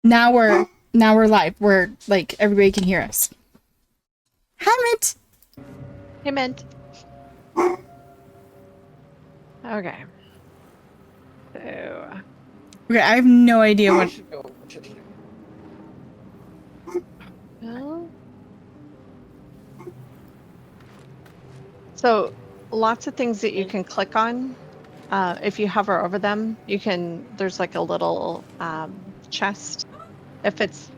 Now we're live. We're like everybody can hear us. Hi, Mint. Hey, Mint. Okay. So. Okay, I have no idea what. Well. So, lots of things that you can click on. If you hover over them, you can. There's like a little chest. If it's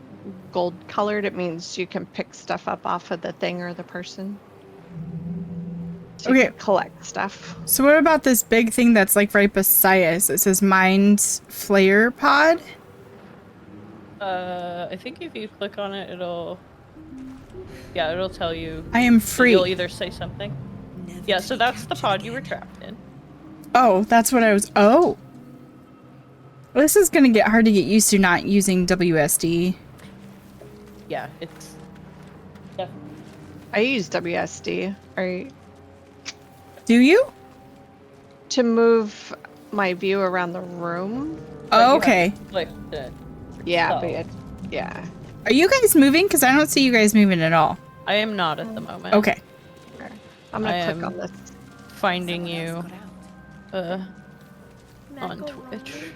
gold colored, it means you can pick stuff up off of the thing or the person. So you can collect stuff. So what about this big thing that's like right beside us? It says Mind Flayer Pod. I think if you click on it, it'll tell you. I am free. You'll either say something. Yeah, so that's the pod you were trapped in. Oh, that's what I was. Oh. Well, this is gonna get hard to get used to not using WSD. Yeah, it's definitely. I use WSD. Do you? To move my view around the room. Oh, okay. Yeah, but yeah. Are you guys moving? Because I don't see you guys moving at all. I am not at the moment. Okay. I'm gonna click on this. Finding you on Twitch.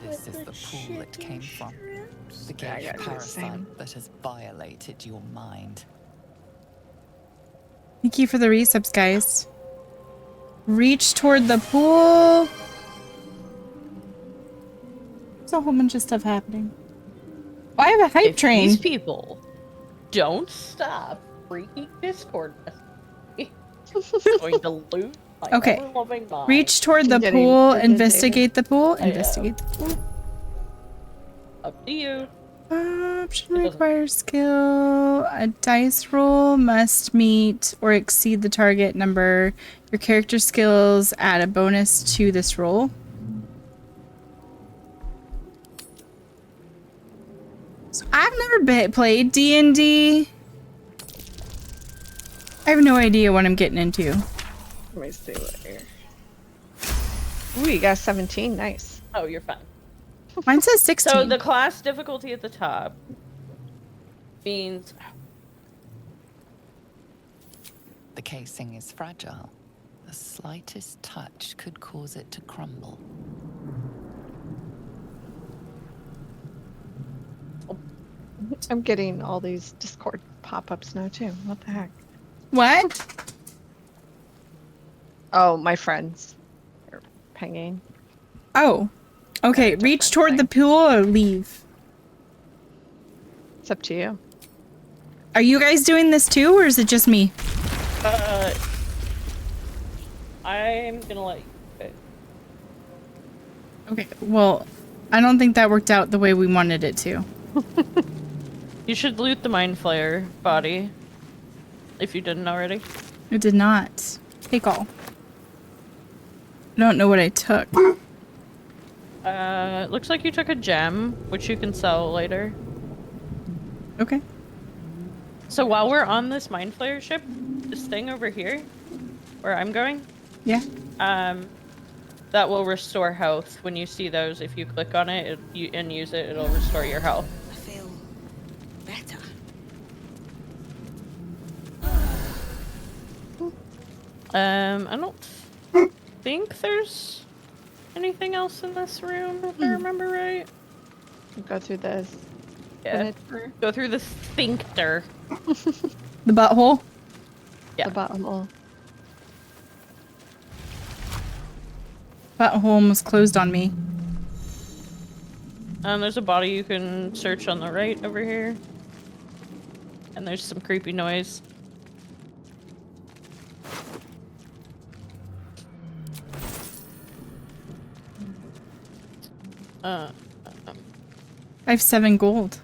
This is the pool it came from. The gate parasite that has violated your mind. Thank you for the resubs, guys. Reach toward the pool. There's a whole bunch of stuff happening. Oh, I have a hype train. These people don't stop freaking Discord going to loot my ever-loving mind. Reach toward the pool. Investigate the pool. Investigate the pool. Up to you. Option requires skill. A dice roll must meet or exceed the target number. Your character skills add a bonus to this roll. So I've never played D&D. I have no idea what I'm getting into. Let me see what here. Ooh, you got 17. Nice. Oh, you're fine. Mine says 16. So the class difficulty at the top means the casing is fragile. The slightest touch could cause it to crumble. I'm getting all these Discord pop-ups now too. What the heck? What? Oh, my friends are pinging. Oh. Okay, reach toward the pool or leave? It's up to you. Are you guys doing this too, or is it just me? I'm gonna let you. Okay, well, I don't think that worked out the way we wanted it to. You should loot the Mind Flayer body. If you didn't already. It did not. Take all. I don't know what I took. Looks like you took a gem, which you can sell later. Okay. So while we're on this Mind Flayer ship, this thing over here, where I'm going, yeah, that will restore health. When you see those, if you click on it and use it, it'll restore your health. I feel better. I don't think there's anything else in this room, if I remember right. Go through this. Yeah. Go through the sphincter. The butthole? Yeah. The butthole. Butthole almost closed on me. There's a body you can search on the right over here. And there's some creepy noise. I have 7 gold.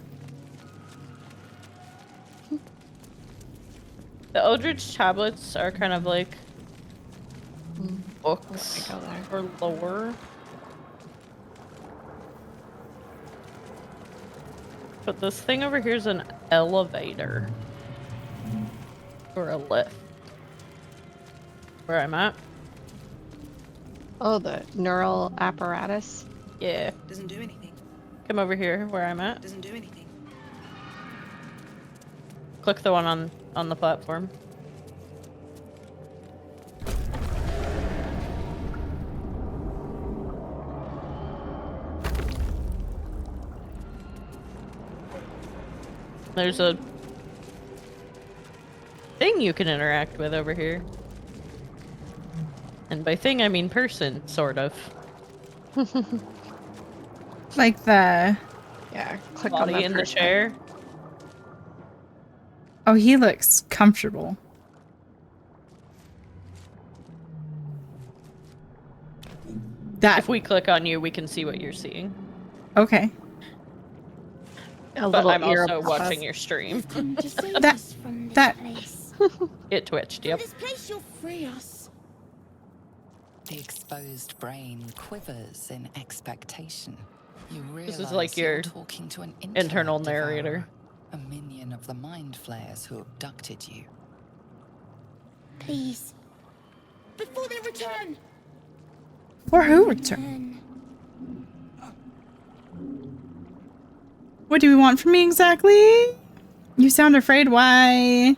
The Eldritch tablets are kind of like books or lore. But this thing over here is an elevator. Or a lift. Where I'm at. Oh, the neural apparatus. Yeah. Doesn't do anything. Come over here where I'm at. Doesn't do anything. Click the one on the platform. There's a thing you can interact with over here. And by thing, I mean person, sort of. Like the... Yeah, click on Body the in the person. chair. Oh, he looks comfortable. That... If we click on you, we can see what you're seeing. Okay. A But little I'm ear also pop up. watching your stream. Come to save That- us from this that- place. It twitched, From yep. this place you'll free us. The exposed brain quivers in expectation. You realize This is like you're your talking to an internal intellect devourer, narrator. a minion of the mind flayers who abducted you. Please. Before they return. For who return? What do we want from me exactly? You sound afraid. Why?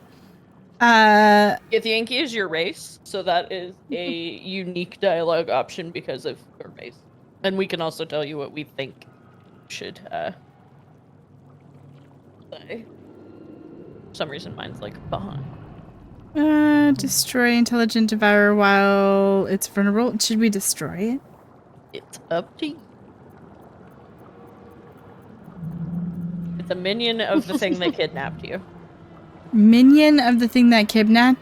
Githyanki is your race, so that is a unique dialogue option because of your race. And we can also tell you what we think you should say. For some reason mine's like behind. Destroy intelligent devourer while it's vulnerable. Should we destroy it? It's up to you. It's a minion of the thing that kidnapped you. Minion of the thing that kidnapped?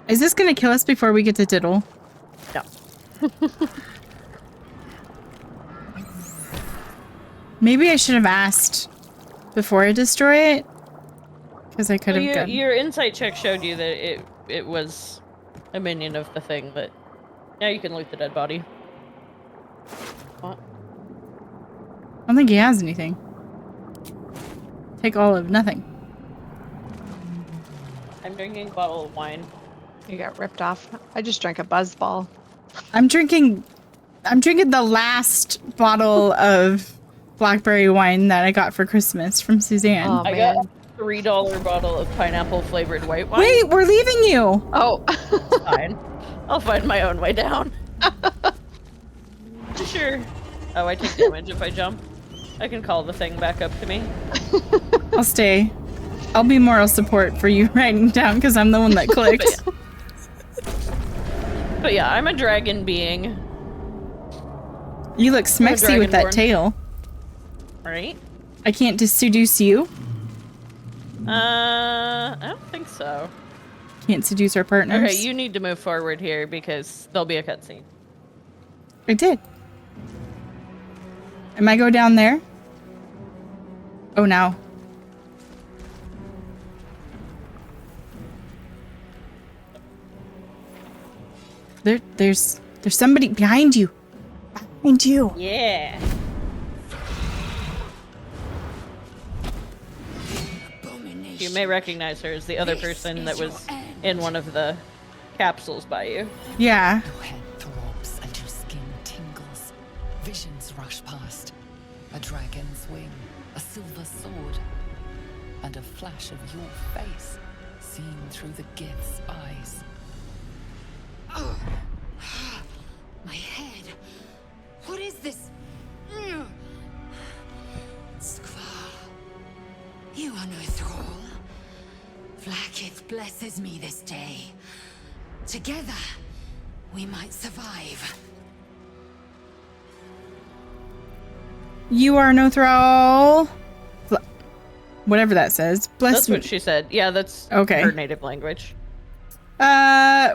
Is this gonna kill us before we get to Diddle? No. Maybe I should have asked before I destroy it. Because I could have gotten... Your insight check showed you that it was a minion of the thing, but now you can loot the dead body. What? I don't think he has anything. Take all of nothing. I'm drinking a bottle of wine. You got ripped off. I just drank a buzz ball. I'm drinking the last bottle of blackberry wine that I got for Christmas from Suzanne. Oh, I man. got a $3 bottle of pineapple flavored white wine. Wait, we're leaving you. Oh. It's fine. I'll find my own way down. Sure. Oh, I take damage if I jump. I can call the thing back up to me. I'll stay. I'll be moral support for you writing down because I'm the one that clicked. But yeah, I'm a dragon being, You look smexy with that dragonborn. tail. right? I can't just seduce you. I don't think so. Can't seduce our partners. Okay, you need to move forward here because there'll be a cutscene. I did. Am I go down there? Oh, now. There's somebody behind you. Behind you. Yeah. You may recognize her as the other person that was in one of the capsules by you. Yeah. Your head throbs and your skin tingles. Visions rush past. A dragon's wing, a silver sword, and a flash of your face seen through the Gith's eyes. My head. What is this? Skvar. You are no thrall. Vlaakith blesses me this day. Together, we might survive. You are no thrall. Whatever that says. Bless That's me. what she said. Yeah, that's Okay. her native language.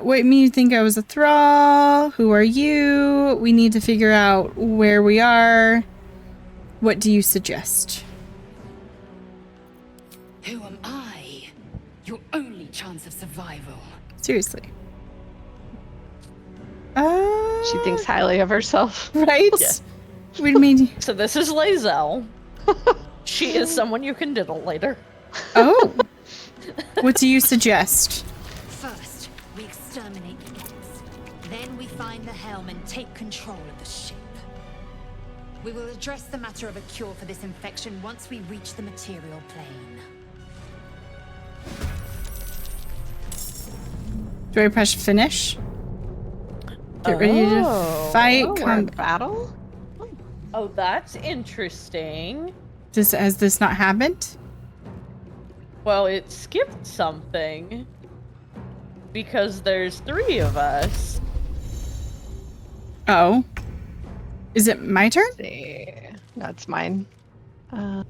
Wait, me, you think I was a thrall? Who are you? We need to figure out where we are. What do you suggest? Who am I? Your only chance of survival. Seriously. She thinks highly of herself. Right? Yeah. What do you mean? So this is Lae'zel. She is someone you can diddle later. Oh. What do you suggest? First, we exterminate the Giths. Then we find the helm and take control of the ship. We will address the matter of a cure for this infection once we reach the material plane. Do I press finish? Get ready to fight. Oh, we're in battle? Oh, that's interesting. Has this not happened? Well, it skipped something. Because there's 3 of us. Oh. Is it my turn? Let's see. That's mine. And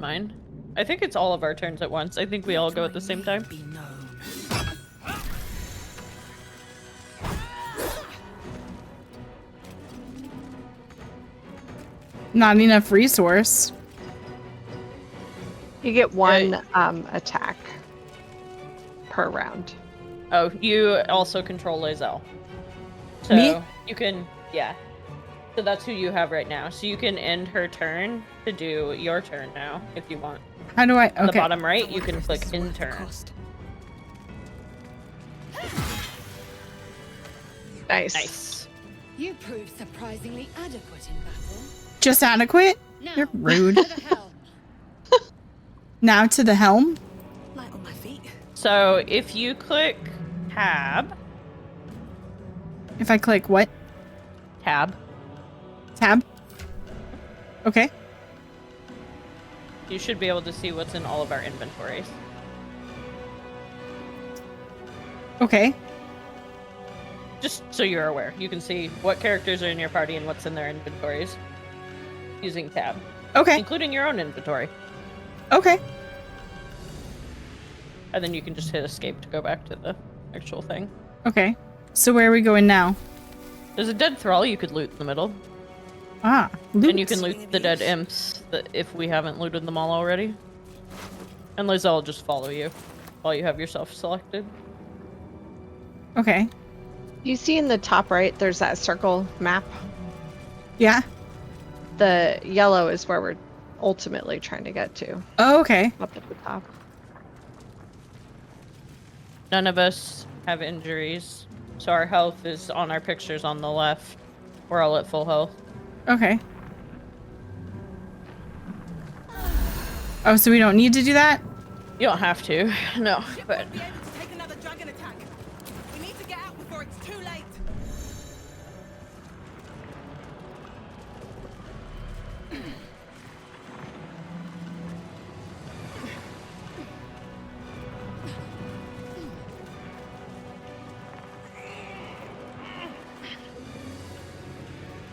mine. I think it's all of our turns at once. I think we all go at the same time. Be known. Not enough resource. You get 1 attack per round. Oh, you also control Lae'zel. So Me? you can, yeah. So that's who you have right now. So you can end her turn to do your turn now, if you want. How do I? On the Okay. bottom right, you can click end turn. Nice. Nice. You proved surprisingly adequate in battle. Just adequate? Now, You're rude. to the helm. Now to the helm. Light on my feet. So if you click tab, If I click what? tab, Tab. Okay. you should be able to see what's in all of our inventories. Okay. Just so you're aware, you can see what characters are in your party and what's in their inventories using tab, Okay. including your own inventory. Okay. And then you can just hit escape to go back to the actual thing. Okay. So where are we going now? There's a dead thrall you could loot in the middle. Ah, loot. And you can loot the dead imps that if we haven't looted them all already. And Lae'zel will just follow you while you have yourself selected. Okay. You see in the top right, there's that circle map. Yeah. The yellow is where we're ultimately trying to get to, Oh, okay. up at the top. None of us have injuries, so our health is on our pictures on the left. We're all at full health. Okay. Oh, so we don't need to do that? You don't have to, no, but Be able to take another dragon attack. We need to get out before it's too late.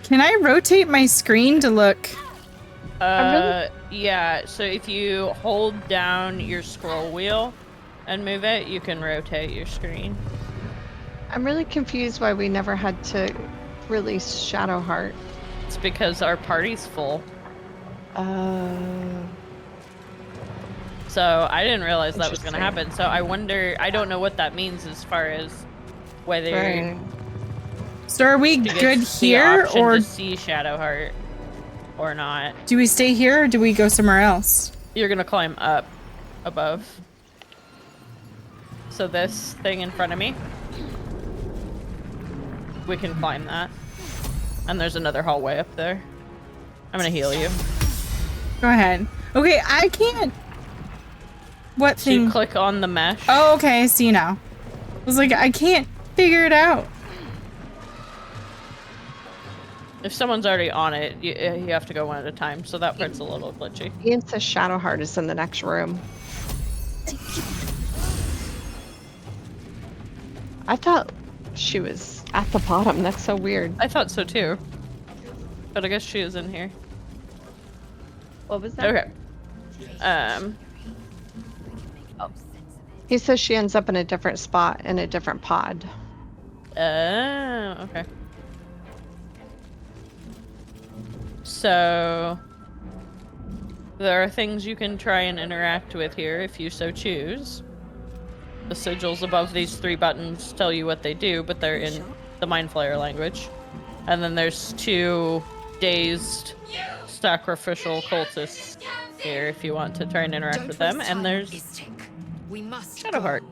Can I rotate my screen to look? yeah, so if you hold down your scroll wheel and move it, you can rotate your screen. I'm really confused why we never had to release Shadowheart. It's because our party's full. So I didn't realize that was going to Interesting. happen. So I wonder, I don't know what that means as far as whether Right. So are we you get good the here, option or to see Shadowheart or not. do we stay here, or do we go somewhere else? You're going to climb up above. So this thing in front of me, we can climb that. And there's another hallway up there. I'm going to heal you. Go ahead. Okay, I can't. What So you thing? click on the mesh. Oh, okay, I see now. I was like, I can't figure it out. If someone's already on it, you have to go one at a time. So that part's a little glitchy. Ian says Shadowheart is in the next room. I thought she was at the bottom. That's so weird. I thought so too. But I guess she is in here. What was that? Okay. He says she ends up in a different spot in a different pod. Okay. So there are things you can try and interact with here if you so choose. The sigils above these 3 buttons tell you what they do, but they're in the Mind Flayer language. And then there's 2 dazed sacrificial cultists here if you want to try and interact Don't with them. waste And time, there's Istik. We must Shadowheart. go.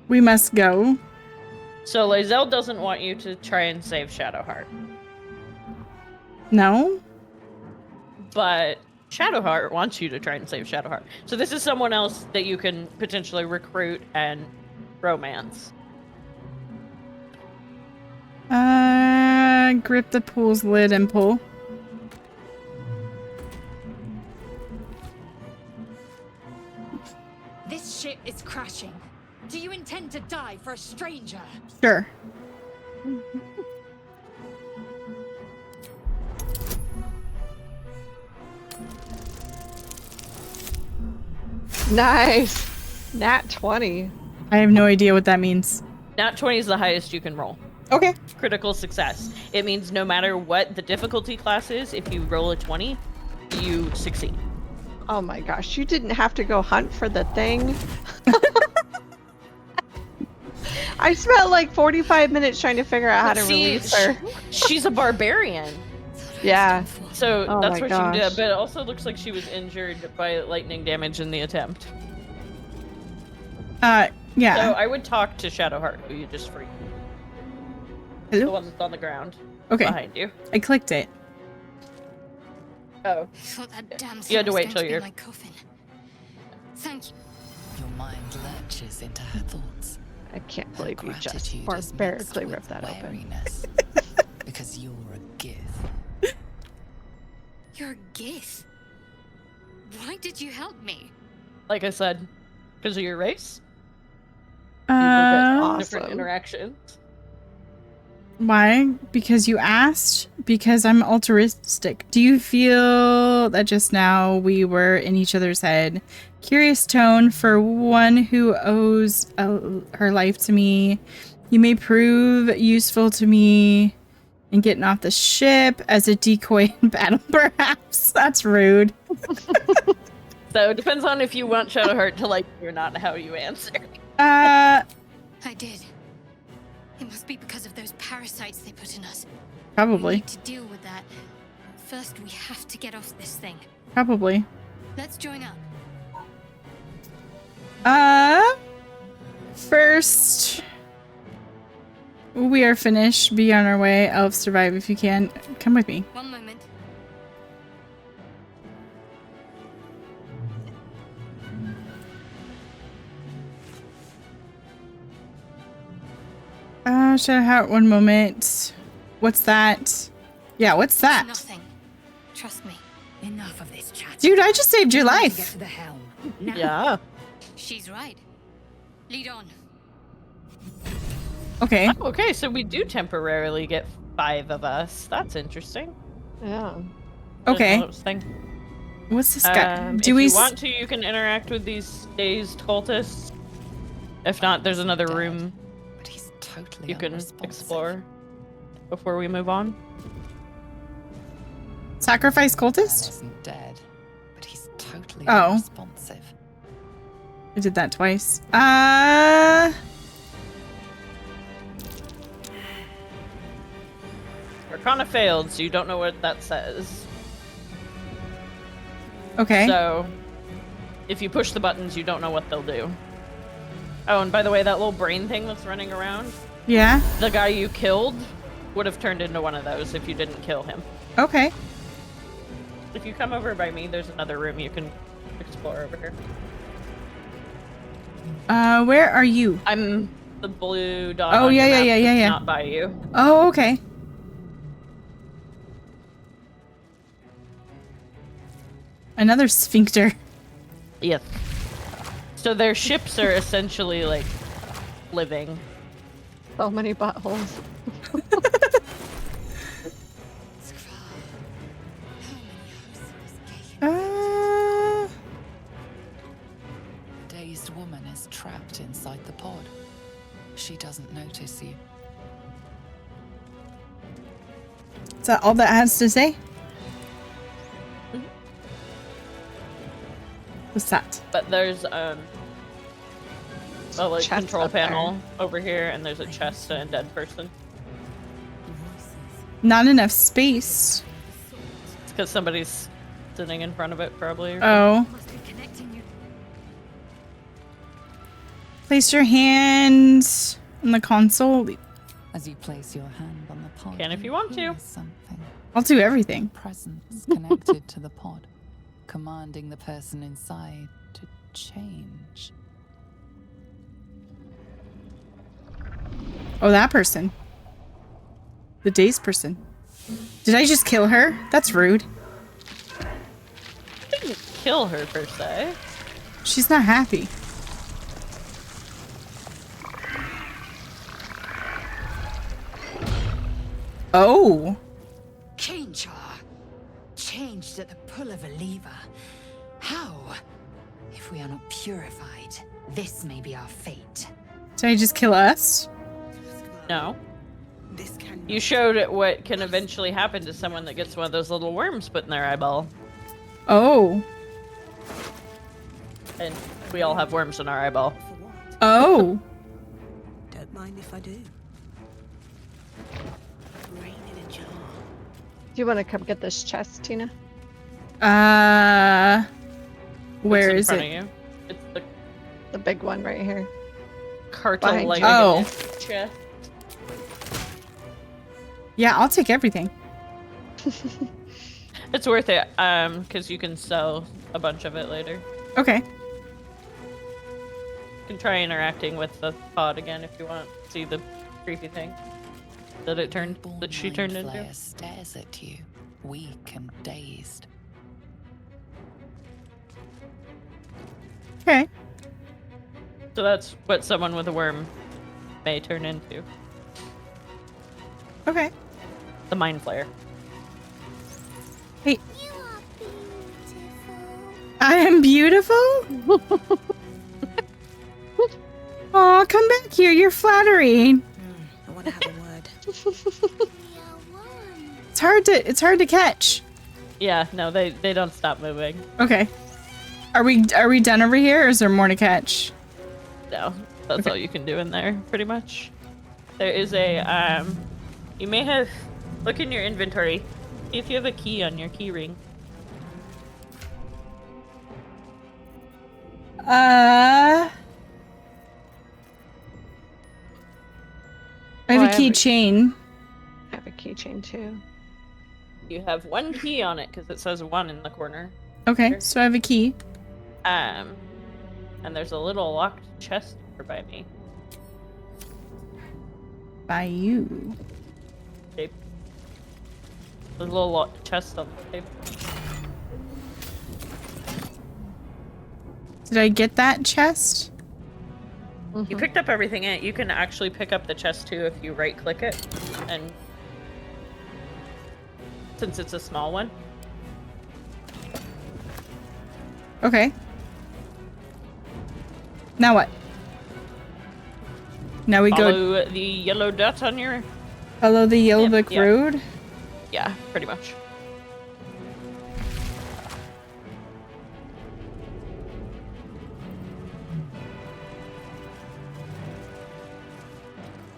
We must go. So Lae'zel doesn't want you to try and save Shadowheart, No? but Shadowheart wants you to try and save Shadowheart. So this is someone else that you can potentially recruit and romance. Grip the pool's lid and pull. This ship is crashing. Do you intend to die for a stranger? Sure. Nice. Nat 20. I have no idea what that means. Nat 20 is the highest you can roll. Okay. Critical success. It means no matter what the difficulty class is, if you roll a 20, you succeed. Oh my gosh, you didn't have to go hunt for the thing. I spent like 45 minutes trying to figure out how to release her. She's a barbarian. Yeah. So Oh that's my what she did, gosh. but it also looks like she was injured by lightning damage in the attempt. Yeah. So I would talk to Shadowheart, who you just freed. The Hello? one that's on the ground Okay. behind you. I clicked it. Oh. Thought that damn You had to thing was wait going till be you're- my coffin. Thank you. Your mind lurches into her thoughts. I can't Her believe you just gratitude is mixed barbarically with ripped that open. wariness. Because you're a gift. You're a Gith. Why did you help me? Like I said, because of your race, you will get Awesome. different interactions. Why? Because you asked? Because I'm altruistic. Do you feel that just now we were in each other's head? Curious tone for one who owes her life to me. You may prove useful to me in getting off the ship as a decoy in battle, perhaps. That's rude. So it depends on if you want Shadowheart to like you or not, how you answer. I did. It must be because of those parasites they put in us. We Probably. need to deal with that. First, we have to get off this thing. Probably. Let's join up. First, we are finished. Be on our way. Elves, survive if you can. Come with me. One moment. Shadowheart, one moment. What's that? Yeah, what's that? Nothing. Trust me. Enough of this chat. Dude, I just saved your Get life. to the helm. Now. Yeah. She's right. Lead on. Okay. Okay, so we do temporarily get 5 of us. That's interesting. Yeah. Didn't know Okay. that was a thing. What's this guy? Do if we you want to, you can interact with these dazed cultists. If not, there's another Dead. room But he's totally you can unresponsive. explore before we move on. sacrifice Man cultist? isn't dead, but he's totally Oh. unresponsive. I did that twice. Arcana failed, so you don't know what that says. Okay. So, if you push the buttons, you don't know what they'll do. Oh, and by the way, that little brain thing that's running around, Yeah. the guy you killed would have turned into one of those if you didn't kill him. Okay. If you come over by me, there's another room you can explore over here. Where are you? I'm the blue dot. Oh, on your yeah, map yeah, yeah, that's yeah. Not by you. Oh, okay. Another sphincter. Yes. So their ships are essentially like living. So many buttholes. Uh, Dazed woman is trapped inside the pod. She doesn't notice you. is that all that has to say? What's that? But there's a like Chest control up there. panel over here, and there's a chest and a dead person. Not enough space. It's because somebody's sitting in front of it, probably. or Oh. Must be connecting you. Place your hand on the console? As you place your hand on the pod, Can if you want hear to. something. I'll do everything. Presence connected to the pod, commanding the person inside to change. Oh, that person. The dazed person. Did I just kill her? That's rude. Didn't kill her per se. She's not happy. Oh. Change her. Changed at the pull of a lever. How? If we are not purified, this may be our fate. Did I just kill us? No. This can You showed it what can eventually happen to someone that gets one of those little worms put in their eyeball. Oh. And we all have worms in our eyeball. for what? Oh. Don't mind if I do. Brain in a jar. Do you want to come get this chest, Tina? Where It's is in front it? of you. It's the The big one right here. cartel-like Oh. chest. Yeah, I'll take everything. It's worth it, because you can sell a bunch of it later. Okay. You can try interacting with the pod again if you want. See the creepy thing that she turned Mind into. Flayer stares at you, weak and dazed. Okay. So that's what someone with a worm may turn into. Okay. The mind flayer. Hey. I am beautiful? Aw, come back here. You're flattering. I want to have a word. It's hard to catch. Yeah, no, they don't stop moving. Okay. Are we done over here or is there more to catch? No, that's all you can do in there, pretty much. There is a, you may have, look in your inventory. See if you have a key on your key ring. I have Oh, a I have a- keychain. I have a keychain too. You have one key on it because it says 1 in the corner. Okay, so I have a key. And there's a little locked chest over by me. By you. There's a little locked chest on the table. Did I get that chest? You picked up everything in it. You can actually pick up the chest too if you right click it. And since it's a small one. Okay. Now what? Now we go Follow the yellow dot on your... follow the Yellow Yep, Brick yeah. Road. Yeah, pretty much.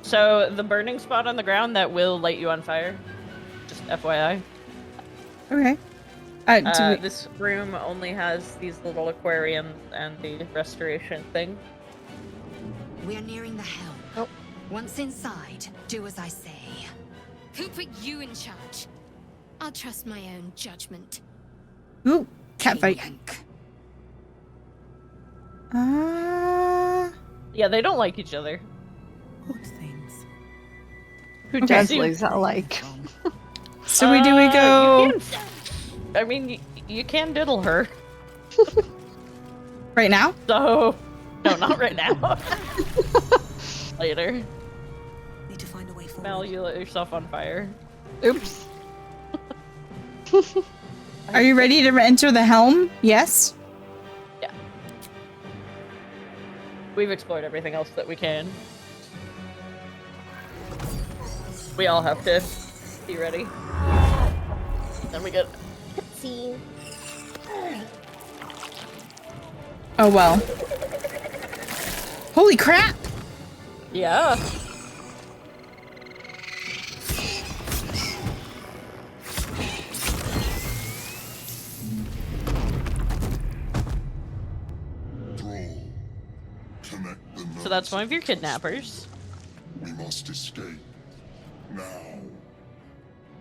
So the burning spot on the ground that will light you on fire. Just FYI. Okay. This room only has these little aquariums and the restoration thing. We are nearing the helm. Oh. Once inside, do as I say. Who put you in charge? I'll trust my own judgment. Ooh, cat fight. Yank. Yeah, they don't like each other. What things? Who Okay. does Lisa like? So we go. You can, I mean, you can diddle her. Right now? So, no, not right now. Later. Need to find a way forward. Mel, you lit yourself on fire. Oops. Are you ready to enter the helm? Yes? We've explored everything else that we can. We all have to be ready. Then we get cutscene. Oh well. Holy crap! Yeah. Connect the So that's one of your kidnappers.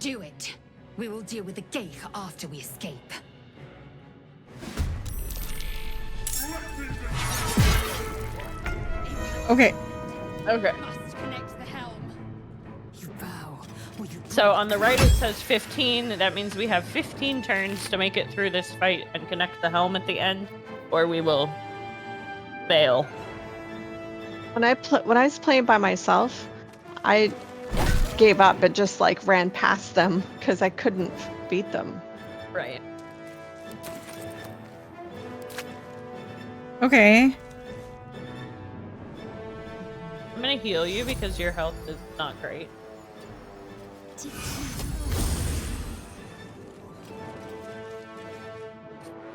Do it. We will deal with the gate after we escape. Okay. Okay. Must connect the helm. You bow, or you So on the right it says 15. That means we have 15 turns to make it through this fight and connect the helm at the end, or we will fail. When I was playing by myself, I gave up and just like ran past them because I couldn't beat them. Right. Okay. I'm gonna heal you because your health is not great.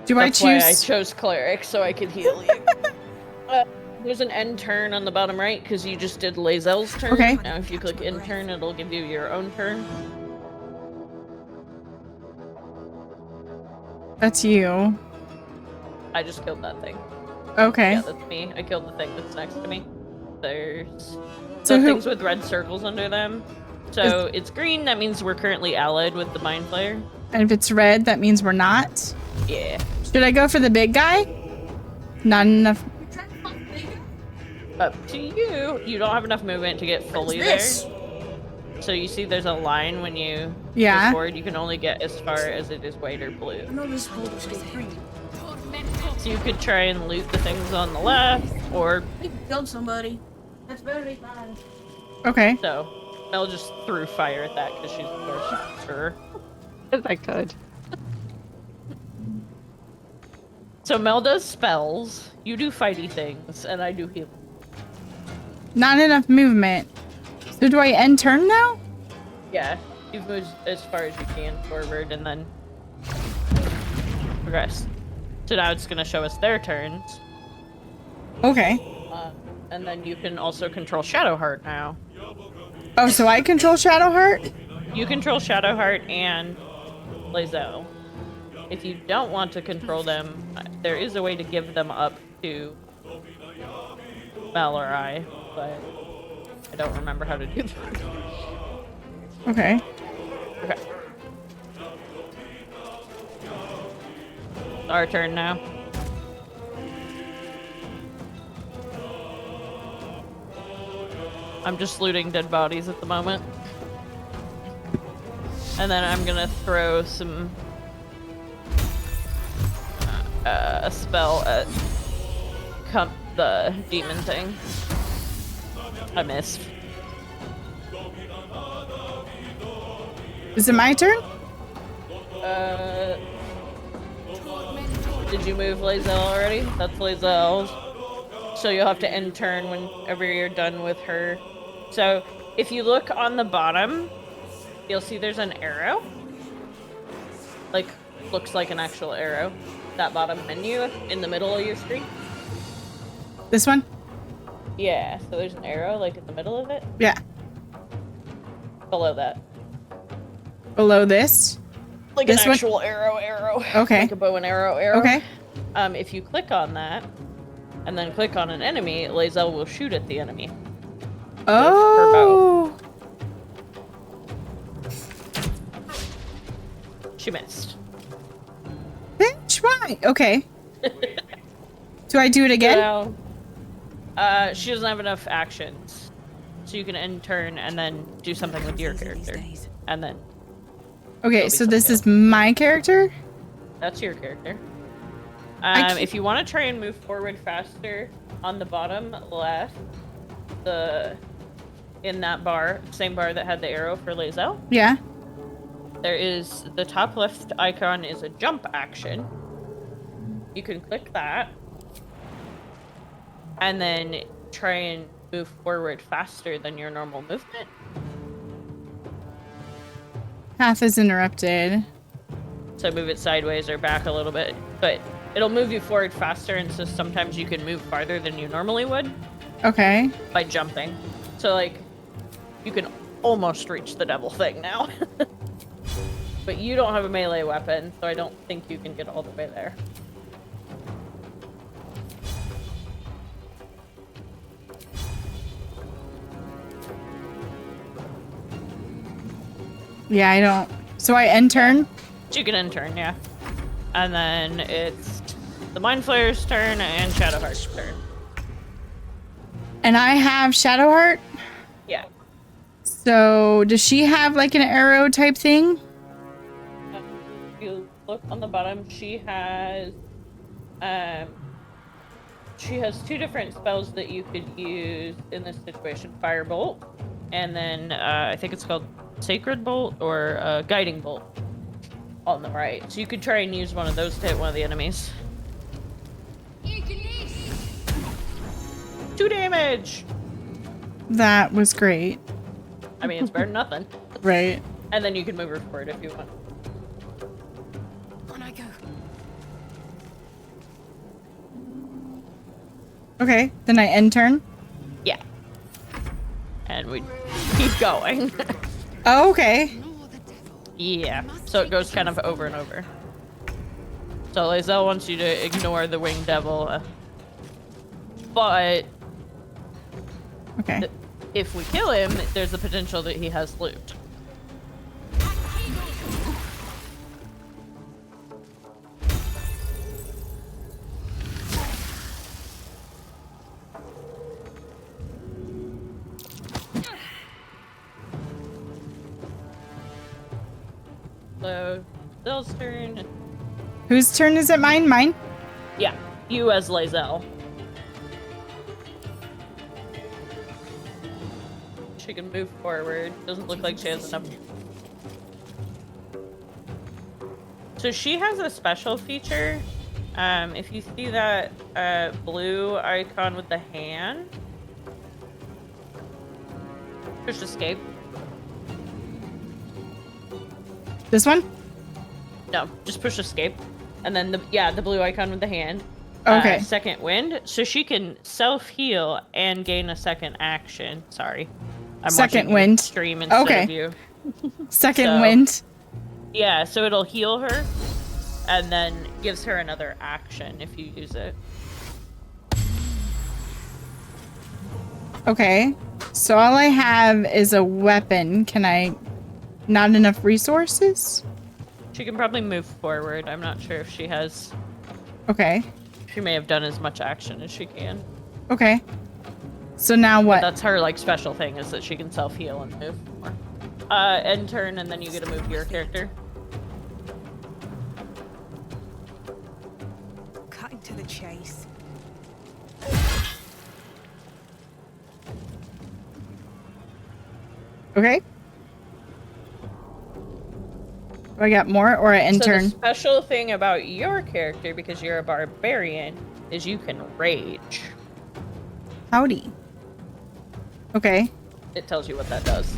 Do That's I why I choose? chose cleric so I could heal you. There's an end turn on the bottom right because you just did Lae'zel's turn. Okay. Now if you click end turn, it'll give you your own turn. That's you. I just killed that thing. Okay. Yeah, that's me. I killed the thing that's next to me. There's So the who- things with red circles under them. So it's green, that means we're currently allied with the Mind Flayer. And if it's red, that means we're not. Yeah. Should I go for the big guy? Not enough. Up to you. You don't have enough movement to get fully there. So you see there's a line when you Yeah. go forward. You can only get as far as it is white or blue. So you could try and loot the things on the left, or Killed somebody. That's very bad. Okay. so. Mel just threw fire at that because she's a sorcerer. As I could. So Mel does spells, you do fighty things, and I do heal. Not enough movement. So do I end turn now? Yeah, you've moved as far as you can forward and then progress. So now it's going to show us their turns. Okay. And then you can also control Shadowheart now. Oh, so I control Shadowheart? You control Shadowheart and Lae'zel. If you don't want to control them, there is a way to give them up to Mel or I, but I don't remember how to do that. Okay. Okay. Our turn now. I'm just looting dead bodies at the moment. And then I'm gonna throw some a spell at the demon thing. I missed. Is it my turn? Did you move Lae'zel already? That's Lae'zel's. So you'll have to end turn whenever you're done with her. So if you look on the bottom, you'll see there's an arrow. Like, looks like an actual arrow. That bottom menu in the middle of your screen. This one? Yeah, so there's an arrow like in the middle of it. Yeah. Below that. Below this? Like This an one? actual arrow. Okay. Like a bow and arrow. Okay. If you click on that, and then click on an enemy, Lae'zel will shoot at the enemy. Oh. She missed. Bitch, why? Okay. Do I do it again? So, she doesn't have enough actions. So you can end turn and then do something with your character. And then Okay, It'll be so this something is my character? that's your character. can't- If you want to try and move forward faster, on the bottom left, in that bar, same bar that had the arrow for Lae'zel, Yeah. there is the top left icon is a jump action. You can click that, and then try and move forward faster than your normal movement. Path is interrupted. So move it sideways or back a little bit, but it'll move you forward faster, and so sometimes you can move farther than you normally would Okay. by jumping. So like, you can almost reach the devil thing now. But you don't have a melee weapon, so I don't think you can get all the way there. Yeah, I don't. So I end turn? You can end turn, yeah. And then it's the Mind Flayer's turn and Shadowheart's turn. And I have Shadowheart? Yeah. So does she have like an arrow type thing? If you look on the bottom, she has two different spells that you could use in this situation. Firebolt, and then I think it's called Sacred Bolt or Guiding Bolt on the right. So you could try and use one of those to hit one of the enemies. 2 damage! That was great. I mean, it's better than nothing. Right. And then you can move her forward if you want. On I go. Okay, then I end turn. Yeah. And we keep going. Oh, okay. Yeah. So it goes kind of over and over. So Lae'zel wants you to ignore the winged devil. But Okay. if we kill him, there's the potential that he has loot. So, Lae'zel's turn. Whose turn is it? Mine? Mine? Yeah, you as Lae'zel. She can move forward. Doesn't look like she has enough. So she has a special feature. If you see that blue icon with the hand, push escape. This one? No, just push escape. And then the blue icon with the hand. Okay. Second wind. So she can self-heal and gain a second action. Sorry. I'm Second watching wind. Stream instead Okay. of you. Second So- wind. Yeah, so it'll heal her and then gives her another action if you use it. Okay. So all I have is a weapon. Can I... Not enough resources? She can probably move forward. I'm not sure if she has... Okay. She may have done as much action as she can. Okay. So now what? That's her, like, special thing, is that she can self-heal and move more. End turn, and then you get to move your character. Cutting to the chase. Okay. Do I got more or I end So the turn? special thing about your character, because you're a barbarian, is you can rage. Howdy. Okay. It tells you what that does.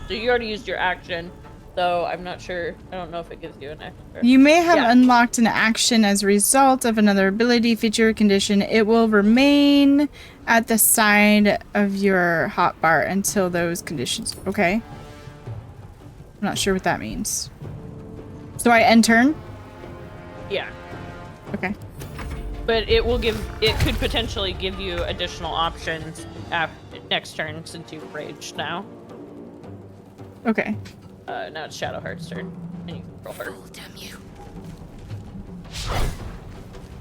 So you already used your action, so I'm not sure. I don't know if it gives you an extra. You may have Yeah. unlocked an action as a result of another ability, feature, or condition. It will remain at the side of your hotbar until those conditions. Okay. I'm not sure what that means. So I end turn? Yeah. Okay. But it will give. It could potentially give you additional options next turn since you've raged now. Okay. Now it's Shadowheart's turn, and you control her. Oh, damn you.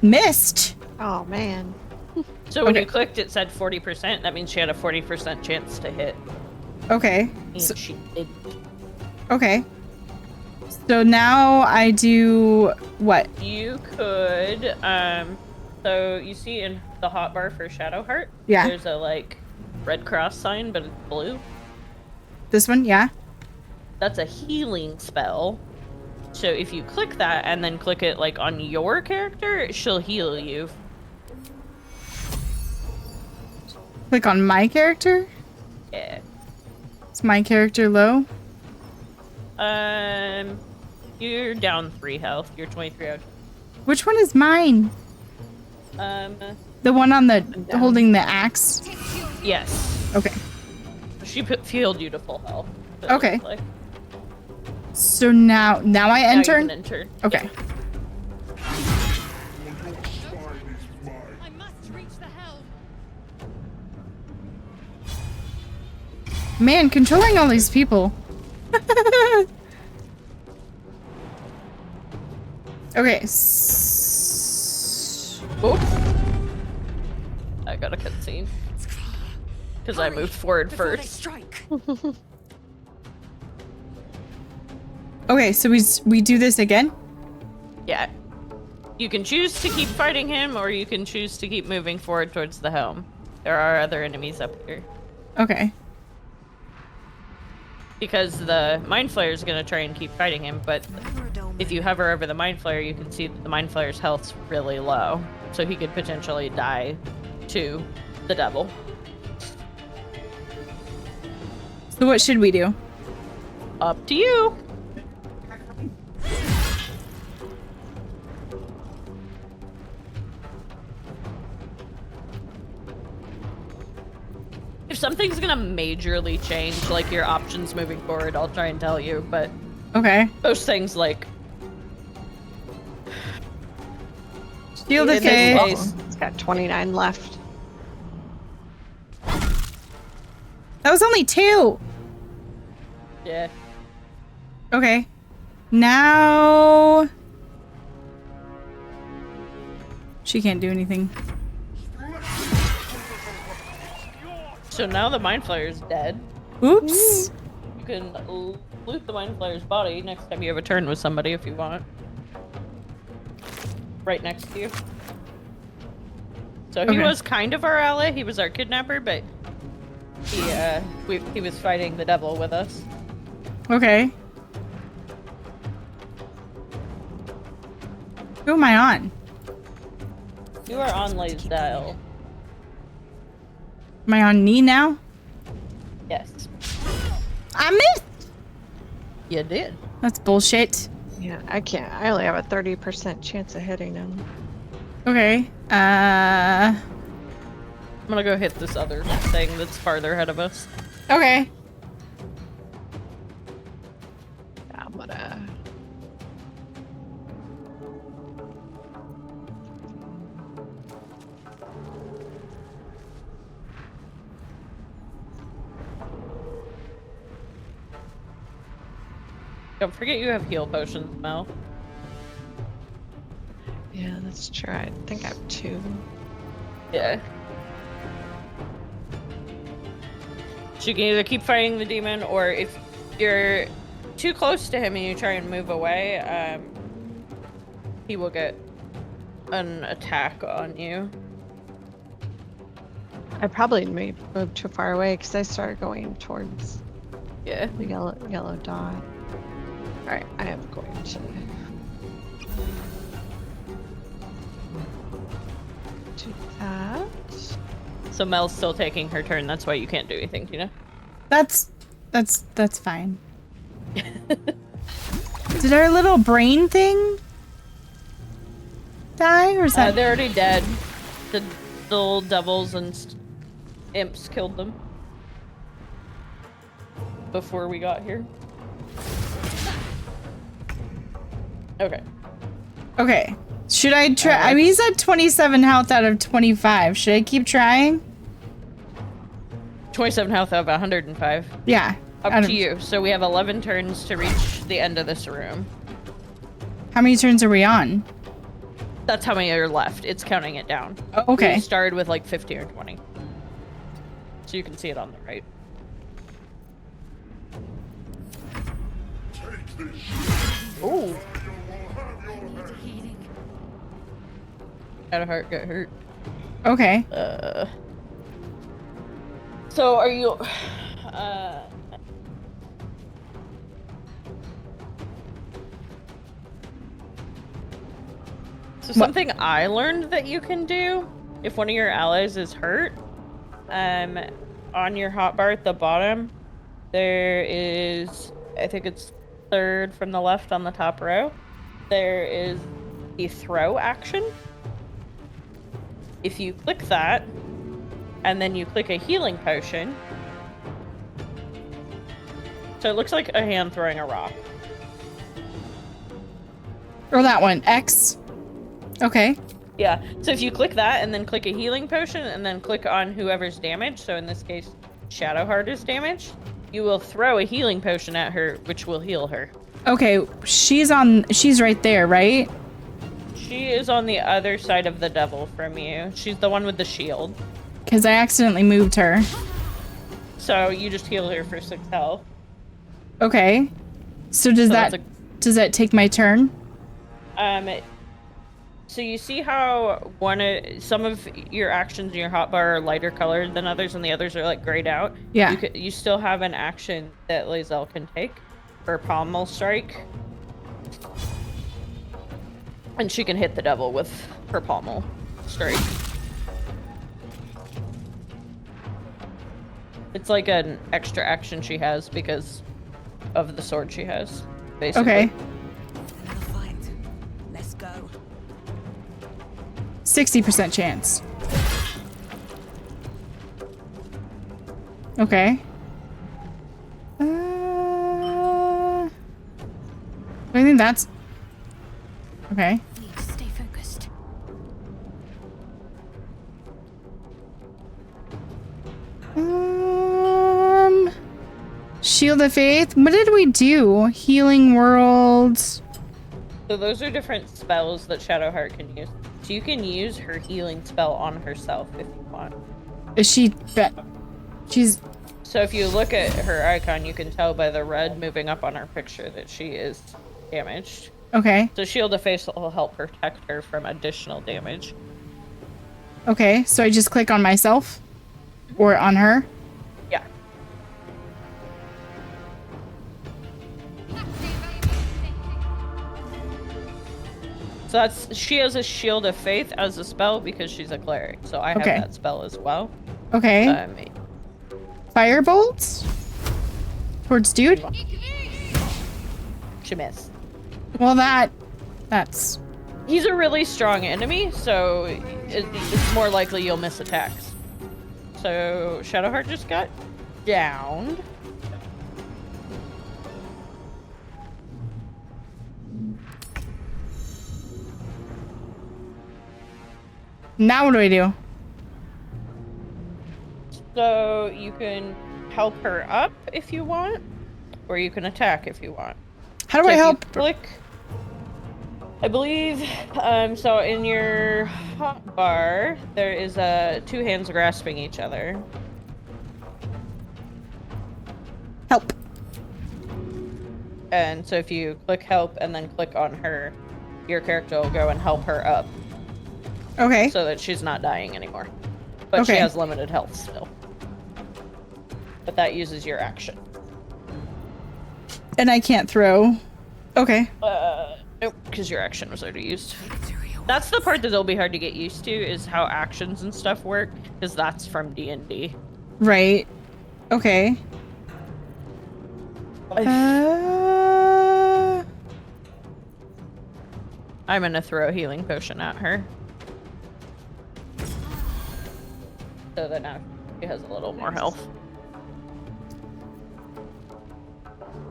Missed. Oh man. So when Okay. you clicked, it said 40%. That means she had a 40% chance to hit, Okay. and So, she did. okay. So now I do what? You could. So you see in the hotbar for Shadowheart, Yeah. there's a like red cross sign, but it's blue. This one? Yeah. That's a healing spell. So if you click that and then click it like on your character, she'll heal you. Click on my character? Yeah. Is my character low? You're down 3 health. You're 23 out. Which one is mine? The The one on the down. holding the axe? yes. Okay. She healed you to full health. it Okay. looks like. So now I Now you enter? can enter. Okay. I must reach the helm. Man, controlling all these people. Okay. Oops. I got a cutscene. Because I moved forward first. Strike. Okay, so we do this again? Yeah. You can choose to keep fighting him, or you can choose to keep moving forward towards the helm. There are other enemies up here. Okay. Because the Mind Flayer is going to try and keep fighting him, but if you hover over the Mind Flayer, you can see that the Mind Flayer's health's really low. So he could potentially die to the devil. So what should we do? Up to you. If something's gonna majorly change, like your options moving forward, I'll try and tell you, but Okay. most things like Shield of in this faith. case, It's got 29 left. That was only 2. yeah. Okay. Now she can't do anything. So now the Mind Flayer's dead. Oops. You can loot the Mind Flayer's body next time you have a turn with somebody if you want. Right next to you. So he Okay. was kind of our ally. He was our kidnapper, but he was fighting the devil with us. Okay. Who am I on? You are on Laysdale. Am I on knee now? Yes. I missed. You did. That's bullshit. Yeah, I can't. I only have a 30% chance of hitting him. Okay. I'm gonna go hit this other thing that's farther ahead of us. Okay. I'm gonna. Don't forget you have heal potions, Mel. Yeah, that's true. I think I have 2. Yeah. So you can either keep fighting the demon, or if you're too close to him and you try and move away, he will get an attack on you. I probably moved too far away because I started going towards Yeah. the yellow dot. Alright, I am going to do that. So Mel's still taking her turn. That's why you can't do anything, you know? That's fine. Did our little brain thing die, or is that? They're already dead. The little devils and imps killed them before we got here. Okay. Okay. Should I try? I mean, he's at 27 health out of 25. Should I keep trying? 27 health out of 105. Yeah. Up to you. So we have 11 turns to reach the end of this room. How many turns are we on? That's how many are left. It's counting it down. Oh, okay. We started with like 15 or 20. So you can see it on the right. Ooh. Had a heart get hurt. Okay. So are you So something I learned that you can do if one of your allies is hurt, on your hotbar at the bottom, there is, I think it's third from the left on the top row, there is the throw action. If you click that, and then you click a healing potion, so it looks like a hand throwing a rock. Or that one. X. Okay. Yeah, so if you click that and then click a healing potion and then click on whoever's damaged, so in this case, Shadowheart is damaged, you will throw a healing potion at her, which will heal her. Okay, she's right there, right? She is on the other side of the devil from you. She's the one with the shield. Because I accidentally moved her. So you just heal her for 6 health. Okay. So does that take my turn? So you see how some of your actions in your hotbar are lighter colored than others, and the others are like grayed out. Yeah. You still have an action that Lae'zel can take for pommel strike, and she can hit the devil with her pommel strike. It's like an extra action she has because of the sword she has, basically. Okay. Another fight. Let's go. 60% chance. Okay. I think that's... Okay. Need to stay focused. Shield of Faith. What did we do? Healing Worlds. So those are different spells that Shadowheart can use. So you can use her healing spell on herself if you want. Is she... She's... So if you look at her icon, you can tell by the red moving up on her picture that she is damaged. Okay. So Shield of Faith will help protect her from additional damage. Okay, so I just click on myself? Or on her? Yeah. So she has a Shield of Faith as a spell because she's a cleric. So I have that spell as well. Okay. Firebolts? Towards dude? She missed. Well, that's... He's a really strong enemy, so it's more likely you'll miss attacks. So Shadowheart just got downed. Now what do I do? So you can help her up if you want, or you can attack if you want. How do I help? Click. I believe, so in your hotbar, there is 2 hands grasping each other. Help. And so if you click help and then click on her, your character will go and help her up. Okay. So that she's not dying anymore. But she has limited health still. But that uses your action. And I can't throw. Okay. Nope, because your action was already used. That's the part that'll be hard to get used to, is how actions and stuff work, because that's from D&D. Right. Okay. I'm gonna throw a healing potion at her. So that now she has a little more health.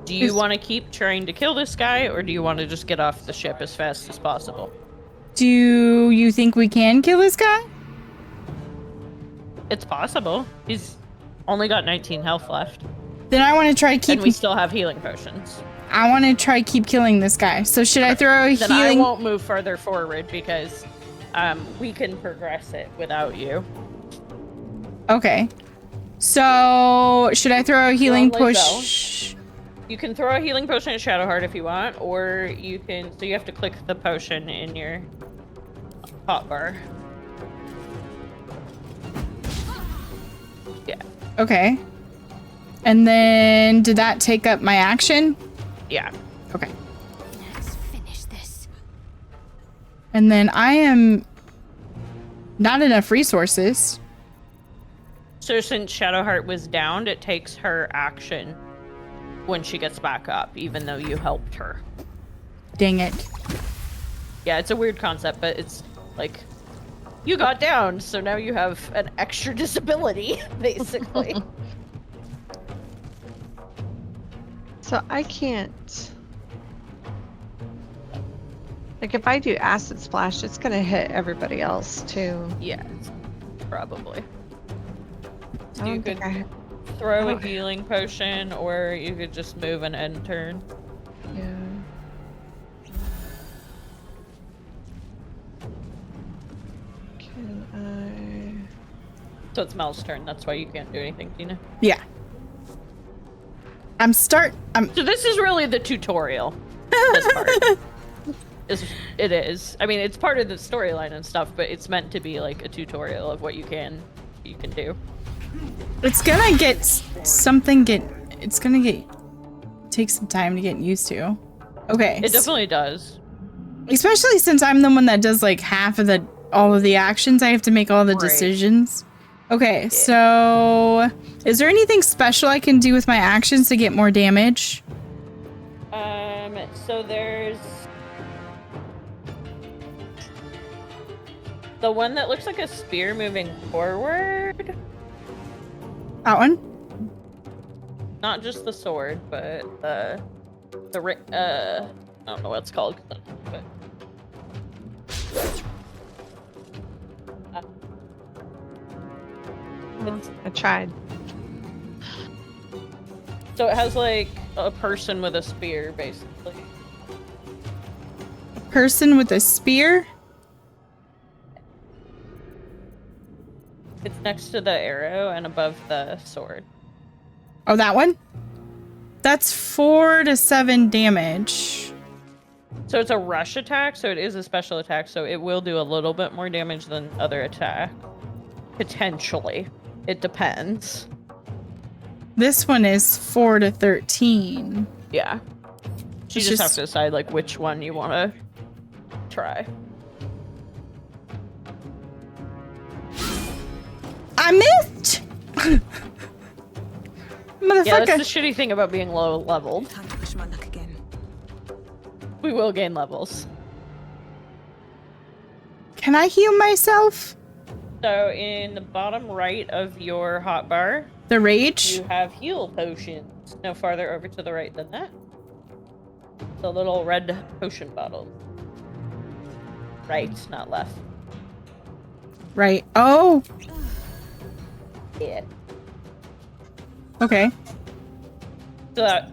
Do you want to keep trying to kill this guy, or do you want to just get off the ship as fast as possible? Do you think we can kill this guy? It's possible. He's only got 19 health left. Then I want to try keep... And we still have healing potions. I want to try keep killing this guy. So should I throw a then healing... I won't move further forward because we can progress it without you. Okay. So should I throw a healing push? You can throw a healing potion at Shadowheart if you want, or you can... So you have to click the potion in your hotbar. Yeah. Okay. And then did that take up my action? Yeah. Okay. Let's finish this. And then I am not enough resources. So since Shadowheart was downed, it takes her action when she gets back up, even though you helped her. Dang it. Yeah, it's a weird concept, but it's like, you got downed, so now you have an extra disability, basically. So I can't... Like, if I do Acid Splash, it's gonna hit everybody else, too. Yeah, probably. I don't think I... throw a Oh. healing potion, or you could just move and end turn. Yeah. Can So it's Mel's turn. That's why you can't do anything, Tina. Yeah. I'm So this is really the tutorial. This part. It is. I mean, it's part of the storyline and stuff, but it's meant to be like a tutorial of what you can do. It's gonna take some time to get used to. Okay. It definitely does. Especially since I'm the one that does like half of all of the actions. I have to make all the Right. decisions. Okay, so is there anything special I can do with my actions to get more damage? So there's the one that looks like a spear moving forward. That one? Not just the sword, but I don't know what it's called. But I tried. so it has like a person with a spear, basically. Person with a spear? It's next to the arrow and above the sword. Oh, that one? That's 4 to 7 damage. So it's a rush attack, so it is a special attack, so it will do a little bit more damage than other attack. Potentially. It depends. This one is 4 to 13. Yeah. You It's just have to decide like which one you want to try. I missed! Motherfucker. Yeah, that's the shitty thing about being low leveled. Time to push my luck again. We will gain levels. Can I heal myself? So in the bottom right of your hotbar, The rage? you have heal potions. No farther over to the right than that. The little red potion bottle. Right, not left. Right. Oh, Yeah. okay. So that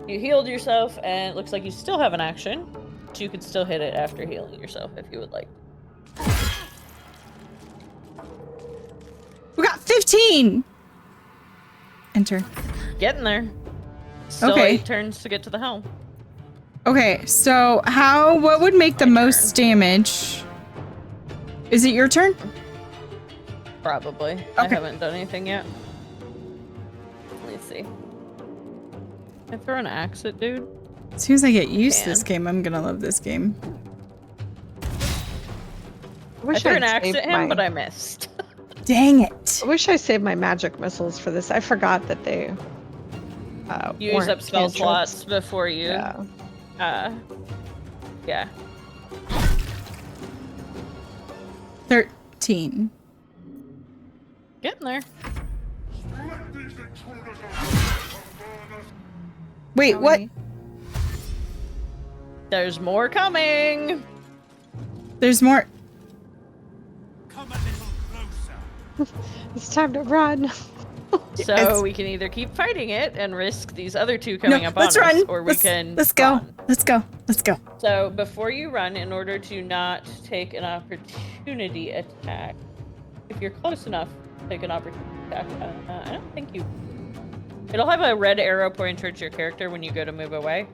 you healed yourself, and it looks like you still have an action. So you could still hit it after healing yourself if you would like. We got 15! Enter. Getting there. Still Okay. 8 turns to get to the helm. Okay, so what would make the My most damage? Is it your turn? Probably. I Okay. haven't done anything yet. Let's see. Can I throw an axe at dude? As soon as I get used to Can. this game, I'm gonna love this game. I wish I threw I'd an axe saved at him, my- but I missed. Dang it. I wish I saved my magic missiles for this. I forgot that they. You use up spell slots before you. Yeah. Yeah. 13. Getting there. Wait, what? There's more coming. There's more. Come a little closer. It's time to run. So It's- we can either keep fighting it and risk these other two coming No, up on let's us, run. or we can Let's go. run. Let's go. Let's go. So before you run, in order to not take an opportunity attack, if you're close enough, take an opportunity attack. I don't think you. It'll have a red arrow pointing towards your character when you go to move away.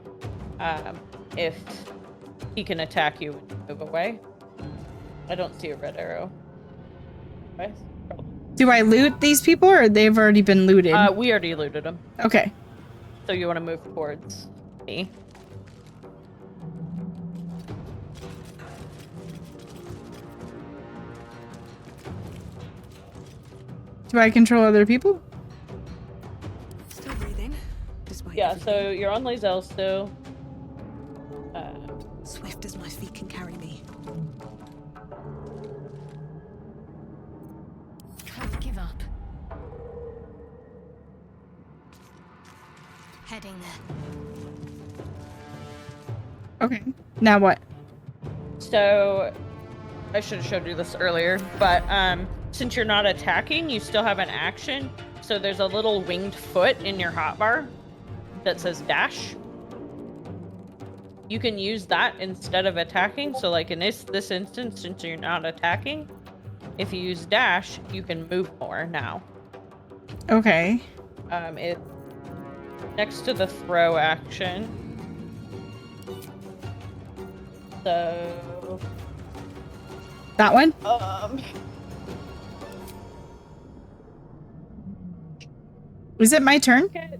If he can attack you when you move away. I don't see a red arrow. Okay. Do I loot these people or they've already been looted? We already looted them. Okay. So you want to move towards me. Do I control other people? Still breathing. Despite Yeah, everything. so you're on Lae'zel still. Swift as my feet can carry me. Can't give up. Heading there. Okay. Now what? So I should have showed you this earlier, but since you're not attacking, you still have an action. So there's a little winged foot in your hotbar that says dash. You can use that instead of attacking. So like in this instance, since you're not attacking, if you use dash, you can move more now. Okay. It's next to the throw action. So That one? Is it my turn? Okay.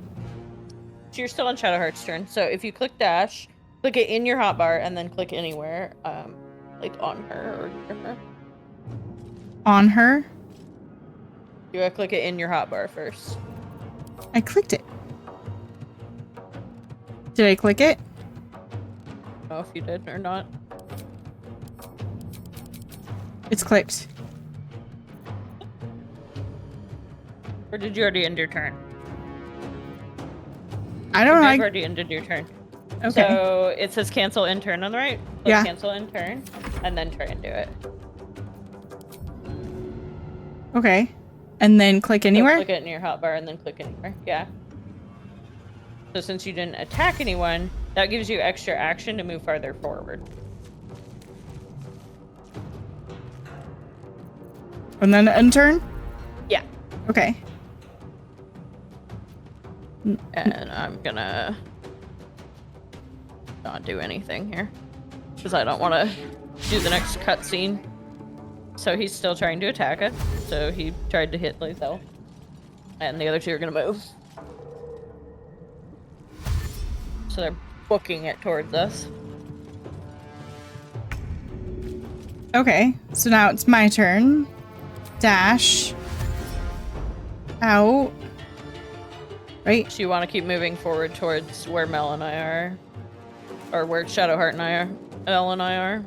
So you're still on Shadowheart's turn. So if you click dash, click it in your hotbar, and then click anywhere, like on her or near her. On her? You gotta click it in your hotbar first. I clicked it. Did I click it? I don't know if you did or not. It's clicked. Or did you already end your turn? I don't You know. may have already ended your turn. Okay. So it says cancel end turn on the right. Click Yeah. cancel end turn, and then try and do it. Okay. And then click So anywhere? click it in your hotbar and then click anywhere. Yeah. So since you didn't attack anyone, that gives you extra action to move farther forward. And then end turn? Yeah. Okay. And I'm gonna not do anything here because I don't want to do the next cutscene. So he's still trying to attack us. So he tried to hit Lae'zel, and the other two are gonna move. So they're booking it towards us. Okay. So now it's my turn. Dash. Out. Right? So you want to keep moving forward towards where Mel and I are, or where Shadowheart and I are, Elle and I are.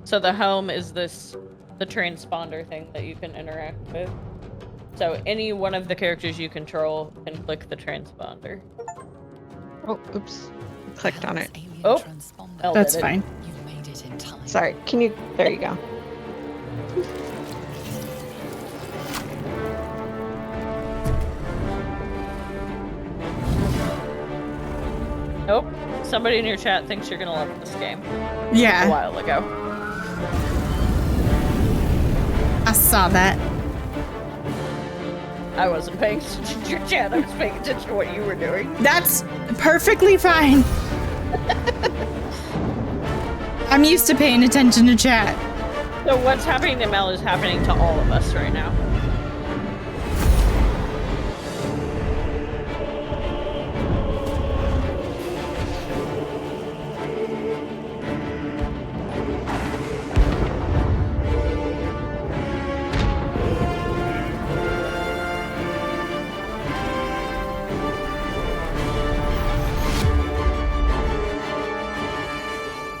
So the helm is the transponder thing that you can interact with. So any one of the characters you control can click the transponder. Oh, oops. Clicked on it. Oh, Elle That's did it. fine. You've made it in time. Sorry. Can you? There you go. Nope. Somebody in your chat thinks you're gonna love this game. A Yeah. while ago. I saw that. I wasn't paying attention to your chat. I was paying attention to what you were doing. That's perfectly fine. I'm used to paying attention to chat. So what's happening to Mel is happening to all of us right now.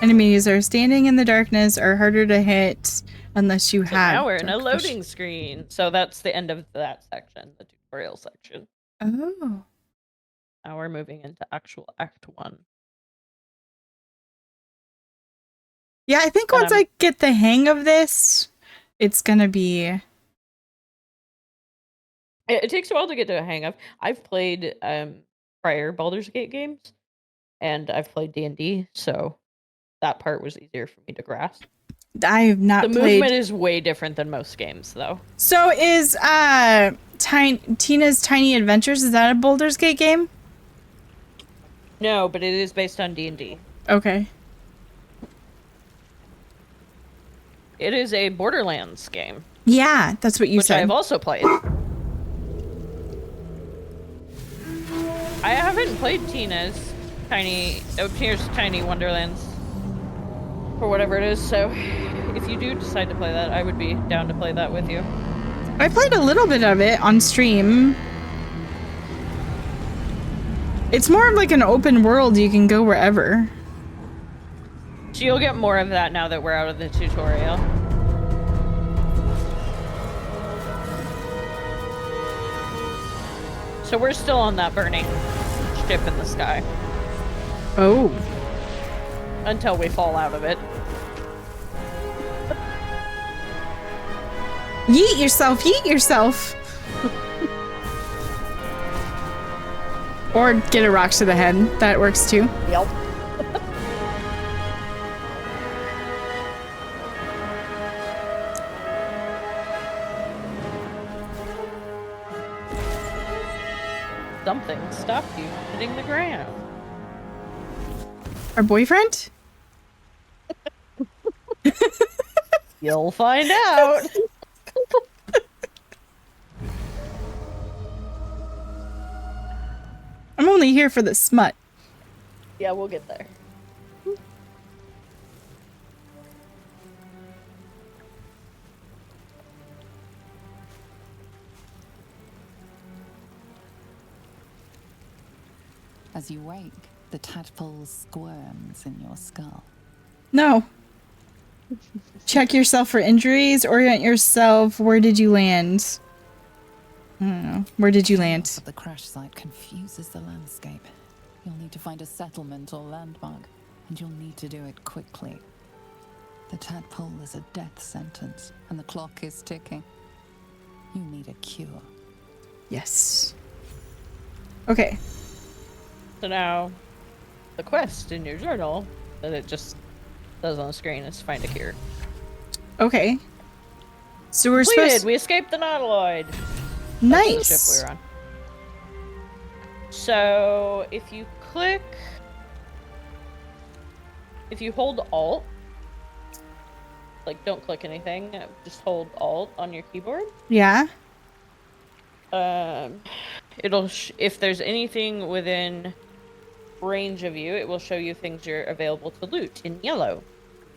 Enemies are standing in the darkness are harder to hit unless you So have. now we're in a dark vision. loading screen. So that's the end of that section, the tutorial section. Oh. Now we're moving into actual Act 1. Yeah, I think And once I'm- I get the hang of this, it's gonna be. It takes a while to get to a hang of. I've played prior Baldur's Gate games, and I've played D&D, so that part was easier for me to grasp. I've not The played. movement is way different than most games, though. So is Tina's Tiny Adventures? Is that a Baldur's Gate game? No, but it is based on D&D. Okay. It is a Borderlands game, Yeah, that's what you which said. I've also played. I haven't played Tina's Tiny Wonderlands, or whatever it is, so if you do decide to play that, I would be down to play that with you. I played a little bit of it on stream. It's more of like an open world. You can go wherever. So you'll get more of that now that we're out of the tutorial. So we're still on that burning ship in the sky Oh. until we fall out of it. Yeet yourself, yeet yourself. Or get a rock to the head. That works too. Yep. Something stopped you from hitting the ground. Our boyfriend? You'll find out. I'm only here for the smut. Yeah, we'll get there. As you wake, the tadpole squirms in your skull. No. Check yourself for injuries. Orient yourself. Where did you land? I don't know. Where did you land? But the crash site confuses the landscape. You'll need to find a settlement or landmark, and you'll need to do it quickly. The tadpole is a death sentence, and the clock is ticking. You need a cure. Yes. Okay. So now, the quest in your journal that it just says on the screen is find a cure. Okay. So we're Completed. supposed. We escaped the Nautiloid. Nice. That's the ship we were on. So if you hold Alt, like don't click anything, just hold Alt on your keyboard. Yeah. It'll if there's anything within range of you, it will show you things you're available to loot in yellow.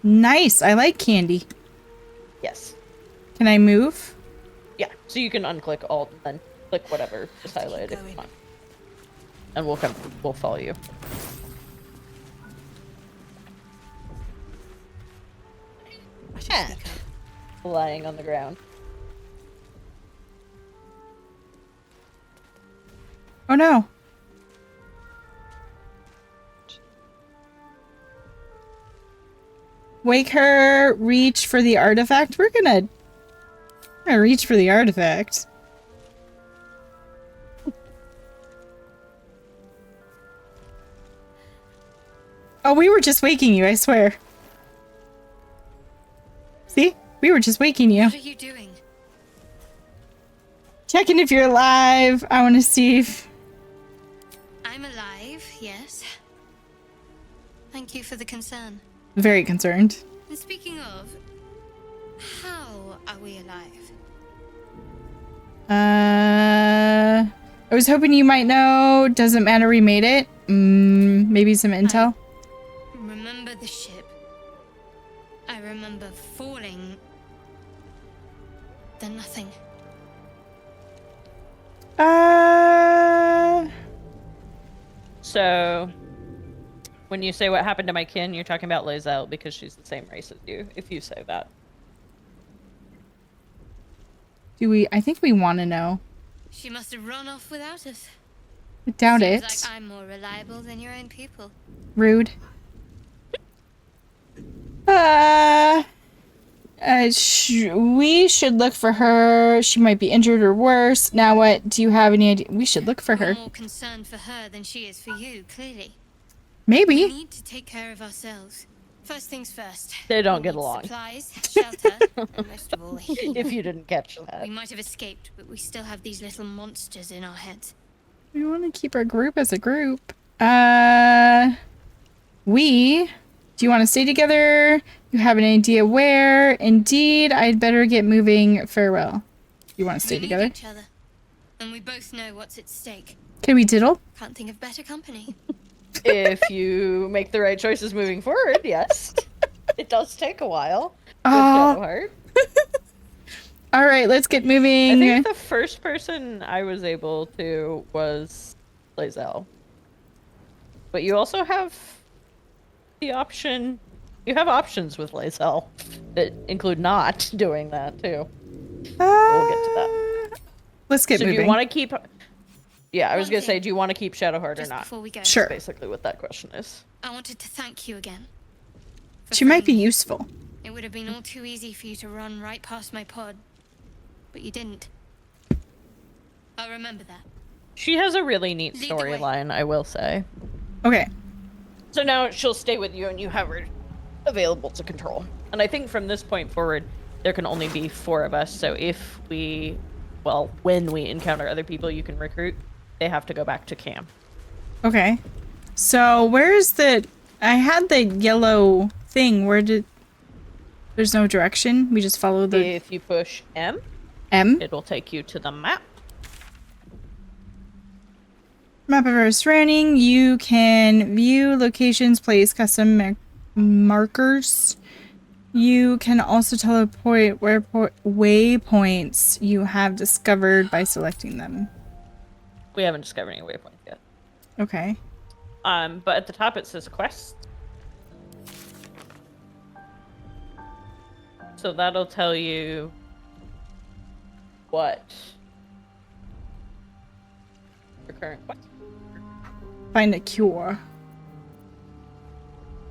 Nice. I like candy. Yes. Can I move? Yeah. So you can unclick Alt and then click whatever. Just highlight it if you want. And we'll follow you. Lying on the ground. Oh no. Wake her, reach for the artifact. We're gonna reach for the artifact. Oh, we were just waking you, I swear. See? We were just waking you. What are you doing? Checking if you're alive. I want to see if... I'm alive, yes. Thank you for the concern. Very concerned. And speaking of, how are we alive? I was hoping you might know. Doesn't matter, we made it. Maybe some intel? Remember the ship. I remember falling. Then nothing. So, when you say what happened to my kin, you're talking about Lae'zel because she's the same race as you, if you say that. Do we... I think we want to know. She must have run off without us. I doubt Seems it. like I'm more reliable than your own people. Rude. We should look for her. She might be injured or worse. Now what? Do you have any idea? We should look for her. You're more concerned for her than she is for you, clearly. We Maybe. need to take care of ourselves. First things first. They don't We get need along. Supplies, shelter, and most of all, healing. If you didn't catch that. We might have escaped, but we still have these little monsters in our heads. We want to keep our group as a group. Do you want to stay together? You have an idea where? Indeed, I'd better get moving. Farewell. You want to stay We need together? each other, and we both know what's at stake. Can we diddle? Can't think of better company. If you make the right choices moving forward, yes. It does take a while. With Oh. Shadowheart. All right, let's get I moving. think the first person I was able to was Lae'zel. But you also have the option. You have options with Lae'zel that include not doing that too. We'll get to that. Let's get So do moving. you want to keep? Yeah, I was One gonna say, thing. do you want to keep Shadowheart or Just not? before we go, Sure. Basically, what that question is. I wanted to thank you again. for She might be freeing me. useful. It would have been all too easy for you to run right past my pod, but you didn't. I'll remember that. She has a really neat Lead the way. storyline, I will say. Okay. So now she'll stay with you and you have her available to control. And I think from this point forward, there can only be 4 of us. So if we, well, when we encounter other people you can recruit, they have to go back to camp. Okay. So where's the... I had the yellow thing. Where did... There's no direction. We just follow the... If you push M, M? it'll take you to the map. Map of our surrounding. You can view locations, place custom markers. You can also teleport where waypoints you have discovered by selecting them. We haven't discovered any waypoints yet. Okay. But at the top it says quests. So that'll tell you what your current quest. Find a cure.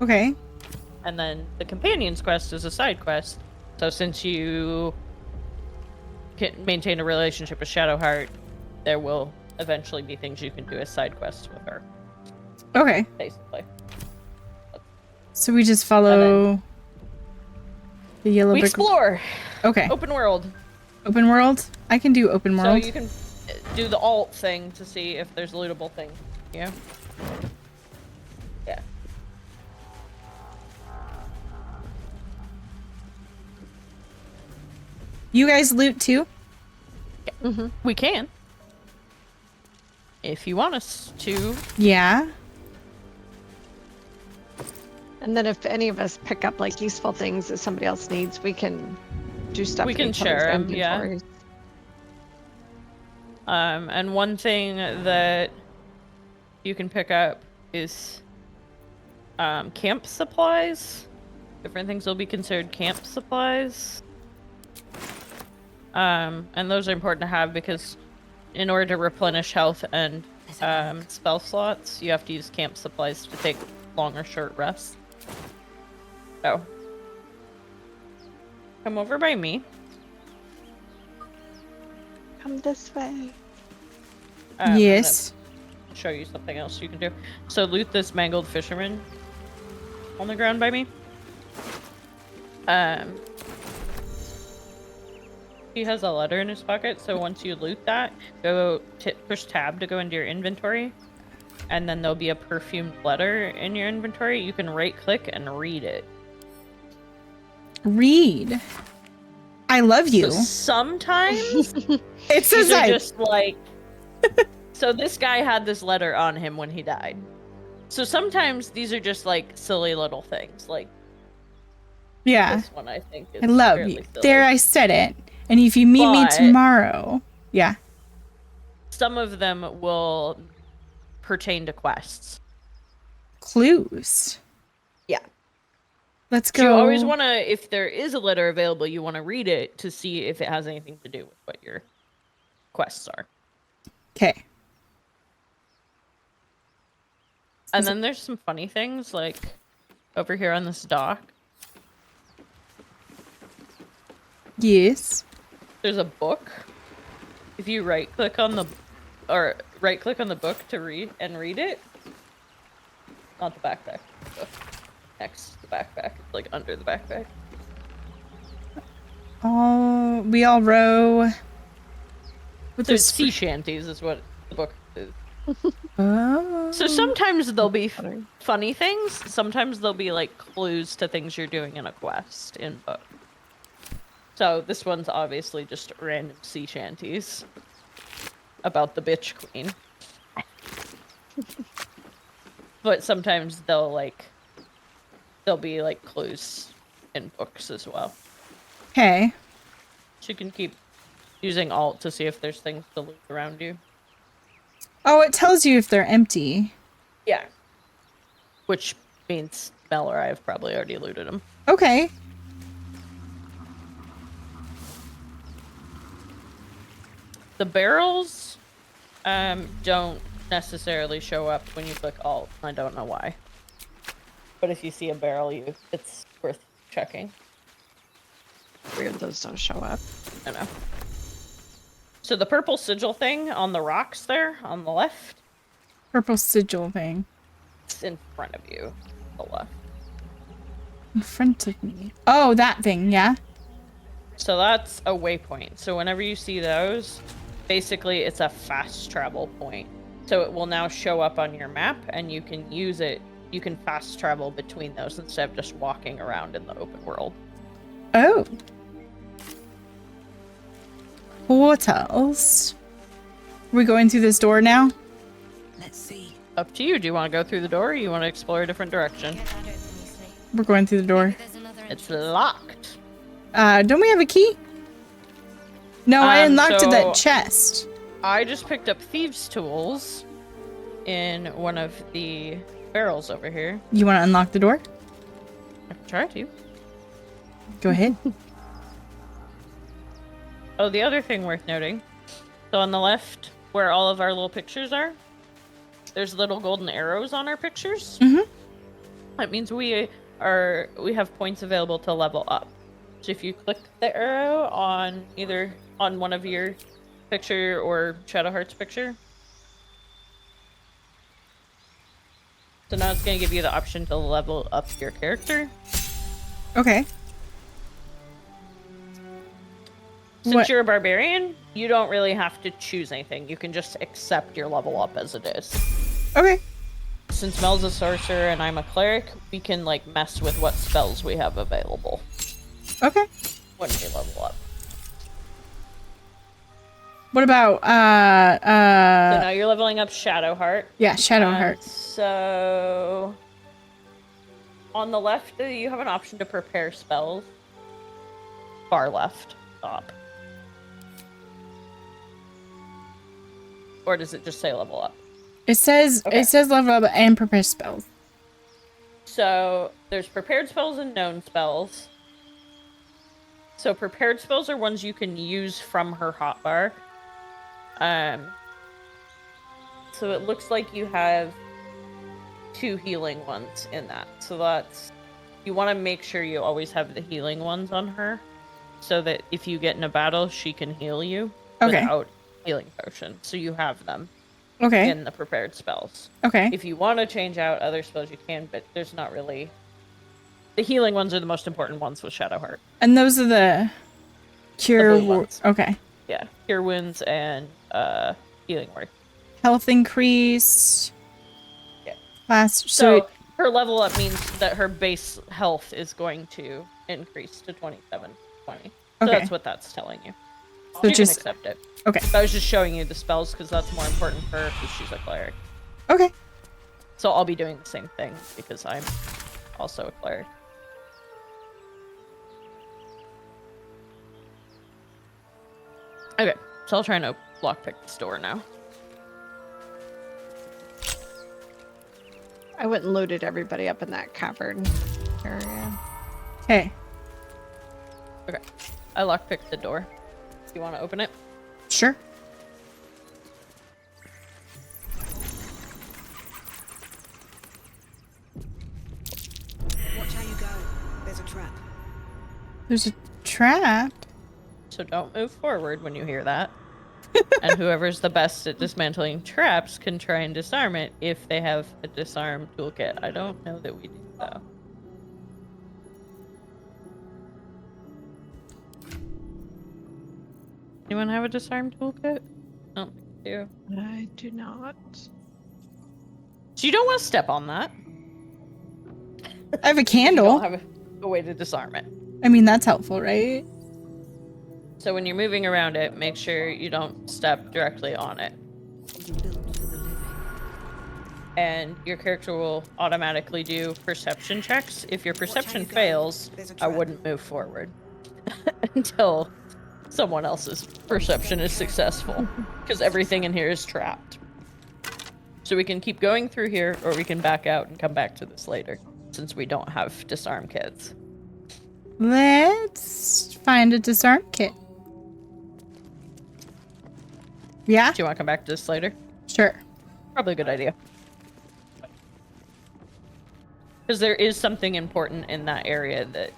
Okay. And then the companion's quest is a side quest. So since you can maintain a relationship with Shadowheart, there will eventually be things you can do as side quests with her. Okay. Basically. So we just follow the yellow We brick. explore! Okay. Open world. Open world? I can do open world. So you can do the alt thing to see if there's lootable things. Yeah. Yeah. You guys loot too? We can. If you want us to. Yeah. And then if any of us pick up like useful things that somebody else needs, we can do stuff. We in can each other's share 'em, yeah. inventories. And one thing that you can pick up is camp supplies. Different things will be considered camp supplies. And those are important to have because in order to replenish health and spell slots, you have to use camp supplies to take long or short rests. So, come over by me. Come this way. And Yes. I'll show you something else you can do. So loot this mangled fisherman on the ground by me. He has a letter in his pocket, so once you loot that, go push tab to go into your inventory, and then there'll be a perfumed letter in your inventory. You can right click and read it. Read. I love you. So sometimes It says these are I. just like so this guy had this letter on him when he died. So sometimes these are just like silly little things. Like Yeah. this one I think is I love fairly you. silly. There, I said it. And if you meet me But- tomorrow, yeah. Some of them will pertain to quests. Clues. Yeah. Let's So go. you always want to, if there is a letter available, you want to read it to see if it has anything to do with what your quests are. Okay. And then there's some funny things, like over here on this dock, Yes. there's a book. If you right click on the book to read it, not the backpack, the next to the backpack, it's like under the backpack. We all row. With So this sea shanties is what the book is. Oh. So sometimes there'll be funny things. Sometimes there'll be like clues to things you're doing in a quest in book. So this one's obviously just random sea shanties about the bitch queen. But sometimes there'll be like clues in books as well. Okay. So you can keep using alt to see if there's things to loot around you. Oh, it tells you if they're empty. Yeah. Which means Mel or I have probably already looted them. Okay. The barrels don't necessarily show up when you click alt. I don't know why. But if you see a barrel, it's worth checking. Weird those don't show up. I know. So the purple sigil thing on the rocks there on the left, Purple sigil thing. it's in front of you. The left. In front of me. Oh, that thing, yeah? So that's a waypoint. So whenever you see those, basically it's a fast travel point. So it will now show up on your map and you can use it. You can fast travel between those instead of just walking around in the open world. Oh. Portals. We're going through this door now? Let's see. Up to you. Do you want to go through the door or you want to explore a different direction? Get that open easily. We're going through the door. Maybe there's another It's entrance. locked. Don't we have a key? No, I unlocked so- that chest. I just picked up thieves' tools in one of the barrels over here. You want to unlock the door? I can try to. Go ahead. Oh, the other thing worth noting. So on the left, where all of our little pictures are, there's little golden arrows on our pictures. Mhm. That means we have points available to level up. So if you click the arrow on either on one of your picture or Shadowheart's picture. So now it's going to give you the option to level up your character. Okay. Since What- you're a barbarian, you don't really have to choose anything. You can just accept your level up as it is. Okay. Since Mel's a sorcerer and I'm a cleric, we can like mess with what spells we have available Okay. when we level up. What about So now you're leveling up Shadowheart. yeah, Shadowheart. So on the left, you have an option to prepare spells. Far left, top. Or does it just say level up? It says Okay. level up and prepare spells. So there's prepared spells and known spells. So prepared spells are ones you can use from her hotbar. So it looks like you have 2 healing ones in that. So that's you want to make sure you always have the healing ones on her, so that if you get in a battle, she can heal you Okay. without healing potion. So you have them Okay. in the prepared spells. Okay. If you want to change out other spells, you can, but there's not really. The healing ones are the most important ones with Shadowheart. And those are the cure. blue ones. Okay. Yeah, cure wounds and healing word. Health increase. Yeah. Last. So So her level up means that her base health is going to increase to 2720. So Okay. that's what that's telling you. So You just- can accept it. okay. I was just showing you the spells because that's more important for her because she's a cleric. Okay. So I'll be doing the same thing because I'm also a cleric. Okay, so I'll try and lockpick this door now. I went and loaded everybody up in that cavern area. Okay. Okay, I lockpicked the door. Do you want to open it? Sure. Watch how you go. There's a trap. There's a trap. So don't move forward when you hear that. And whoever's the best at dismantling traps can try and disarm it if they have a disarm toolkit. I don't know that we do though. Anyone have a disarm toolkit? I don't think they do. I do not. So you don't want to step on that. I have a You candle. don't have a way to disarm it. I mean, that's helpful, right? So when you're moving around it, make sure you don't step directly on it. Built for the living. And your character will automatically do perception checks. If your perception you go. fails, There's a I trap. wouldn't move forward until someone else's perception is successful, because everything in here is trapped. So we can keep going through here, or we can back out and come back to this later, since we don't have disarm kits. Let's find a disarm kit. Yeah? Do you want to come back to this later? Sure. Probably a good idea. Because there is something important in that area that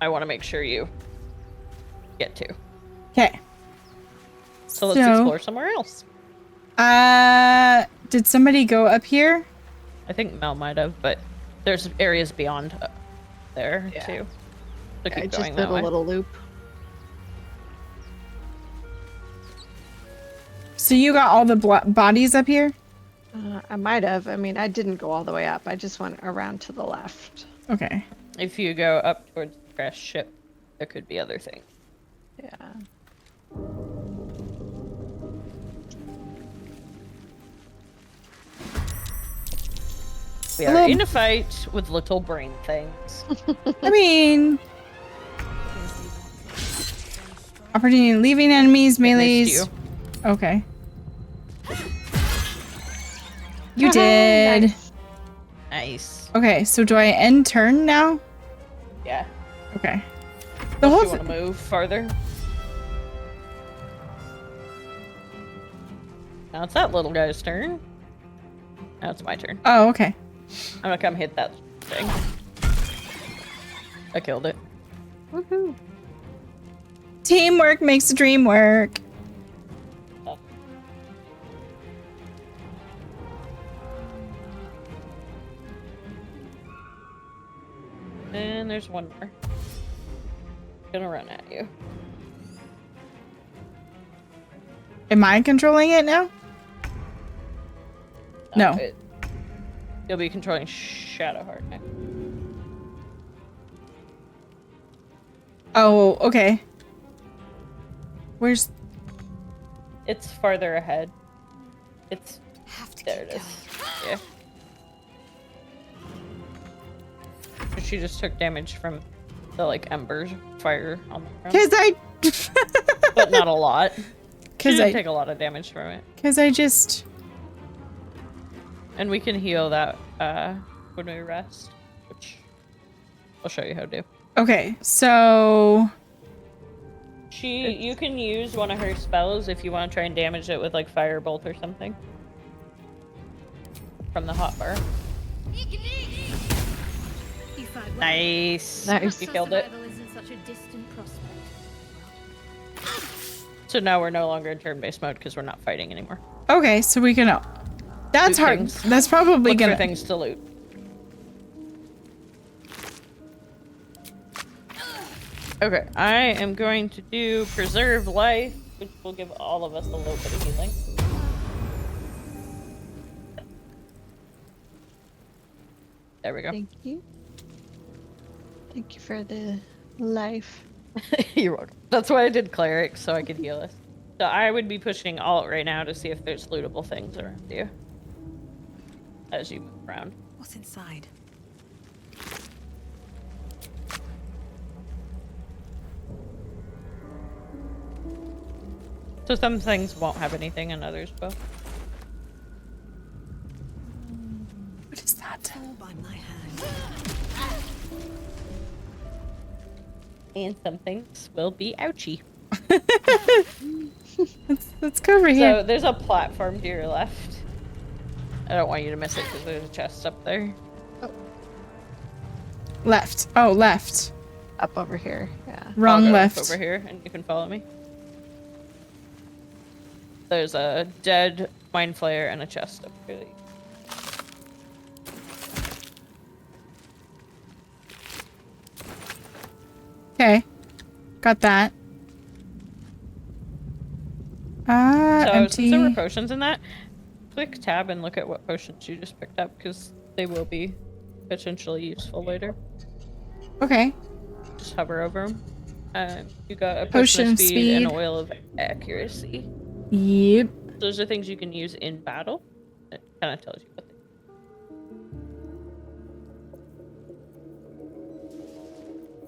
I want to make sure you get to. Okay. So let's explore somewhere else. Did somebody go up here? I think Mel might have, but there's areas beyond there too. So I keep just going did that a way. little loop. So you got all the bodies up here? I might have. I mean, I didn't go all the way up. I just went around to the left. Okay. If you go up towards the crash ship, there could be other things. Yeah. We are in a fight with little brain things. I mean, opportunity leaving enemies, melees. You. Okay. You did. Nice. Nice. Okay, so do I end turn now? Yeah. Okay. The Unless whole you want to move farther. Now it's that little guy's turn. Now it's my turn. Oh, okay. I'm gonna come hit that thing. I killed it. Woohoo. Teamwork makes the dream work. Oh. And there's one more. Gonna run at you. Am I controlling it now? No. You'll be controlling Shadowheart now. Oh, okay. Where's... It's farther ahead. It's Have to there. keep It is. Yeah. She just took damage from the like embers fire on the ground, Cause I... but not a lot. She Cause didn't I... take a lot of damage from it. Cause I just... And we can heal that when we rest, which I'll show you how to do. Okay, so... You can use one of her spells if you want to try and damage it with like firebolt or something from the hotbar. Nice. Nice. You killed it. Isn't such a distant prospect. So now we're no longer in turn-based mode because we're not fighting anymore. Okay, so we can... That's Loot hard. things. That's probably Look gonna... for things to loot. Okay, I am going to do Preserve Life, which will give all of us a little bit of healing. There we go. Thank you. Thank you for the life. You're welcome. That's why I did Cleric, so I could heal us. So I would be pushing Alt right now to see if there's lootable things around you. As you move around. What's inside? So some things won't have anything and others will. What is that? All by my hand. And some things will be ouchy. Let's go over here. So there's a platform to your left. I don't want you to miss it because there's a chest up there. Left. Oh, left. Up over here. Yeah. Wrong I'll go left. over here and you can follow me. There's a dead mind flayer and a chest up here. Okay. Got that. So Empty. since there were potions in that, click tab and look at what potions you just picked up because they will be potentially useful later. Okay. Just hover over them. You got a Potion potion of speed and speed. oil of accuracy. Yep. Those are things you can use in battle. It kind of tells you what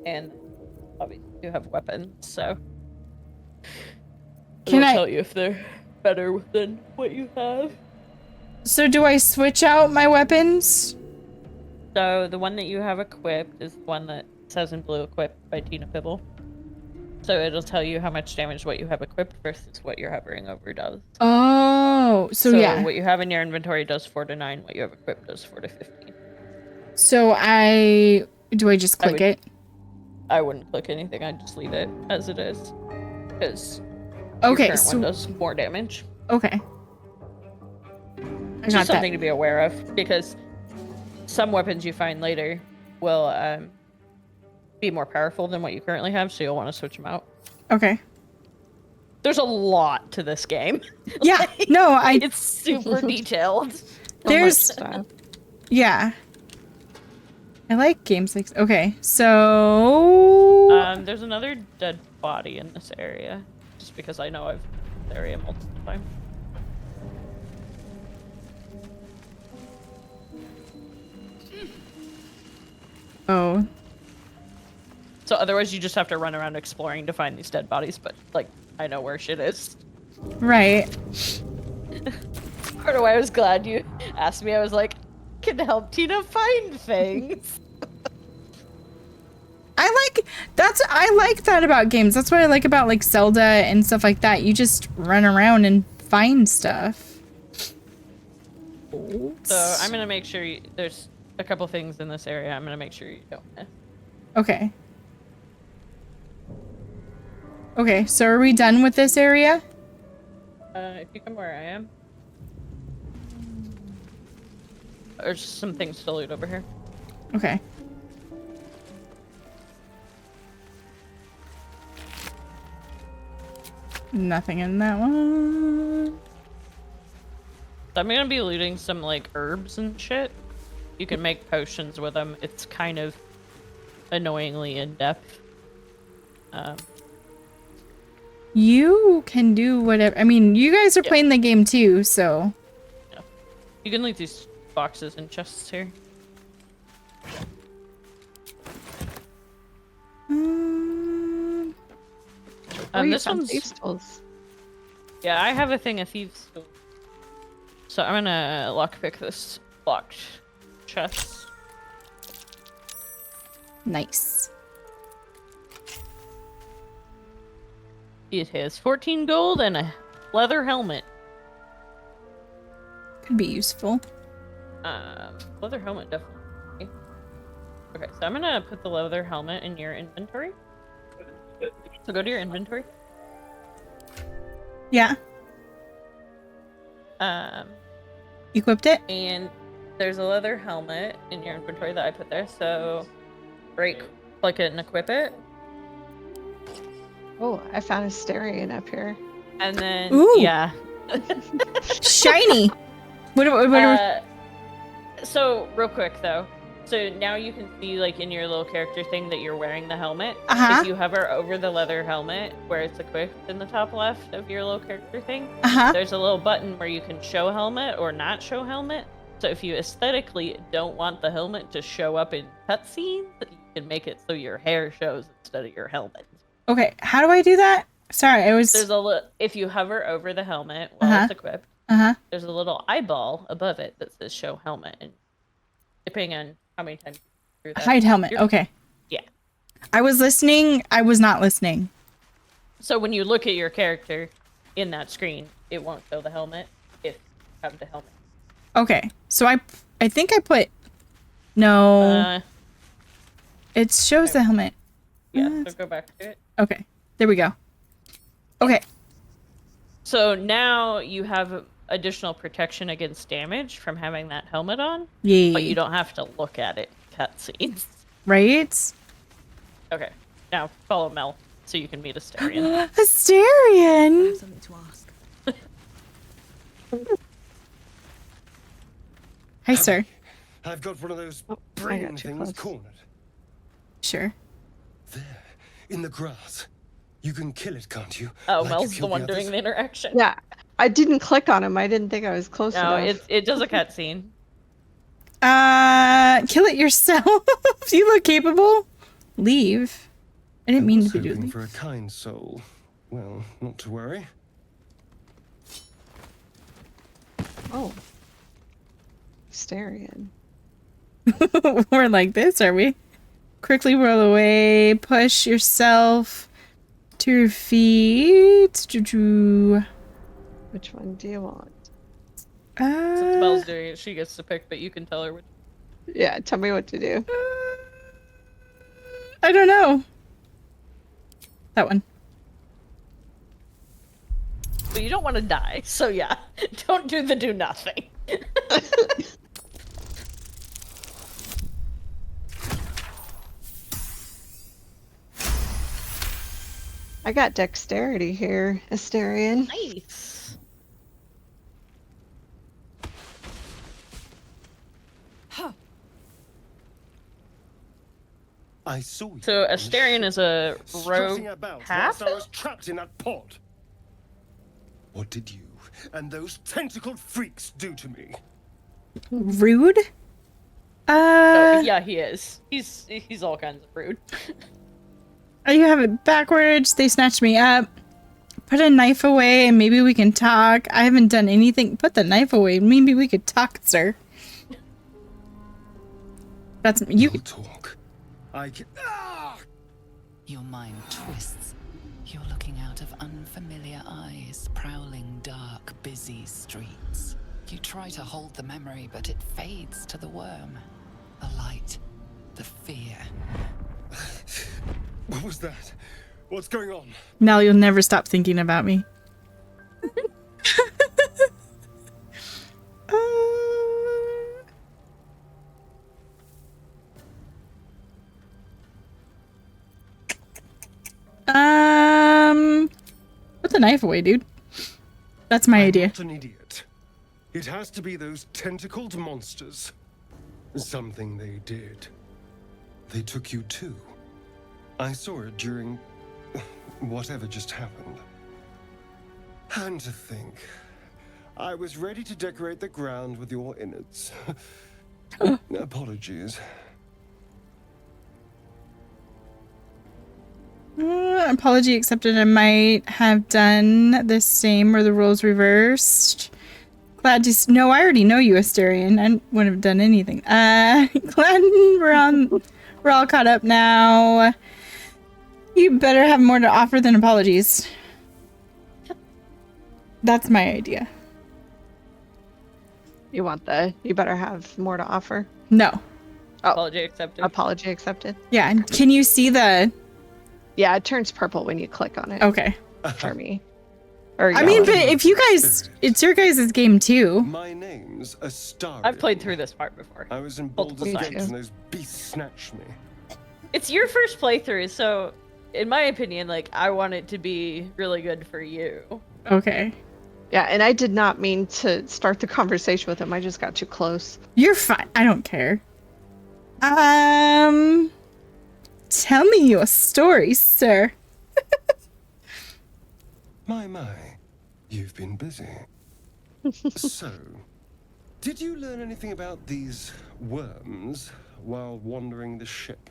they... And obviously you have weapons, so Can it'll I- tell you if they're better than what you have. So do I switch out my weapons? So the one that you have equipped is the one that says in blue equipped by Tina Pibble. So it'll tell you how much damage what you have equipped versus what you're hovering over does. Oh, so yeah. What you have in your inventory does 4 to 9. What you have equipped does 4 to 15. So do I just click it? I wouldn't click anything. I'd just leave it as it is. Because Your Okay, current so one does more damage. okay. I It's got just something that. to be aware of, because some weapons you find later will be more powerful than what you currently have, so you'll want to switch them out. Okay. There's a lot to this game. Yeah. Like, No, it's super detailed. So much there's stuff. yeah. I like games like okay. So There's another dead body in this area, just because I know I've been in this area multiple times. oh, So otherwise you just have to run around exploring to find these dead bodies, but like I know where shit is. right. Part of why I was glad you asked me. I was like, can help Tina find things. I like that about games. That's what I like about like Zelda and stuff like that. You just run around and find stuff. So I'm gonna make sure there's a couple things in this area. I'm gonna make sure you don't miss. Okay. Okay, so are we done with this area? If you come where I am, there's some things to loot over here. Okay. Nothing in that one. So I'm gonna be looting some like herbs and shit. You can make potions with them. It's kind of annoyingly in depth. You can do whatever. I mean, you guys are playing the game too, so. Yeah. You can loot these boxes and chests here. Oh, you This found one's thieves' tools. yeah. I have a thing of thieves' tools. So I'm gonna lockpick this locked chest. Nice. It has 14 gold and a leather helmet. Could be useful. Leather helmet definitely. Okay, so I'm gonna put the leather helmet in your inventory. So go to your inventory. Yeah. Equipped it? And there's a leather helmet in your inventory that I put there. So click it and equip it. Oh, I found a Styrian up here. And then Ooh. yeah. Shiny. What So real quick though. So now you can see like in your little character thing that you're wearing the helmet. Uh-huh. If you hover over the leather helmet where it's equipped in the top left of your little character thing, Uh-huh. there's a little button where you can show helmet or not show helmet. So if you aesthetically don't want the helmet to show up in cutscenes, you can make it so your hair shows instead of your helmet. Okay, how do I do that? Sorry, I was. There's if you hover over the helmet while it's equipped, there's a little eyeball above it that says show helmet, and depending on how many times you do that, Hide helmet. Okay. Yeah. I was listening. I was not listening. So when you look at your character in that screen, it won't show the helmet if you have the helmet. Okay. So I think I put. No. It shows the helmet. Yeah, so go back to it. Okay. There we go. Okay. So now you have additional protection against damage from having that helmet on. Yeah. But you don't have to look at it in cutscenes. Right? Okay. Now follow Mel so you can meet Asterion. Asterion! Something to ask. Hi, sir. I've got one of those I brain got you things close. cornered. Sure. There, in the grass. You can kill it, can't you? Oh, Like you Mel's the killed one others? doing the interaction. Yeah, I didn't click on him. I didn't think I was close No, enough. it does a cutscene. Kill it yourself. You look capable. Leave. I didn't mean was to be hoping doing for a kind soul. Well, not to worry. Oh. Styrian. We're like this, are we? Quickly roll away. Push yourself to your feet. Which one do you want? Since Mel's doing it, she gets to pick, but you can tell her which. Yeah, tell me what to do. I don't know. That one. But you don't want to die, so yeah, don't do the do nothing. I got dexterity here, Asterion. Nice. I saw you. So on the Asterion ship, is a strutting rogue about half? whilst I was trapped in that pod. What did you and those tentacled freaks do to me? Rude? Oh, yeah, he is. He's all kinds of rude. Oh, you have it backwards. They snatched me up. Put a knife away and maybe we can talk. I haven't done anything. Put the knife away. Maybe we could talk, sir. That's you. You'll talk. I can. Ah! Your mind twists. You're looking out of unfamiliar eyes, prowling dark, busy streets. You try to hold the memory, but it fades to the worm. The light, the fear. What was that? What's going on? Mel, you'll never stop thinking about me. Put the knife away, dude. That's my idea. I'm not an idiot. It has to be those tentacled monsters. Something they did. They took you too. I saw it during whatever just happened. And to think, I was ready to decorate the ground with your innards. Apologies. Apology accepted. I might have done the same or the roles reversed. Glad to no, I already know you, Asterion. I wouldn't have done anything. Glad we're all caught up now. You better have more to offer than apologies. That's my idea. You better have more to offer. No. Oh, Apology accepted. apology accepted. Yeah, and can you see the... Yeah, it turns purple when you click on it. Okay. For me. Or I mean, yellow. but if you guys... It's your guys' game, too. My name's Astarion. I've played through this part before. I was in multiple Baldur times. Gate and those beasts snatched me. It's your first playthrough, so in my opinion, like, I want it to be really good for you. Okay. Yeah, and I did not mean to start the conversation with him. I just got too close. You're fine. I don't care. Tell me your story, sir. My, you've been busy. So, did you learn anything about these worms while wandering the ship?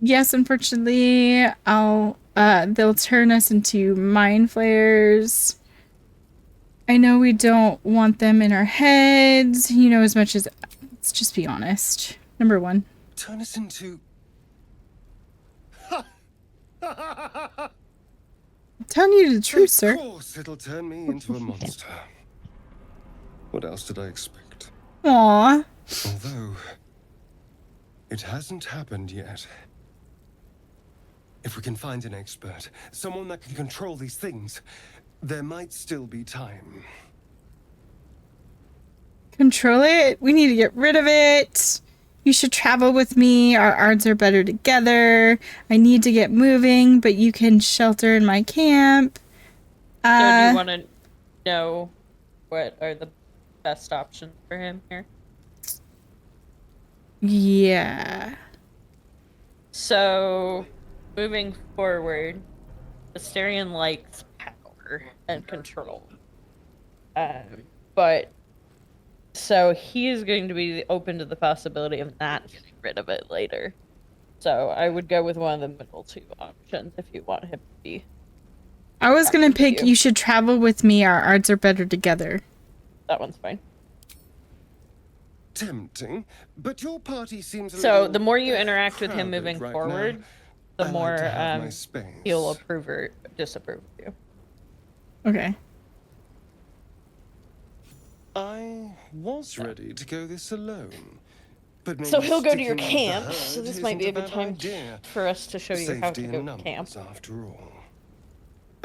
Yes, unfortunately, they'll turn us into mind flayers. I know we don't want them in our heads, you know, as much as... Let's just be honest. Number one. Turn us into... I'm telling you the truth, sir. Of course it'll turn me into a monster. What else did I expect? Aww. Although, it hasn't happened yet. If we can find an expert, someone that can control these things, there might still be time. Control it? We need to get rid of it. You should travel with me. Our odds are better together. I need to get moving, but you can shelter in my camp. So do you want to know what are the best options for him here? Yeah. So, moving forward, Asterion likes power and control. But so he is going to be open to the possibility of not getting rid of it later. So I would go with one of the middle two options if you want him to be. I was gonna pick you. you should travel with me. Our odds are better together. That one's fine. Tempting, but your party seems a So little the more you interact with him crowded moving right forward, now. the I like more to have my space. he'll approve or disapprove of you. Okay. I was ready to go this alone. But So maybe he'll go to your sticking with the camp, so herd this might be a isn't good bad time idea. for us to show you how to Safety go in to camp. numbers, after all.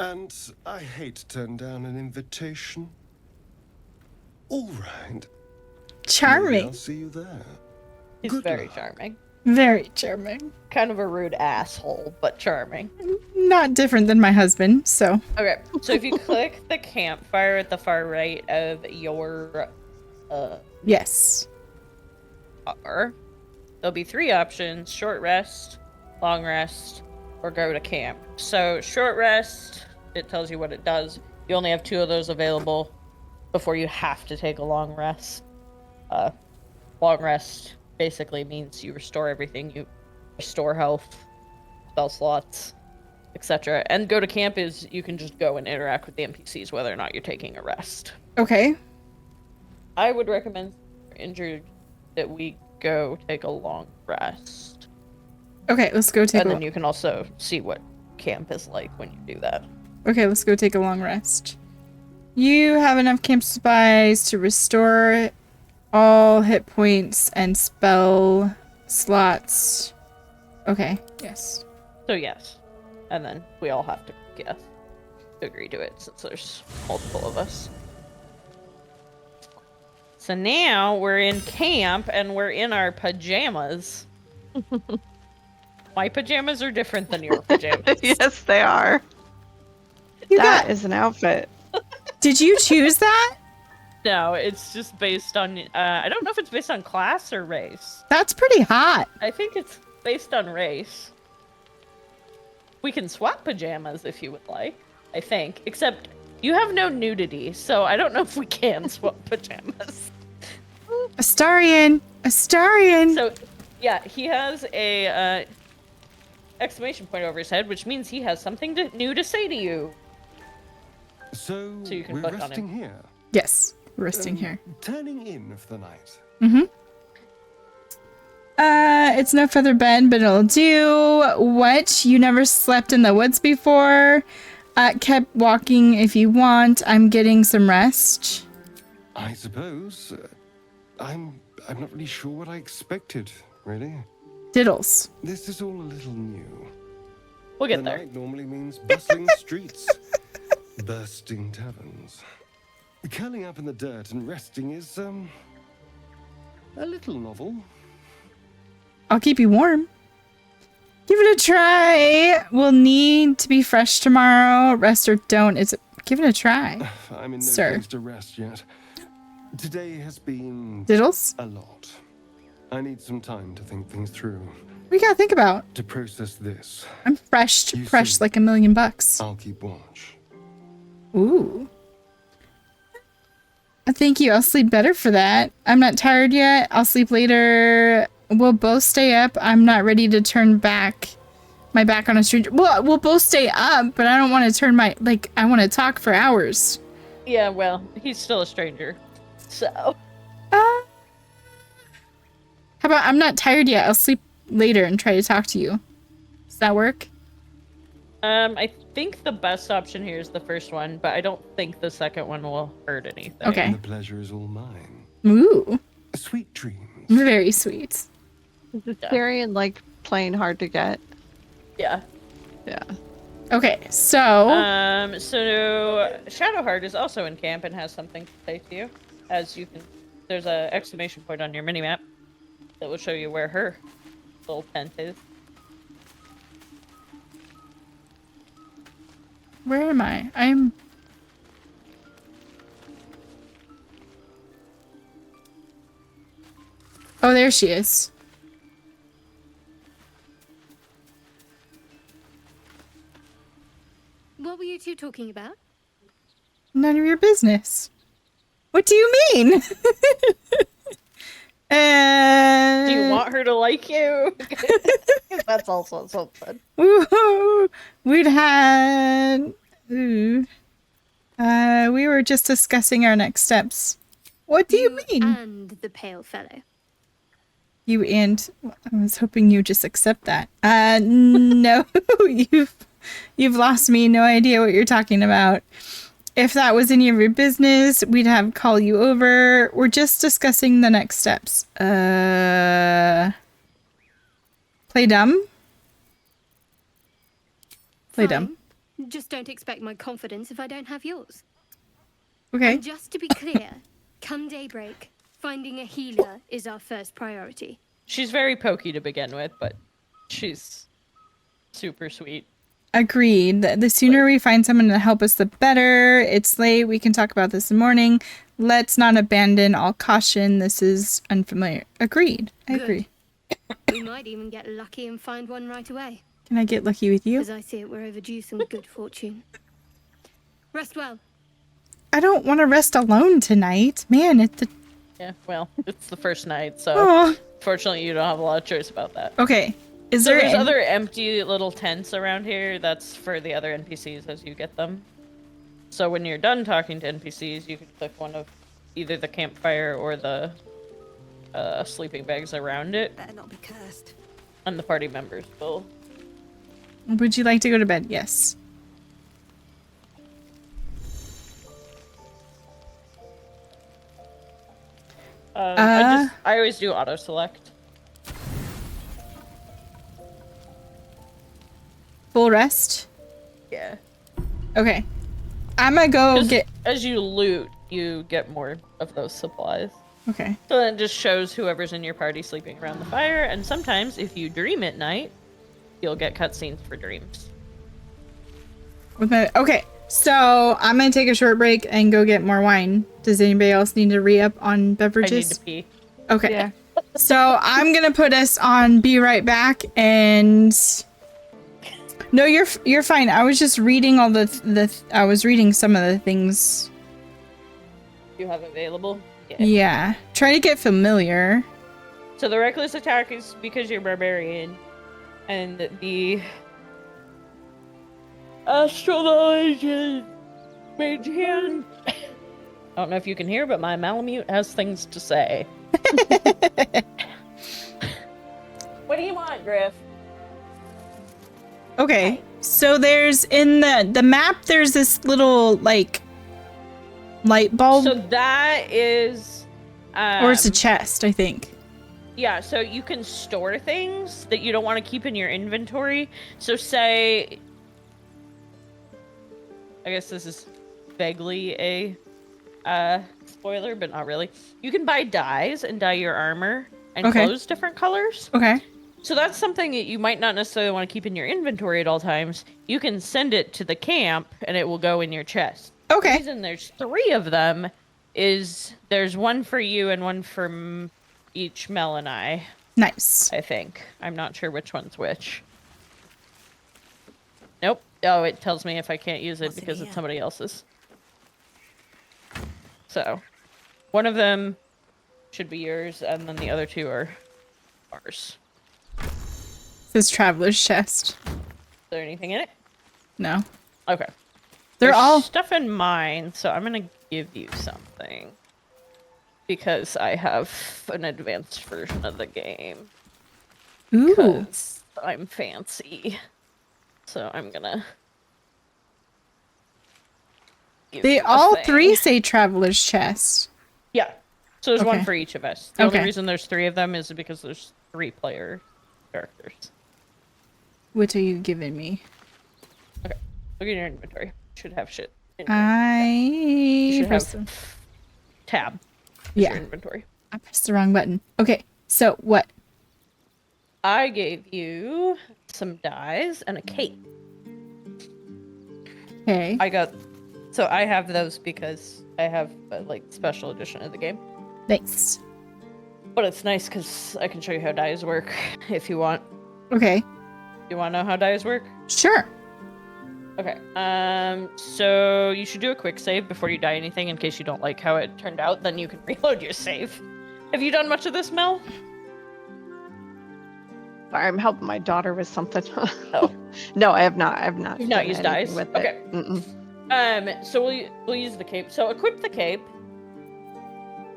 And I hate to turn down an invitation. All right. Maybe Charming. I'll see you there. He's Good very luck. charming. Very charming. Kind of a rude asshole, but charming. Not different than my husband, so. Okay, so if you click the campfire at the far right of your Yes. bar, there'll be 3 options: short rest, long rest, or go to camp. So short rest, it tells you what it does. You only have 2 of those available before you have to take a long rest. Long rest basically means you restore everything. You restore health, spell slots, etc. And go to camp is you can just go and interact with the NPCs whether or not you're taking a rest. Okay. I would recommend if you're injured that we go take a long rest. Okay, let's go take And a then you can also see what camp is like when you do that. Okay, let's go take a long rest. You have enough camp supplies to restore all hit points and spell slots. Okay, yes. So yes. And then we all have to guess to agree to it since there's multiple of us. So now we're in camp and we're in our pajamas. My pajamas are different than your pajamas. Yes, they are. That is an outfit. Did you choose that? No, it's just based on, I don't know if it's based on class or race. That's pretty hot. I think it's based on race. We can swap pajamas if you would like, I think. Except you have no nudity, so I don't know if we can swap pajamas. Astarion! Astarion! So, yeah, he has a exclamation point over his head, which means he has something new to say to you. So you can we're click on resting him. here. Yes, we're resting here. Turning in for the night. It's no feather bed, but it'll do. What? You never slept in the woods before? Kept walking if you want. I'm getting some rest. I suppose. I'm not really sure what I expected, really. Diddles. This is all a little new. We'll get The there. night normally means bustling streets, bursting taverns. Curling up in the dirt and resting is, a little novel. I'll keep you warm. Give it a try. We'll need to be fresh tomorrow. Rest or don't. Give it a try. I'm in no Sir. place to rest yet. Today has been Diddles? a lot. I need some time to think things through, We gotta think about. to process this. I'm fresh You fresh see. like $1,000,000. I'll keep watch. Ooh. Thank you. I'll sleep better for that. I'm not tired yet. I'll sleep later. We'll both stay up. I'm not ready to turn my back on a stranger. Well, we'll both stay up, but I don't want to turn I want to talk for hours. Yeah, well, he's still a stranger. So. How about I'm not tired yet. I'll sleep later and try to talk to you. Does that work? I think the best option here is the first one, but I don't think the second one will hurt anything. Okay. The pleasure is all mine. Ooh. Sweet dreams. Very sweet. Is Tyrion like playing hard to get? Yeah. Yeah. Okay, so So Shadowheart is also in camp and has something to say to you. As you can, there's a exclamation point on your minimap that will show you where her little tent is. where am I? Oh, there she is. What were you two talking about? None of your business. What do you mean? Do you want her to like you? That's also something. Woohoo! We'd had. Ooh. We were just discussing our next steps. What do you mean? And the pale fellow. You and I was hoping you just accept that. No, you've lost me. No idea what you're talking about. If that was any of your business, we'd have call you over. We're just discussing the next steps. Play dumb. Play dumb. Just don't expect my confidence if I don't have yours. Okay. And just to be clear, come daybreak, finding a healer is our first priority. She's very pokey to begin with, but she's super sweet. Agreed. The sooner we find someone to help us, the better. It's late. We can talk about this in the morning. Let's not abandon all caution. This is unfamiliar. Agreed. I Good. agree. We might even get lucky and find one right away. Can I get lucky with you? As I see it, we're overdue some good fortune. Rest well. I don't want to rest alone tonight. Man, it's the... Yeah, well, it's the first night, so Oh. fortunately you don't have a lot of choice about that. Okay. Is So there there's any- other empty little tents around here. That's for the other NPCs as you get them. So when you're done talking to NPCs, you can click one of either the campfire or the sleeping bags around it, Better not be cursed. and the party members will. Would you like to go to bed? Yes. I always do auto select. Full rest? Yeah. Okay. I'm gonna go get... As you loot, you get more of those supplies. Okay. So then it just shows whoever's in your party sleeping around the fire, and sometimes if you dream at night, you'll get cutscenes for dreams. Okay. So I'm gonna take a short break and go get more wine. Does anybody else need to re-up on I need beverages? to pee. Okay. Yeah. So I'm gonna put us on be right back and no, you're fine. I was just reading all I was reading some of the things. You have available? Yeah. Try to get familiar. So the reckless attack is because you're barbarian, and the astral knowledge is mage hand. I don't know if you can hear, but my Malamute has things to say. What do you want, Griff? Okay. So there's in the map there's this little like light bulb So that is or it's a chest, I think. yeah, so you can store things that you don't want to keep in your inventory. So say I guess this is vaguely a spoiler, but not really. You can buy dyes and dye your armor and Okay. clothes different colors. Okay. So that's something that you might not necessarily want to keep in your inventory at all times. You can send it to the camp and it will go in your chest. The Okay. reason there's 3 of them is there's one for you and one for each Mel and I Nice. think. I'm not sure which one's which. Nope. Oh, it tells me if I can't use it What's in because it's here? somebody else's. So, one of them should be yours, and then the other 2 are ours. This traveler's chest. Is there anything in it? No. Okay. They're There's all stuff in mine, so I'm gonna give you something. Because I have an advanced version of the game. ooh. 'Cause I'm fancy. So I'm gonna give They you a all thing. 3 say traveler's chest. Yeah. So there's one Okay. for each of us. The Okay. only reason there's 3 of them is because there's 3 player characters. What are you giving me? Okay. Look at your inventory. Should have shit. In Uh, here. You I should pressed, have tab. is yeah, Your inventory. I pressed the wrong button. Okay, so what? I gave you some dyes and a cape. Okay. So I have those because I have a like special edition of the game. Nice. But it's nice because I can show you how dyes work if you want. Okay. You want to know how dyes work? Sure. Okay. So you should do a quick save before you dye anything in case you don't like how it turned out. Then you can reload your save. Have you done much of this, Mel? Sorry, I'm helping my daughter with something. Oh. No, I have not. I have not. You've not done used anything dyes? with Okay. it. Mm-mm. So we'll use the cape. So equip the cape.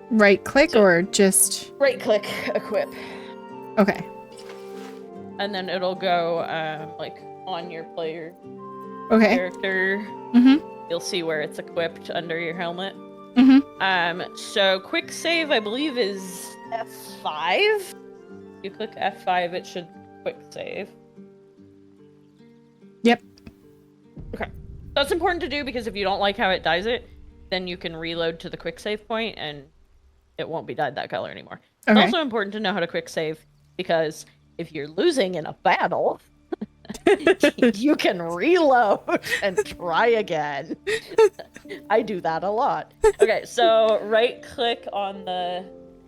Right click or just Right click, equip, okay. and then it'll go like on your player Okay. character. Mm-hmm. You'll see where it's equipped under your helmet. Mm-hmm. So quick save, I believe, is F5. If you click F5, it should quick save. Yep. So, Okay. quick save. Okay. That's important to do because if you don't like how it dyes it, then you can reload to the quick save point and it won't be dyed that color anymore. It's Okay. also important to know how to quick save because if you're losing in a battle, you can reload and try again. I do that a lot. Okay, so right click on the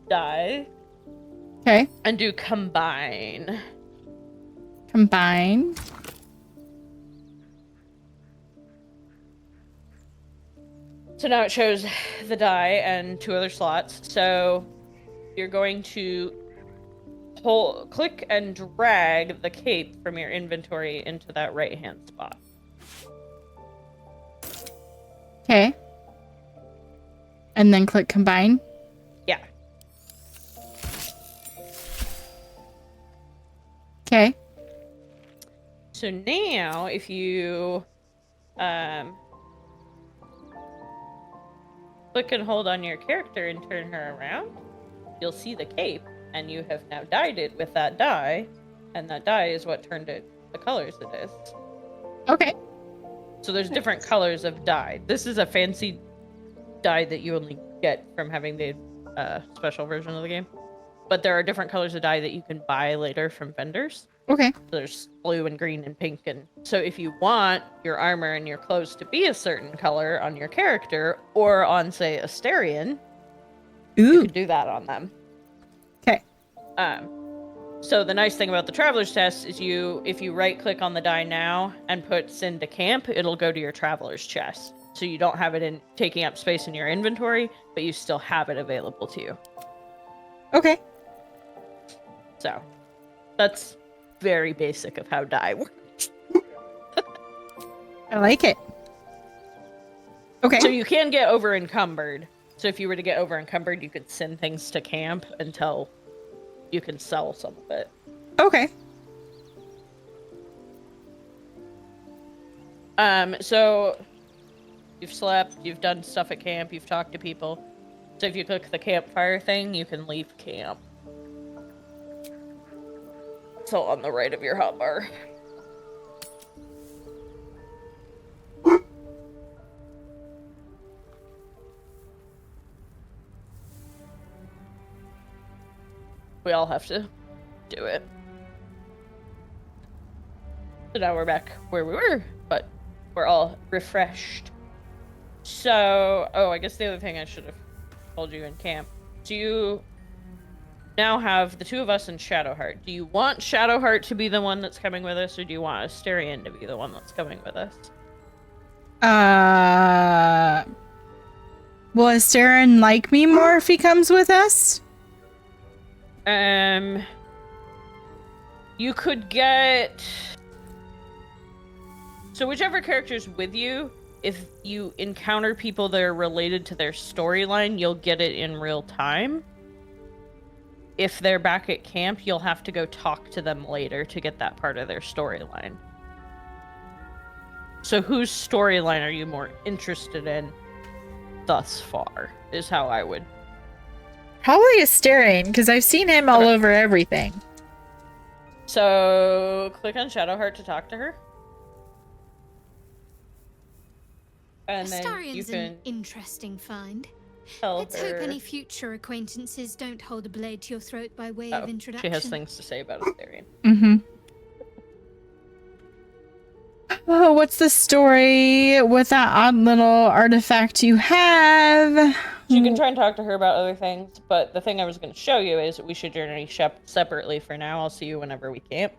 die. Okay. And do combine. Combine. So now it shows the die and 2 other slots. So you're going to click and drag the cape from your inventory into that right-hand spot. Okay. And then click combine. Yeah. Okay. So now if you click and hold on your character and turn her around, you'll see the cape, and you have now dyed it with that dye, and that dye is what turned it the colors it is. Okay. So there's different colors of dye. This is a fancy dye that you only get from having the special version of the game. But there are different colors of dye that you can buy later from vendors. Okay. So there's blue and green and pink. And so if you want your armor and your clothes to be a certain color on your character or on, say, Asterion, you can do that on them. Okay. So the nice thing about the Traveler's Chest is if you right-click on the die now and put Send to Camp, it'll go to your Traveler's Chest. So you don't have it taking up space in your inventory, but you still have it available to you. Okay. So that's very basic of how dye works. I like it. Okay. So you can get over encumbered. So if you were to get over encumbered, you could send things to camp until you can sell some of it. Okay. So you've slept, you've done stuff at camp, you've talked to people. So if you click the campfire thing, you can leave camp. So on the right of your hotbar. We all have to do it. So now we're back where we were, but we're all refreshed. So, I guess the other thing I should have told you in camp. Do you now have the 2 of us and Shadowheart? Do you want Shadowheart to be the one that's coming with us, or do you want Asterion to be the one that's coming with us? Will Asterion like me more if he comes with us? You could get... So whichever character's with you, if you encounter people that are related to their storyline, you'll get it in real time. If they're back at camp, you'll have to go talk to them later to get that part of their storyline. So whose storyline are you more interested in thus far, is how I would... Probably Asterion, because I've seen him all over everything. So click on Shadowheart to talk to her. And then you Astarion's can an interesting find. tell Let's her... hope any future acquaintances don't hold a blade to your throat by way of introduction. She has things to say about Asterion. Mm-hmm. Oh, what's the story with that odd little artifact you have? You can try and talk to her about other things, but the thing I was going to show you is we should journey separately for now. I'll see you whenever we camp.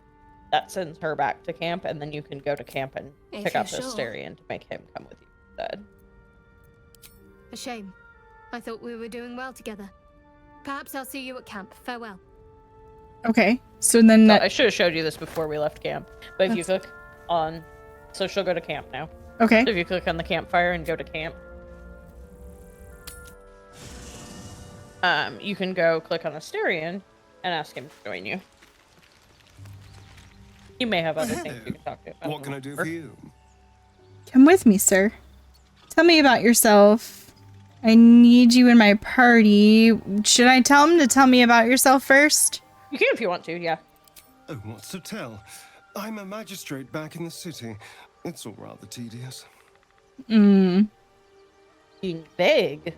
That sends her back to camp, and then you can go to camp and pick up Asterion to make him come with you instead. A shame. I thought we were doing well together. Perhaps I'll see you at camp. Farewell. Okay, so then I should have showed you this before we left camp, but if you click on... So she'll go to camp now. Okay. So if you click on the campfire and go to camp, you can go click on Asterion and ask him to join you. You may have other things you can talk to about. What can I do for you? Come with me, sir. Tell me about yourself. I need you in my party. Should I tell him to tell me about yourself first? You can if you want to, yeah. Oh, what's to tell? I'm a magistrate back in the city. It's all rather tedious. Mm. Being vague.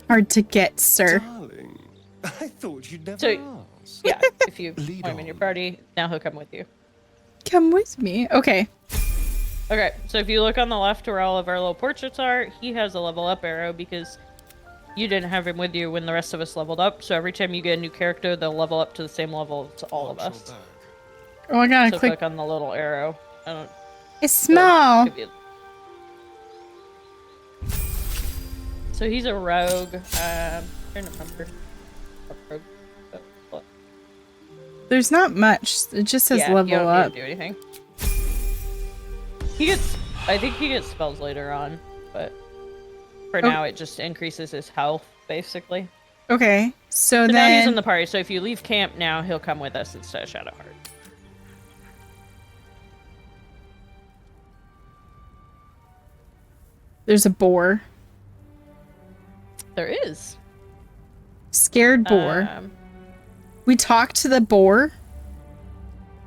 Hard to get, sir. Darling, I thought you'd never So- ask. Yeah, if you Lead want him in your on. party, now he'll come with you. Come with me. Okay. Okay, so if you look on the left where all of our little portraits are, he has a level up arrow because you didn't have him with you when the rest of us leveled up. So every time you get a new character, they'll level up to the same level as all of Watch your us. back. Oh, I gotta So click. click on the little arrow. I don't. It's small. give you- So he's a rogue. Trying to remember. A rogue. What? There's not much. It just says Yeah, you level don't up. need to do anything. He gets. I think he gets spells later on, but for now it just increases his health basically. Okay. So So now he's in then the party. So if you leave camp now, he'll come with us instead of Shadowheart. there's a boar. There is. Scared boar. Um, We talked to the boar.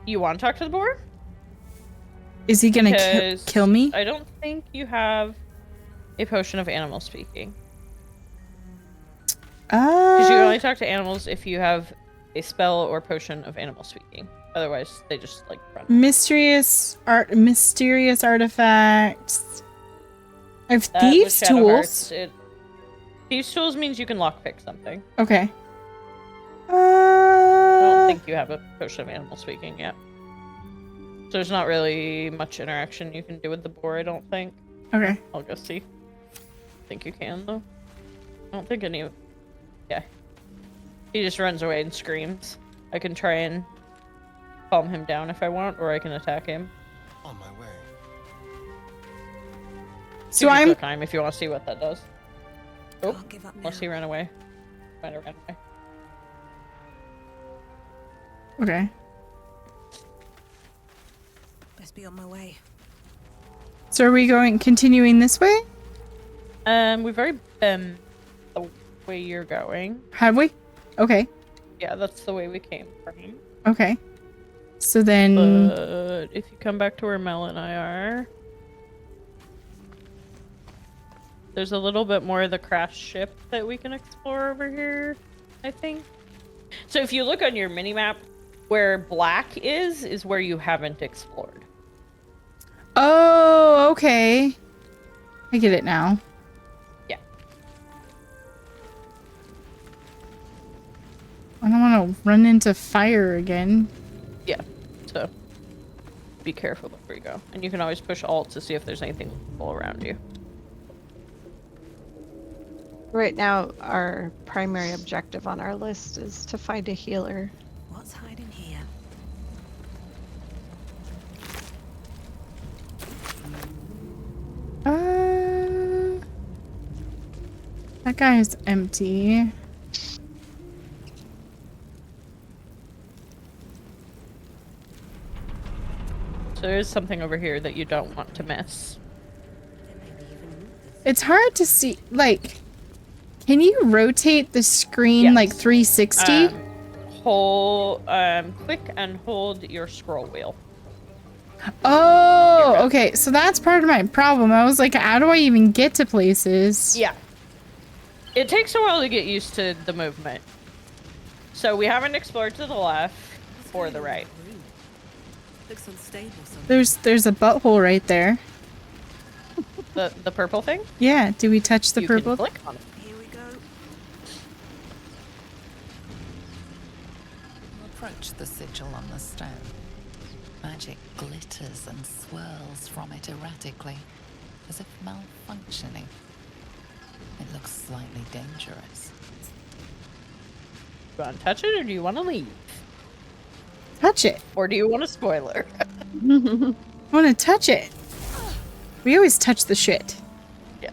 you want to talk to the boar? Is he gonna Because kill me? I don't think you have a potion of animal speaking. Because you can only talk to animals if you have a spell or potion of animal speaking. Otherwise, they just like run. Mysterious artifacts. I have That with thieves' Shadow tools. Hearts, thieves' tools means you can lockpick something. Okay. I don't think you have a potion of animal speaking yet. So there's not really much interaction you can do with the boar, I don't think. Okay. I'll go see. I think you can, though. I don't think any... Yeah. He just runs away and screams. I can try and calm him down if I want, or I can attack him. On my way. So You can I'm click on him if you want to see what that does. Oh, Can't give up now. unless he ran away. Might have ran away. okay. Best be on my way. So are we continuing this way? We've already been the way you're going. Have we? Okay. Yeah, that's the way we came from. Okay. So then But if you come back to where Mel and I are, there's a little bit more of the crashed ship that we can explore over here, I think. So if you look on your mini-map, where black is where you haven't explored. oh, okay. I get it now. Yeah. I don't want to run into fire again. Yeah, so be careful before you go. And you can always push Alt to see if there's anything all around you. Right now, our primary objective on our list is to find a healer. What's hiding here? That guy is empty. So there is something over here that you don't want to miss. It's hard to see. Like, can you rotate the screen Yes. like 360? Click and hold your scroll wheel. Oh, okay. So that's part of my problem. I was like, how do I even get to places? Yeah. It takes a while to get used to the movement. So we haven't explored to the left or the right. Looks unstable somewhere. There's a butthole right there. The purple thing? Yeah. Do we touch the You purple? can click on it. Here we go. Approach the sigil on the stone. Magic glitters and swirls from it erratically, as if malfunctioning. It looks slightly dangerous. Do you want to touch it or do you want to leave? Touch it. Or do you want a spoiler? I want to touch it. We always touch the shit. Yeah.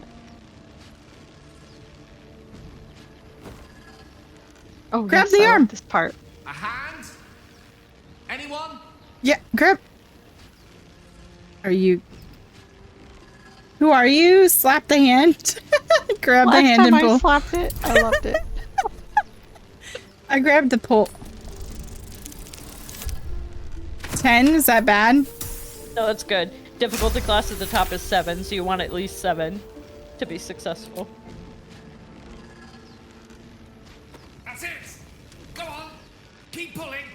Oh, Grab yes, the I like arm. this part. A hand? Anyone? Yeah, grab. Are you? Who are you? Slap the hand. Grab the Last hand time and I pull. slapped it, I loved it. I grabbed the pull. 10? Is that bad? No, that's good. difficulty class at the top is 7, so you want at least 7 to be successful. That's it! Go on! Keep pulling!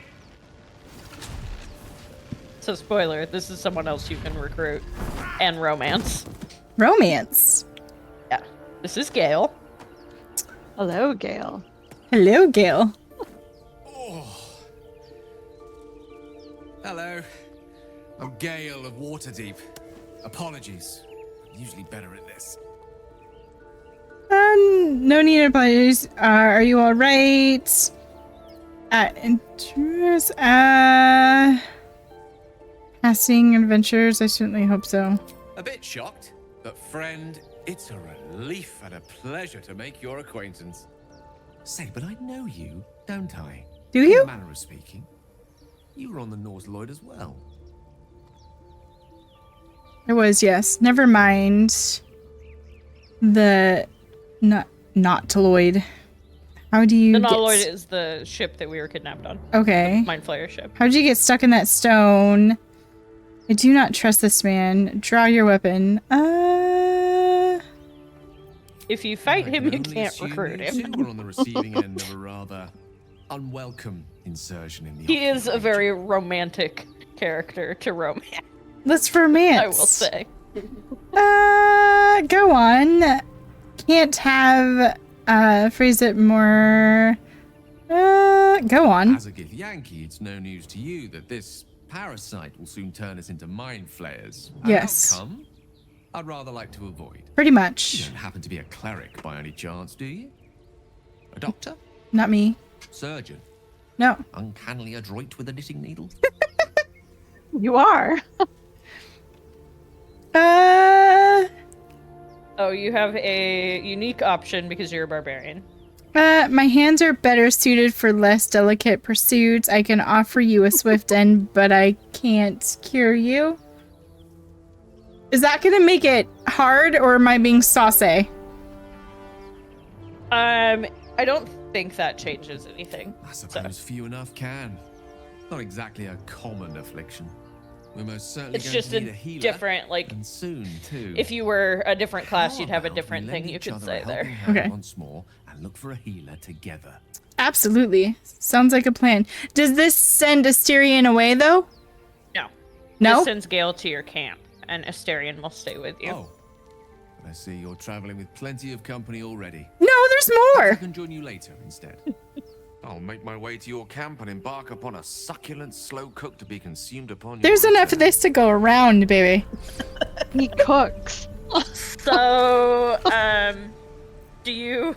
So spoiler, this is someone else you can recruit and romance. Romance. Yeah. This is Gale. Hello, Gale. Hello, Gale. Hello. I'm Gale of Waterdeep. Apologies. I'm usually better at this. No need to apologize. Are you all right? Interest. Passing adventures. I certainly hope so. A bit shocked, but friend, it's a relief and a pleasure to make your acquaintance. Say, but I know you, don't I? Do In you? a manner of speaking. You were on the North Lloyd as well. I was, yes. Never mind. The not to Lloyd. How do you The get Naloid is the ship that we were kidnapped on. Okay. Mind Flayer ship. How'd you get stuck in that stone? I do not trust this man. Draw your weapon. If you fight I him, can you only can't assume recruit you him. two were on the receiving end of a rather unwelcome insertion in the He is a occupation. very romantic character to romance, Let's romance. I will say. Go on. Can't have, phrase it more. Go on. As a Gith Yankee, it's no news to you that this parasite will soon turn us into mind flayers. An Yes. outcome I'd rather like to avoid. Pretty You much. don't happen to be a cleric by any chance, do you? A doctor? Not me. Surgeon? No. Uncannily adroit with a knitting needle? You are. Oh, you have a unique option because you're a barbarian. My hands are better suited for less delicate pursuits. I can offer you a swift end, but I can't cure you. Is that gonna make it hard, or am I being saucy? I don't think that changes anything. I suppose few enough can. Not exactly a common affliction. We're most certainly It's going just to need a a healer. different, like, And soon, too. if you were a different class, How you'd have a about different we thing lend you each could other say a there. helping hand Okay. once more and look for a healer together. Absolutely. Sounds like a plan. Does this send Asterion away, though? No. No? This sends Gale to your camp, and Asterion will stay with you. Oh. But I see you're traveling with plenty of company already. No, there's I more. can join you later instead. I'll make my way to your camp and embark upon a succulent slow cook to be consumed upon your There's enough of return. this to go around, baby. He cooks. So, do you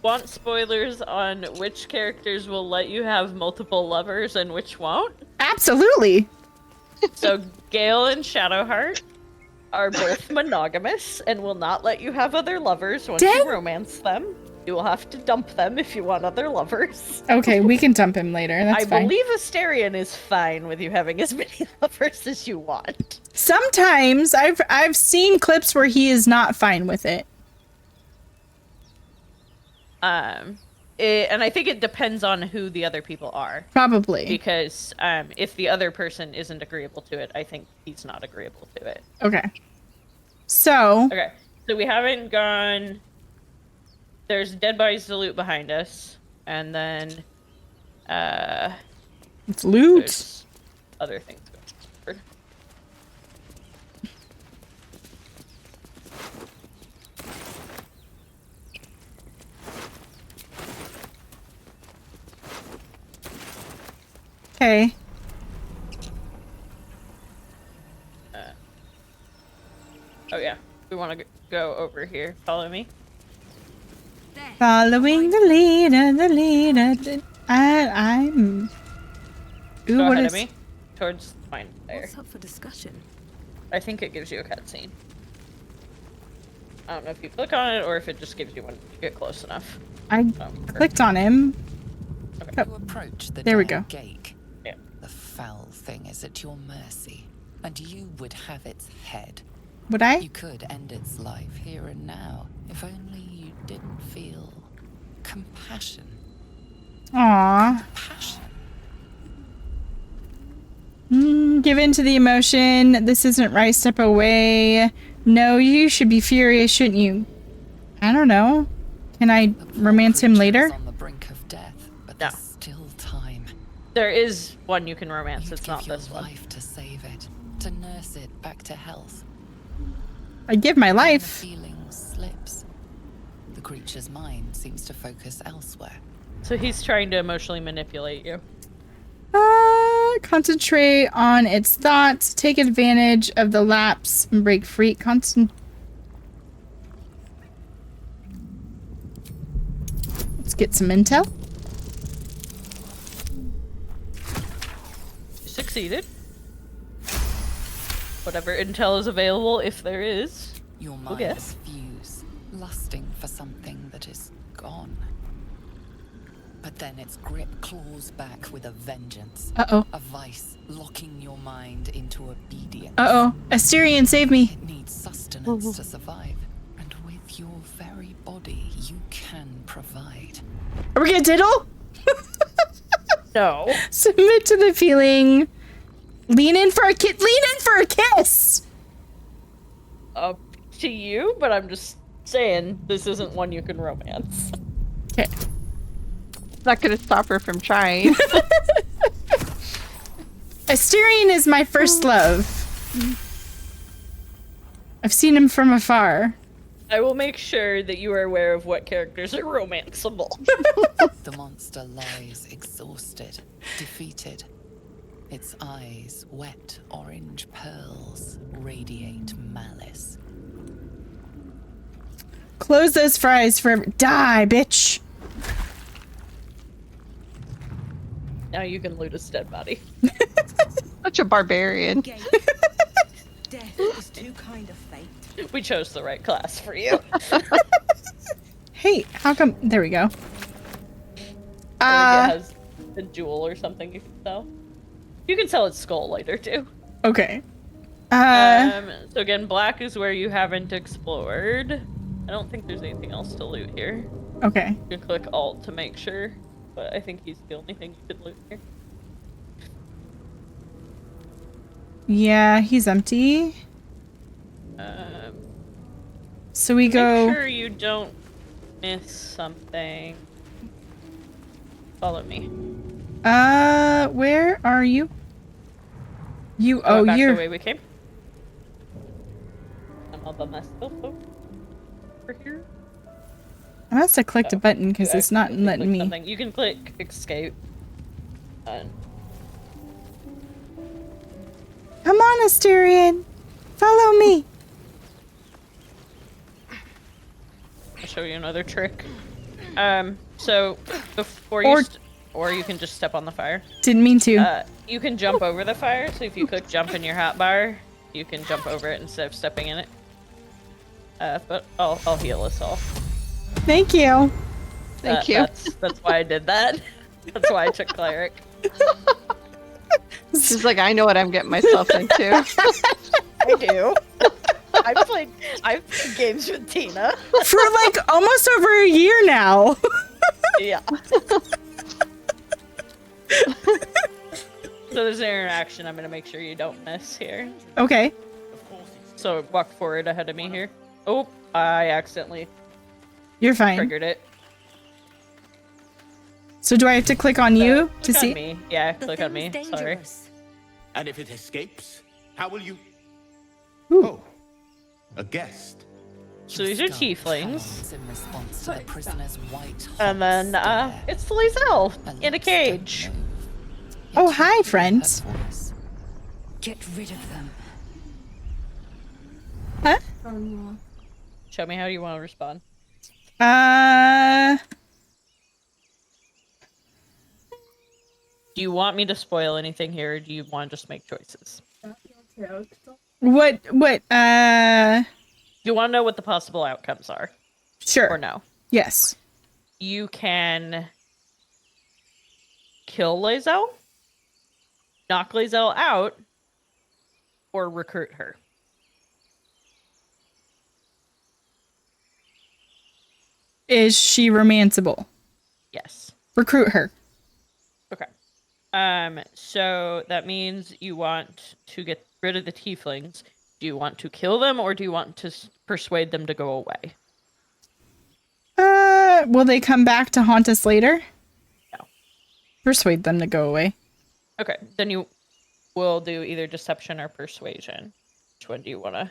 want spoilers on which characters will let you have multiple lovers and which won't? Absolutely. So, Gale and Shadowheart are both monogamous and will not let you have other lovers once Dang. you romance them. You will have to dump them if you want other lovers. Okay, we can dump him later. That's I fine. believe Asterion is fine with you having as many lovers as you want. Sometimes I've seen clips where he is not fine with it. And I think it depends on who the other people are. Probably. Because if the other person isn't agreeable to it, I think he's not agreeable to it. Okay. So, Okay, so we haven't gone. There's dead bodies to loot behind us, and then it's loot. there's other things going forward. Okay. Oh yeah, we want to go over here. Follow me. Following the leader. I'm. Ooh, Go what ahead is? of me. Towards mine there. What's up for discussion? I think it gives you a cutscene. I don't know if you click on it or if it just gives you one to get close enough. I Or- clicked on him. Okay. You approach the There we dire go. gate. Yeah. The foul thing is at your mercy, and you would have its head. Would I? You could end its life here and now, if only you didn't feel compassion. Aw. Passion. Give in to the emotion. This isn't right. Step away. No, you should be furious, shouldn't you? I don't know. Can I romance him later? On the brink of death, but No. there's still time. There is one you can romance. You'd It's give not your this one. life to save it, to nurse it back to health. I give my When life. the feeling slips, the creature's mind seems to focus elsewhere. So he's trying to emotionally manipulate you. Concentrate on its thoughts. Take advantage of the lapse and break free. Let's get some intel. You succeeded. Whatever intel is available, if there is. Your Okay. minds fuse, lusting for something that is gone. But then its grip claws back with a vengeance. Uh-oh. A vice locking your mind into obedience. Uh-oh. Assyrian, save me. It needs sustenance to survive. And with your very body, you can provide. Are we gonna diddle? No. Submit to the feeling. Lean in for a kiss. Lean in for a kiss. Up to you, but I'm just saying this isn't one you can romance. Okay. Not gonna stop her from trying. Assyrian is my first love. I've seen him from afar. I will make sure that you are aware of what characters are romanceable. The monster lies exhausted, defeated. Its eyes, wet orange pearls, radiate malice. Close those fries forever. Die, bitch. Now you can loot a dead body. Such a barbarian. Gate. Death is too kind of fate. We chose the right class for you. Hey, how come? There we go. It has a jewel or something you can sell. You can sell its skull later too. Okay. So again, black is where you haven't explored. I don't think there's anything else to loot here. Okay. You can click Alt to make sure, but I think he's the only thing you could loot here. Yeah, he's empty. So we go. Make sure you don't miss something. Follow me. Where are you? You, Going back you're. the way we came. I'm up on myself over here. I must have clicked a button because You it's not accidentally letting clicked me. something. You can click Escape. Come on, Asterian. Follow me. I'll show you another trick. So before Or- you, or you can just step on the fire. Didn't mean to. You can jump over the fire. So if you click jump in your hotbar, you can jump over it instead of stepping in it. But I'll heal us all. Thank you. Thank you. That's why I did that. That's why I took cleric. She's like, I know what I'm getting myself into. I do. I've played games with Tina. For like almost over a year now. Yeah. So there's an interaction I'm gonna make sure you don't miss here. Okay. So walk forward ahead of me here. Oh, I accidentally You're fine. triggered it. So do I have to click on you to Click see? on me. Yeah, click on me. Sorry. And if it escapes, how will you... Ooh. Oh, a guest. So these are tieflings. In response to the prisoner's white And then stare. it's Lizelle Her in a lips cage. don't move. Oh, Yet you hi, hear friends. her voice. Get rid of them. Huh? Show me how you want to respond. Do you want me to spoil anything here, or do you want to just make choices? What, You want to know what the possible outcomes are, sure. or no? Yes. You can kill Lizelle, knock Lizelle out, or recruit her. Is she romanceable? Yes. Recruit her. Okay. So that means you want to get rid of the tieflings. Do you want to kill them, or do you want to persuade them to go away? Will they come back to haunt us later? No. Persuade them to go away. Okay, then you will do either deception or persuasion. Which one do you want to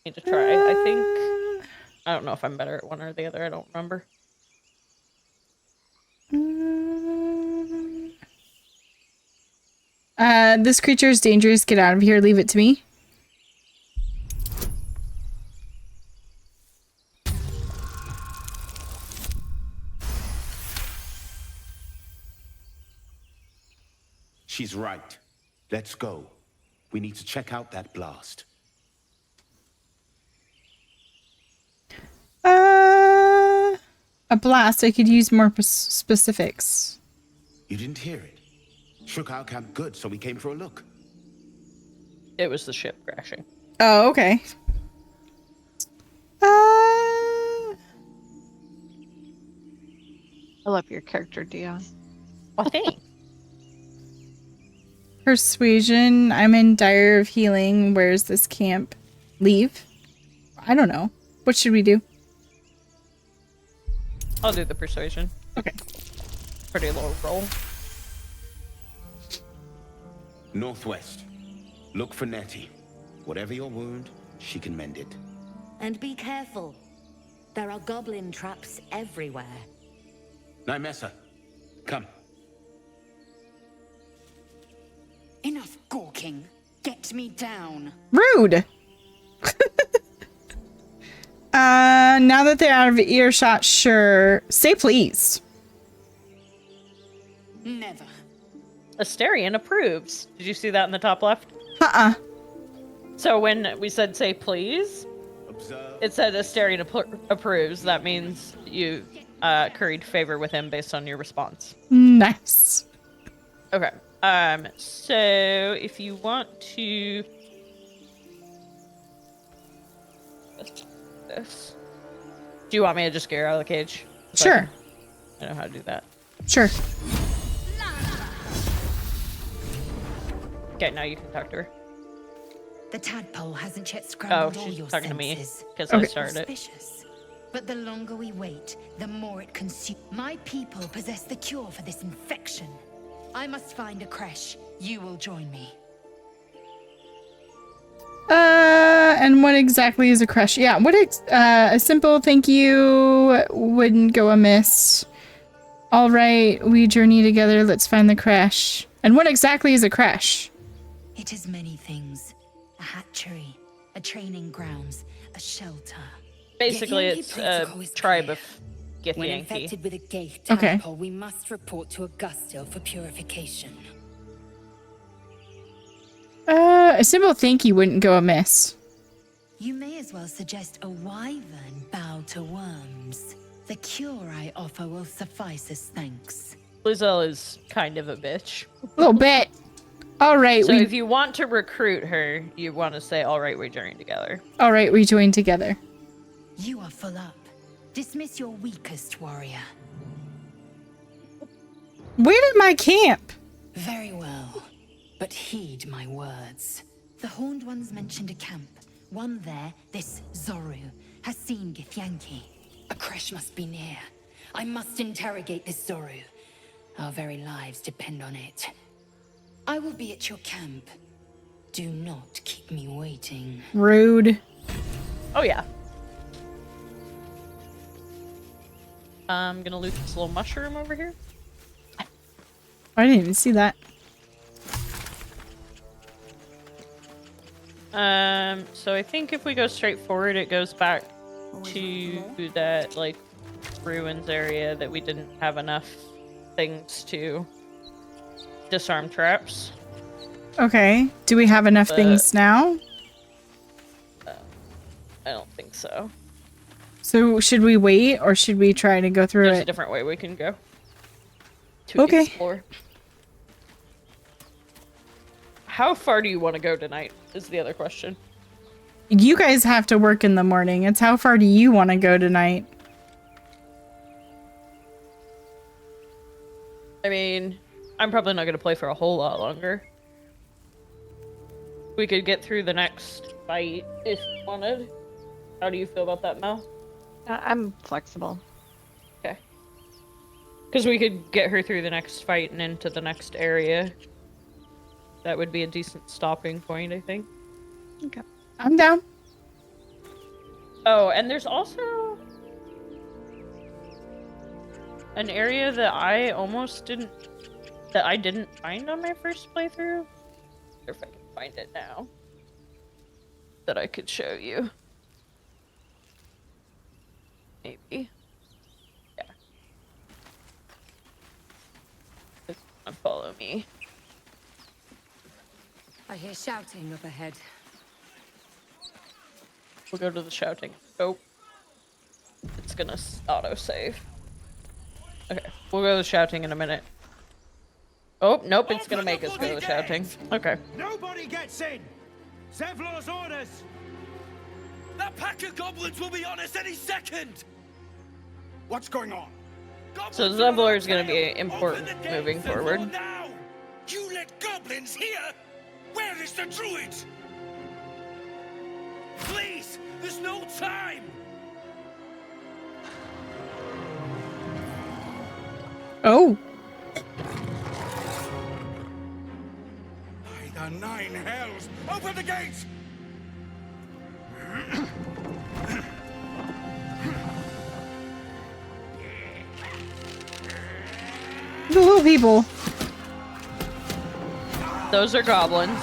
need to try? I think... I don't know if I'm better at one or the other. I don't remember. This creature is dangerous. Get out of here. Leave it to me. She's right. Let's go. We need to check out that blast. A blast. I could use more specifics. You didn't hear it? Shook our camp good, so we came for a look. It was the ship crashing. Oh, okay. I love your character, Dion. Well, thanks. Persuasion. I'm in dire of healing. Where's this camp? Leave? I don't know. What should we do? I'll do the persuasion. Okay. Pretty low roll. Northwest. Look for Nettie. Whatever your wound, she can mend it. And be careful. There are goblin traps everywhere. Nymessa, come. Enough gawking. Get me down. Rude! Now that they're out of earshot, sure. Say please. Never. Asterion approves. Did you see that in the top left? Uh-uh. So when we said say please, Observe. it said Asterion approves. That means you curried favor with him based on your response. Nice. Okay. So if you want to... This. Do you want me to just get her out of the cage? Sure. I know how to do that. Sure. Okay, now you can talk to her. The tadpole hasn't yet Oh, scrambled all she's your talking to me senses. because I Okay. started it. Suspicious. But the longer we wait, the more it consumes. My people possess the cure for this infection. I must find a creche. You will join me. And what exactly is a crush? Yeah, what a simple thank you wouldn't go amiss. All right, we journey together. Let's find the crash. And what exactly is a crash? It is many things. A hatchery, a training grounds, a shelter. Basically, Yankee it's a protocol is tribe clear. of When Githyanki. infected with a gate Okay. tadpole, we must report to Augustil for purification. A simple thank you wouldn't go amiss. You may as well suggest a wyvern bow to worms. The cure I offer will suffice as thanks. Lizelle is kind of a bitch. A little bit. All right, So if you want to recruit her, you want to say, all right, we journey together. all right, we join together. You are full up. Dismiss your weakest warrior. Where did my camp? Very well. But heed my words. The Horned Ones mentioned a camp. One there, this Zoru, has seen Githyanki. A creche must be near. I must interrogate this Zoru. Our very lives depend on it. I will be at your camp. Do not keep me waiting. Rude. Oh, yeah. I'm gonna loot this little mushroom over here. I didn't even see that. So I think if we go straight forward, it goes back to that, like, ruins area that we didn't have enough things to disarm traps. Okay. Do we have enough But- things now? I don't think so. So should we wait or should we try to go through There's a it? different way we can go. To Okay. explore. How far do you want to go tonight, is the other question. You guys have to work in the morning. It's how far do you want to go tonight? I mean, I'm probably not going to play for a whole lot longer. We could get through the next fight if you wanted. How do you feel about that, Mel? I'm flexible. Okay. Because we could get her through the next fight and into the next area. That would be a decent stopping point, I think. Okay. I'm down. Oh, and there's also an area that I didn't find on my first playthrough. I wonder if I can find it now. That I could show you. Maybe. Yeah. Just follow me. I hear shouting up ahead. We'll go to the shouting. Oh. It's gonna auto-save. Okay, we'll go to the shouting in a minute. Oh, nope, it's gonna make us go to the shouting. Okay. Nobody gets in! Zevlor's orders! That pack of goblins will be on us any second! What's going on? So Zevlor is gonna be important moving forward. Now! You let goblins here? Where is the druid? Please! There's no time! Oh. By the 9 hells! Open the gates! The little people. Those are goblins.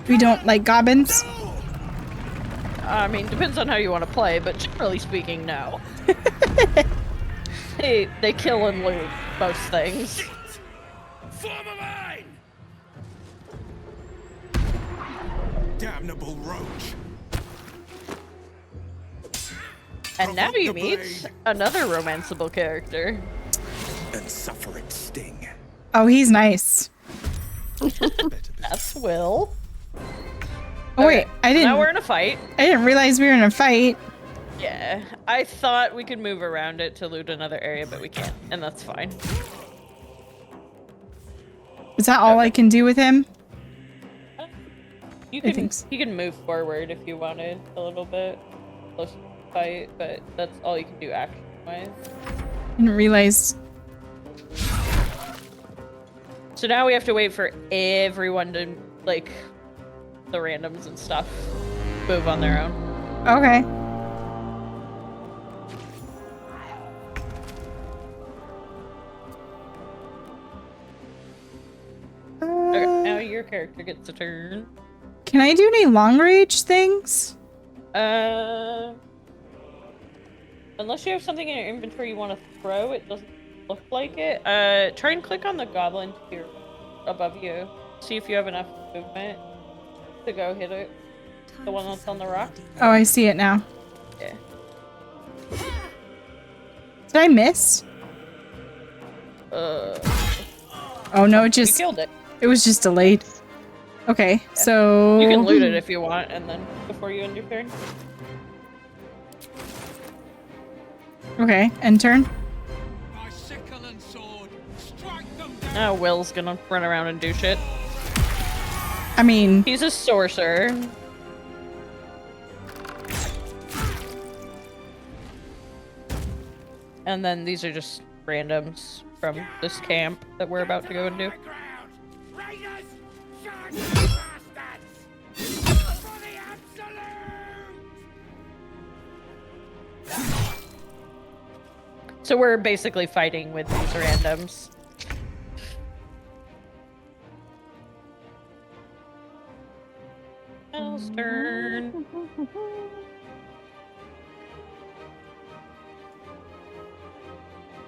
We don't like goblins. I mean, depends on how you want to play, but generally speaking, no. They kill and loot most things. Form a line! Damnable roach! And now you meet another romanceable character. And suffer its sting. Oh, he's nice. That's Will. Oh wait, I didn't. Now we're in a fight. I didn't realize we were in a fight. Yeah, I thought we could move around it to loot another area, but we can't, and that's fine. Is that all I can do with him? You can move forward if you wanted a little bit. Close to the fight, but that's all you can do action-wise. Didn't realize. So now we have to wait for everyone to, like, the randoms and stuff, move on their own. Okay. Okay, now your character gets a turn. Can I do any long range things? Unless you have something in your inventory you want to throw, it doesn't look like it. Try and click on the goblin here above you. See if you have enough movement to go hit it. The one that's on the rock. Oh, I see it now. Yeah. Did I miss? Oh no, it just You killed it. It was just delayed. Okay, so You can loot it if you want, and then before you end your turn. Okay, end turn. My sickle and sword, strike them down. Now Will's gonna run around and do shit. I mean, he's a sorcerer. And then these are just randoms from this camp that we're about to go into. So we're basically fighting with these randoms. Elle's turn.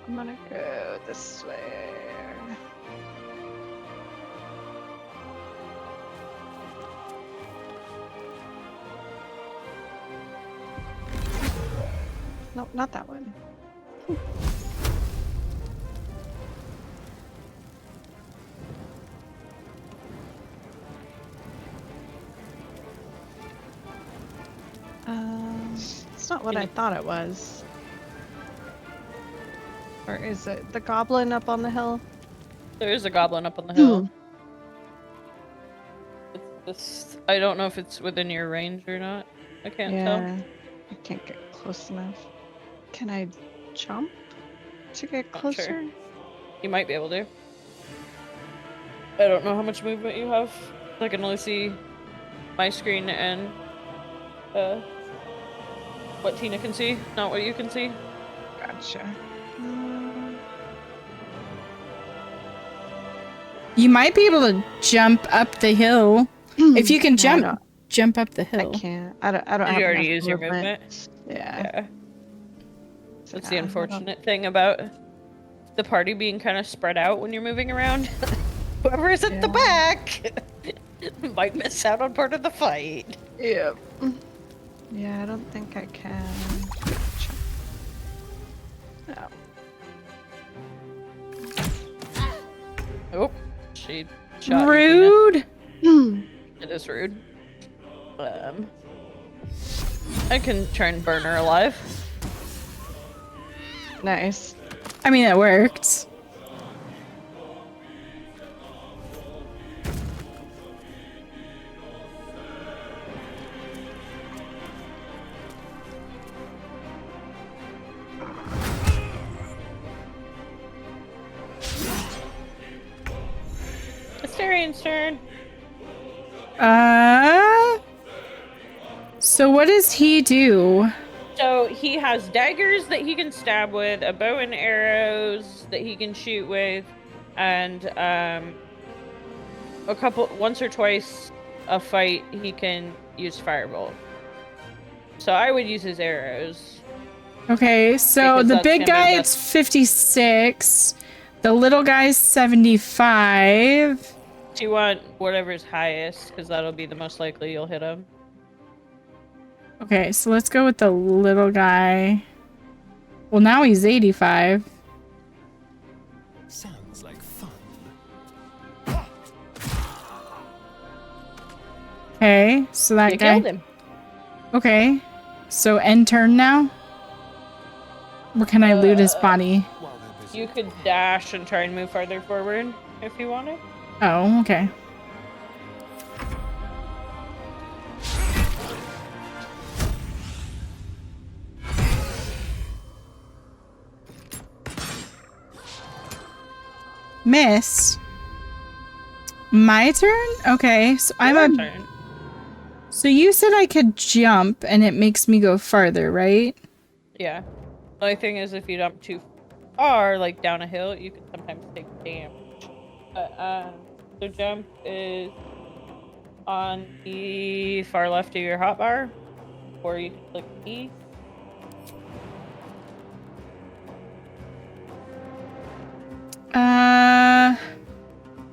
I'm gonna go this way. Nope, not that one. It's not what I thought it was. Or is it the goblin up on the hill? There is a goblin up on the hill. I don't know if it's within your range or not. I can't tell. I can't get close enough. Can I jump to get Not closer? sure. You might be able to. I don't know how much movement you have. I can only see my screen and what Tina can see, not what you can see. Gotcha. You might be able to jump up the hill. If you can jump up the hill. I can't. I don't have Did you already enough use your movement? Yeah. That's the unfortunate thing about the party being kind of spread out when you're moving around. Whoever is at the back might miss out on part of the fight. Yep. Yeah, I don't think I can. No. Oh, she shot Rude. You, it is rude. I can try and burn her alive. Nice. I mean, it worked. Asterian's turn. So what does he do? So he has daggers that he can stab with, a bow and arrows that he can shoot with, and once or twice a fight he can use firebolt. So I would use his arrows. Okay, so Because the that's big gonna guy be it's 56. The little guy's 75. Do you want whatever's highest? Because that'll be the most likely you'll hit him. Okay, so let's go with the little guy. Well, now he's 85. Sounds like fun. Okay, so that You guy killed him. Okay. So end turn now? Or can I loot his body? You could dash and try and move farther forward if you wanted. Oh, okay. Miss. My turn? Okay, so I'm a... So you said I could jump and it makes me go farther, right? Yeah. The only thing is if you jump too far, like down a hill, you can sometimes take damage. But the jump is on the far left of your hotbar, or you can click E.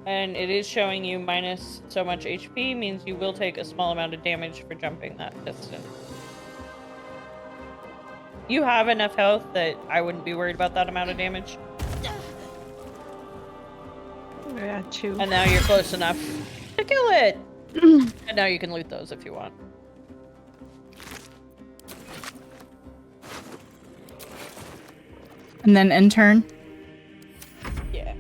And it is showing you minus so much HP, means you will take a small amount of damage for jumping that distance. You have enough health that I wouldn't be worried about that amount of damage. Yeah, 2. And now you're close enough to kill it! And now you can loot those if you want. And then end turn? Yeah.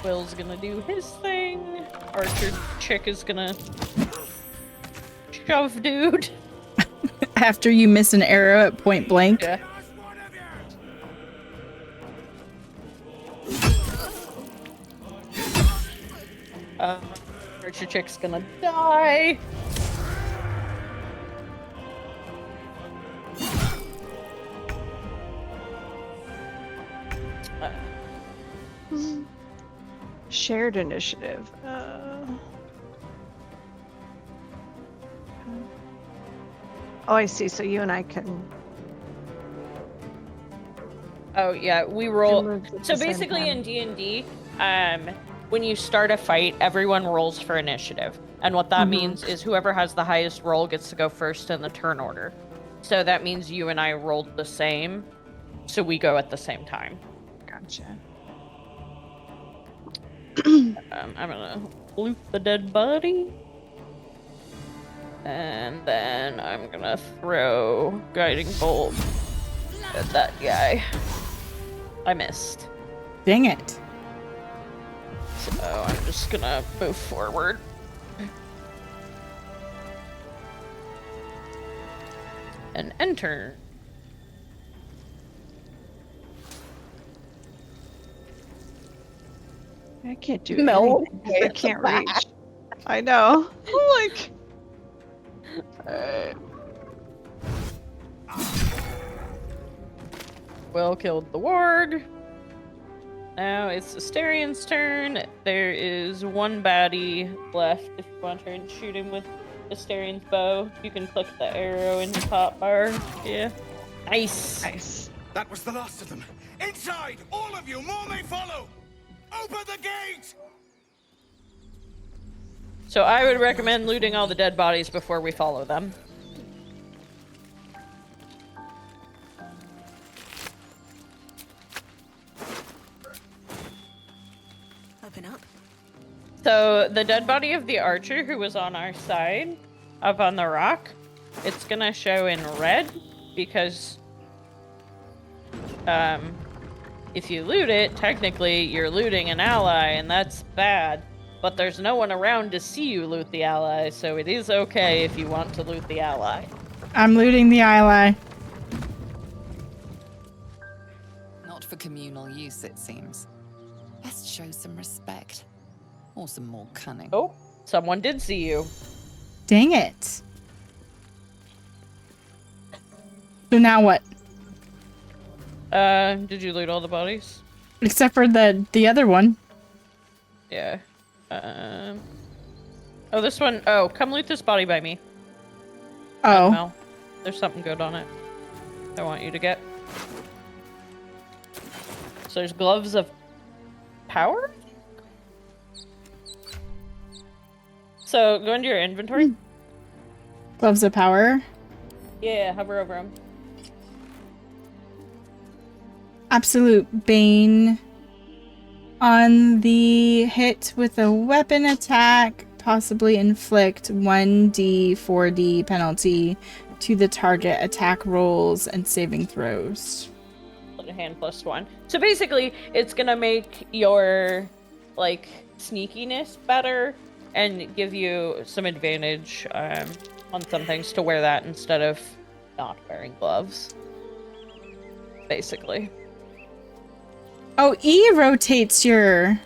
Will's gonna do his thing. Archer chick is gonna shove dude. After you miss an arrow at point blank? Yeah. Archer chick's gonna die. Shared initiative. Oh, I see. So you and I can. Oh yeah, we roll. moves at So the same basically, time. in D&D, when you start a fight, everyone rolls for initiative, and what that means is whoever has the highest roll gets to go first in the turn order. So that means you and I rolled the same, so we go at the same time. Gotcha. I'm gonna loot the dead body. And then I'm gonna throw Guiding Bolt at that guy. I missed. Dang it. So I'm just gonna move forward. And enter. I can't do No. anything 'cause I can't reach. I know. I'm like... Will killed the ward. Now it's Asterian's turn. There is one baddie left. If you want to try and shoot him with Asterian's bow, you can click the arrow in the top bar. Yeah. Nice. Nice. That was the last of them. Inside! All of you! More may follow! Open the gate! So I would recommend looting all the dead bodies before we follow them. Open up. So the dead body of the archer who was on our side, up on the rock, it's gonna show in red because if you loot it, technically you're looting an ally and that's bad, but there's no one around to see you loot the ally, so it is okay if you want to loot the ally. I'm looting the ally. Not for communal use, it seems. Best show some respect. Or some more cunning. Oh, someone did see you. Dang it. So now what? Did you loot all the bodies? Except for the other one. Yeah. Oh, this one. Oh, come loot this body by me. Oh. Mel. There's something good on it I want you to get. So there's gloves of power? So go into your inventory. Gloves of power. Yeah, hover over them. Absolute Bane. On the hit with a weapon attack, possibly inflict 1d 4d penalty to the target attack rolls and saving throws. Let a hand +1. So basically, it's gonna make your like sneakiness better and give you some advantage on some things to wear that instead of not wearing gloves. Basically. Oh, E rotates your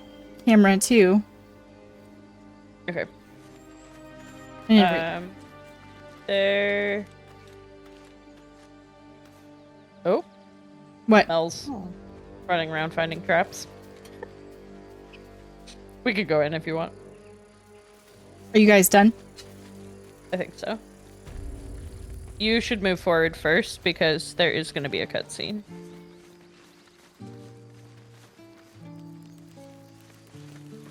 camera too. Okay. Anyway. There. Oh. What? Mel's running around finding traps. We could go in if you want. Are you guys done? I think so. You should move forward first because there is going to be a cutscene.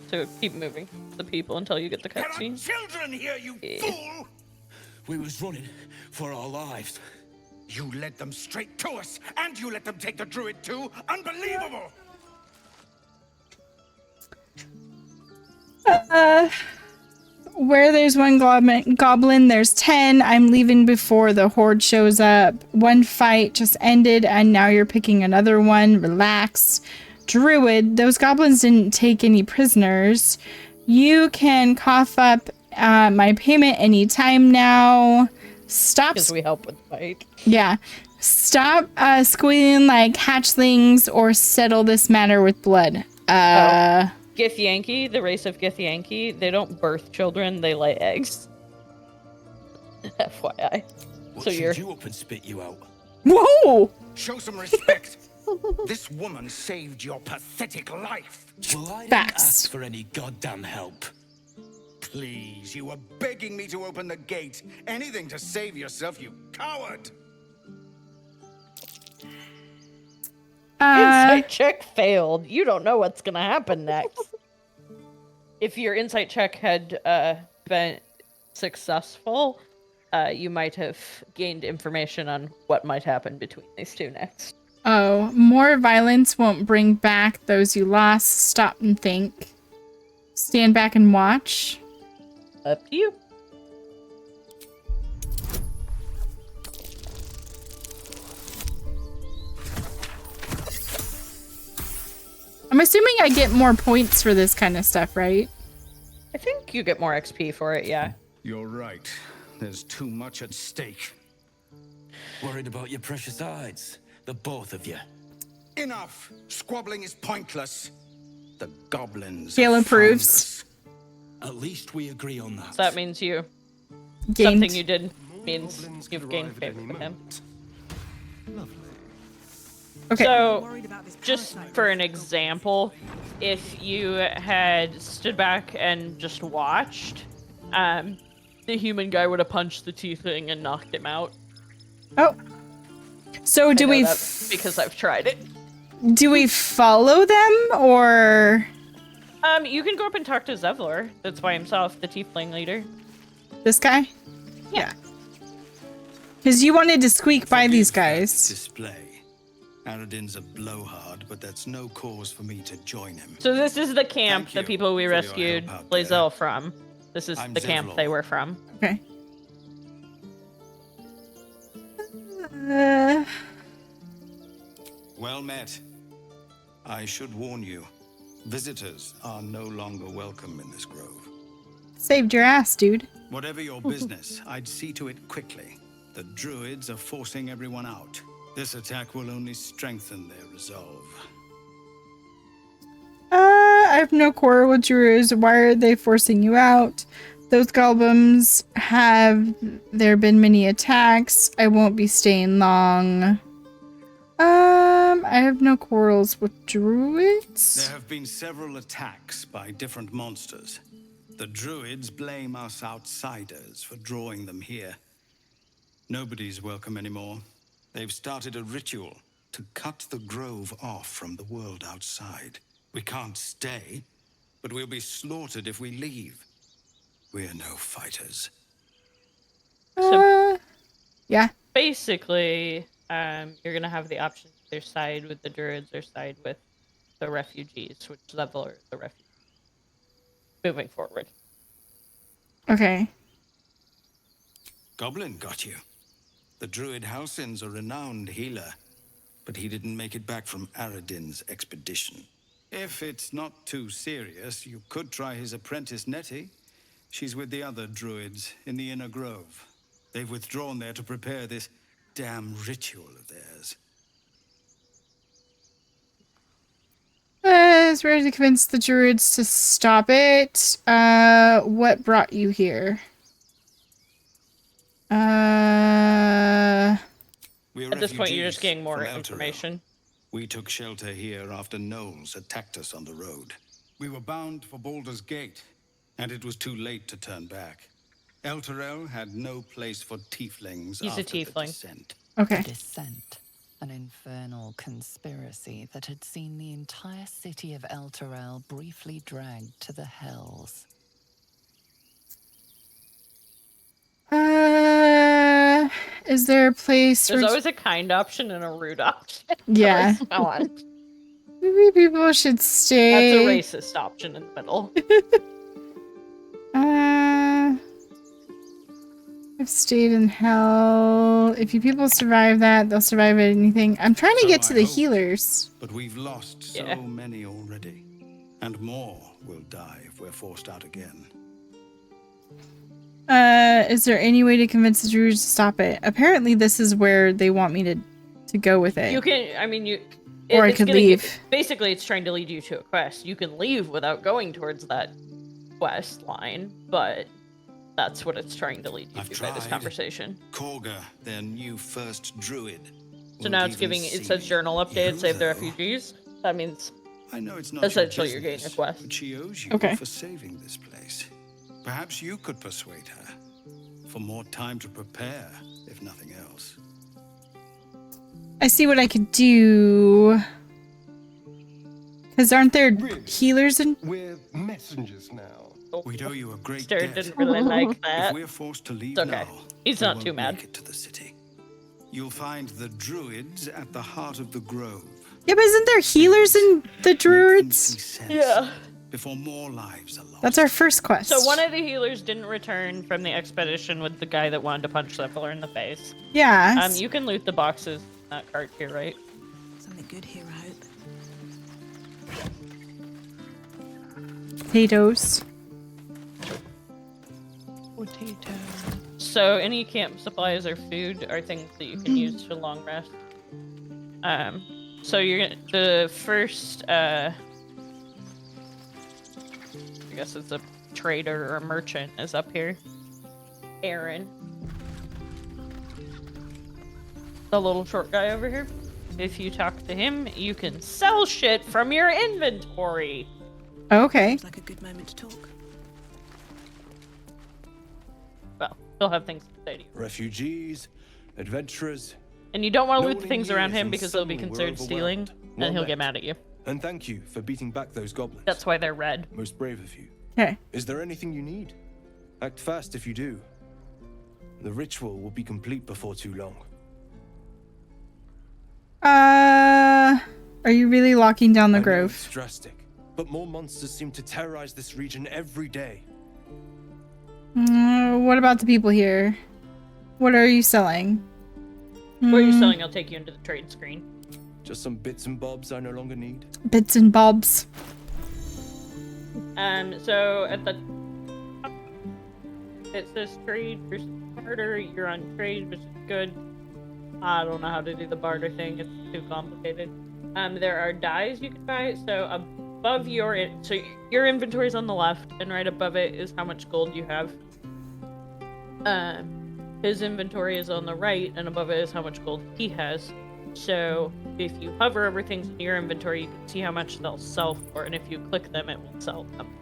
So keep moving the people until you get the cutscene. Children here, you fool! We was running for our lives. You led them straight to us, and you let them take the druid too? Unbelievable! Where there's one goblin, there's 10. I'm leaving before the horde shows up. One fight just ended, and now you're picking another one. Relax. Druid, those goblins didn't take any prisoners. You can cough up my payment anytime now. Stop. Because we help with the fight. Yeah. Stop squealing like hatchlings or settle this matter with blood. Githyanki, the race of Githyanki, they don't birth children, they lay eggs. FYI. What So you're you up and spit you out? Whoa! Show some respect. This woman saved your pathetic life. Well, I didn't Facts. ask for any goddamn help. Please, you were begging me to open the gate. Anything to save yourself, you coward. Insight check failed. You don't know what's gonna happen next. If your insight check had been successful, you might have gained information on what might happen between these two next. Oh, more violence won't bring back those you lost. Stop and think. Stand back and watch. Up to you. I'm assuming I get more points for this kind of stuff, right? I think you get more XP for it, yeah. You're right. There's too much at stake. Worried about your precious hides, the both of you. Enough! Squabbling is pointless. The goblins. Gale have found approves. us. At least we agree on that. So that means you... Gained. Something you did means Goblins you've could gained arrive at favor any with him. moment. Lovely. Okay. So, Worried about this just parasite. for an example, if you had stood back and just watched, the human guy would have punched the tiefling and knocked him out. Oh. So do I know we that because I've tried it. do we follow them or You can go up and talk to Zevlor. That's by himself, the tiefling leader. this guy? Yeah. Because you wanted to squeak by these Forgive that guys. Display. Aradin's a blowhard, but that's no cause for me to join him. So this is the camp Thank the you people we for your rescued help out there. Blazel from. This is I'm the camp Zevlor. they were from. Okay. Well met. I should warn you, visitors are no longer welcome in this grove. Saved your ass, dude. Whatever your business, I'd see to it quickly. The druids are forcing everyone out. This attack will only strengthen their resolve. I have no quarrel with druids. Why are they forcing you out? Those goblins have there been many attacks. I won't be staying long. I have no quarrels with druids. There have been several attacks by different monsters. The druids blame us outsiders for drawing them here. Nobody's welcome anymore. They've started a ritual to cut the grove off from the world outside. We can't stay, but we'll be slaughtered if we leave. We're no fighters. Yeah. Basically, you're gonna have the option to either side with the druids or side with the refugees, which Zevlor is the refugee. Moving forward. Okay. Goblin got you. The druid Halsin's a renowned healer, but he didn't make it back from Aradin's expedition. If it's not too serious, you could try his apprentice Nettie. She's with the other druids in the inner grove. They've withdrawn there to prepare this damn ritual of theirs. It's ready to convince the druids to stop it. What brought you here? At this point, you're just getting more from Elturel. information. We took shelter here after gnolls attacked us on the road. We were bound for Baldur's Gate, and it was too late to turn back. Elturel had no place for tieflings He's a after the tiefling. descent. Okay. The descent. An infernal conspiracy that had seen the entire city of Elturel briefly dragged to the hells. Is there a place There's where always a kind option and a rude option. Yeah. Come on. maybe people should stay? That's a racist option in the middle. I've stayed in hell. If you people survive that, they'll survive anything. I'm trying to get to the healers. But we've lost so many already. And more will die if we're forced out again. Is there any way to convince the druids to stop it? Apparently this is where they want me to go with it. You can, I mean, you... Or I could leave. Basically, it's trying to lead you to a quest. You can leave without going towards that quest line, but that's what it's trying to lead you to by this conversation. Korga, their new first druid. So now it's giving, it says journal update, save the refugees. That means I know it's not essentially your you're getting a business, quest. but she owes you Okay. for saving this place. Perhaps you could persuade her for more time to prepare, if nothing else. I see what I could do. Because aren't there healers in... We're messengers now. We owe you a great Stir debt. didn't really like that. If we're forced to leave It's okay. now, He's we not won't too mad. make it to the city. You'll find the druids at the heart of the grove. Yeah, but isn't there healers in the druids? Yeah. Before more lives are lost. That's our first quest. So one of the healers didn't return from the expedition with the guy that wanted to punch Zevlor in the face. Yeah. You can loot the boxes in that cart here, right? Something good here, I hope. Potatoes. Potato. So any camp supplies or food are things that you can use for long rest. So you're the first. I guess it's a trader or a merchant is up here. Aaron, the little short guy over here. If you talk to him, you can sell shit from your inventory. Okay. Seems like a good moment to talk. Well, he'll have things to say to you. Refugees, adventurers. And you don't want to No loot the one in things around years, him and because they'll be suddenly we're considered stealing, overwhelmed. and Well he'll met. get mad at you. And thank you for beating back those goblins. That's why they're red. Most brave of you. Okay. Is there anything you need? Act fast if you do. The ritual will be complete before too long. Are you really locking down the I know grove? it's drastic, but more monsters seem to terrorize this region every day. What about the people here? What are you selling? What you're selling, I'll take you into the trade screen. Just some bits and bobs I no longer need. Bits and bobs. So at the top, it says trade versus barter. You're on trade, which is good. I don't know how to do the barter thing. It's too complicated. There are dyes you can buy. So above your inventory is on the left, and right above it is how much gold you have. His inventory is on the right, and above it is how much gold he has. So if you hover over things in your inventory, you can see how much they'll sell for, and if you click them, it will sell them.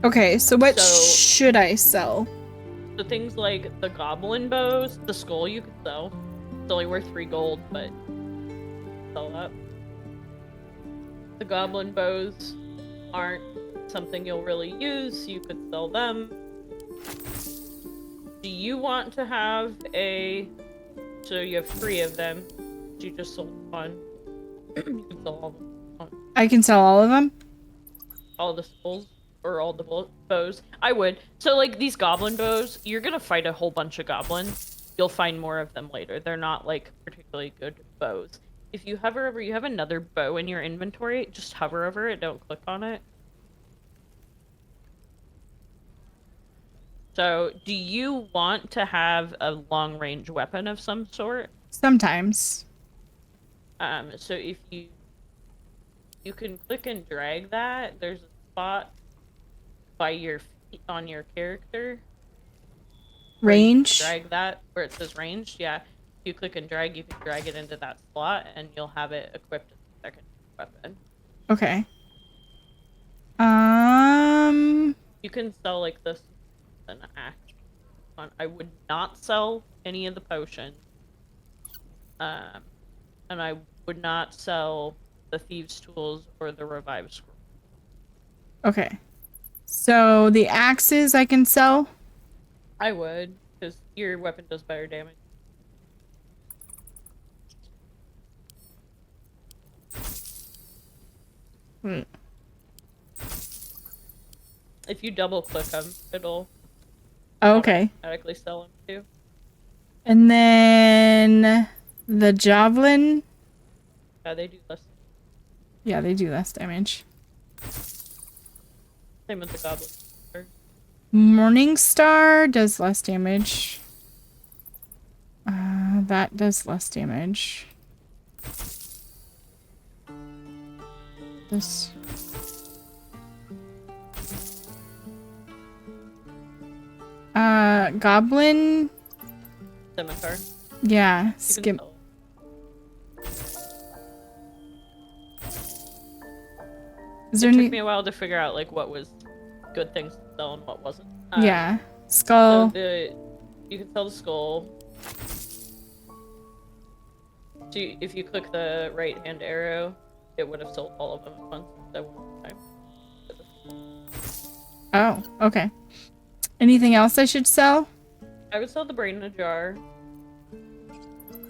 Okay, so what should I sell? So things like the goblin bows, the skull you could sell. It's only worth 3 gold, but sell that. The goblin bows aren't something you'll really use, so you could sell them. Do you want to have so you have 3 of them. You just sold 1. You can sell all of them. I can sell all of them? All the skulls or all the bows. I would. So like these goblin bows, you're gonna fight a whole bunch of goblins. You'll find more of them later. They're not like particularly good bows. If you hover over, you have another bow in your inventory. Just hover over it. Don't click on it. So, do you want to have a long-range weapon of some sort? Sometimes. So if you can click and drag that, there's a spot by your feet on your character. Range? Drag that where it says range. Yeah. If you click and drag, you can drag it into that slot, and you'll have it equipped as a second weapon. Okay. You can sell like this an axe. I would not sell any of the potions. And I would not sell the thieves' tools or the revive scroll. Okay. So the axes I can sell? I would, because your weapon does better damage. If you double click them, it'll automatically sell them too. And then the javelin. Yeah, they do less. Yeah, they do less damage. Same with the goblin. Morning Star does less damage. That does less damage. This. Goblin. Scimitar. Yeah, skip. It took me a while to figure out like what was good things to sell and what wasn't. Yeah, skull. So you can sell the skull. So if you click the right hand arrow, it would have sold all of them at once at one time. Oh, okay. Anything else I should sell? I would sell the brain in a jar.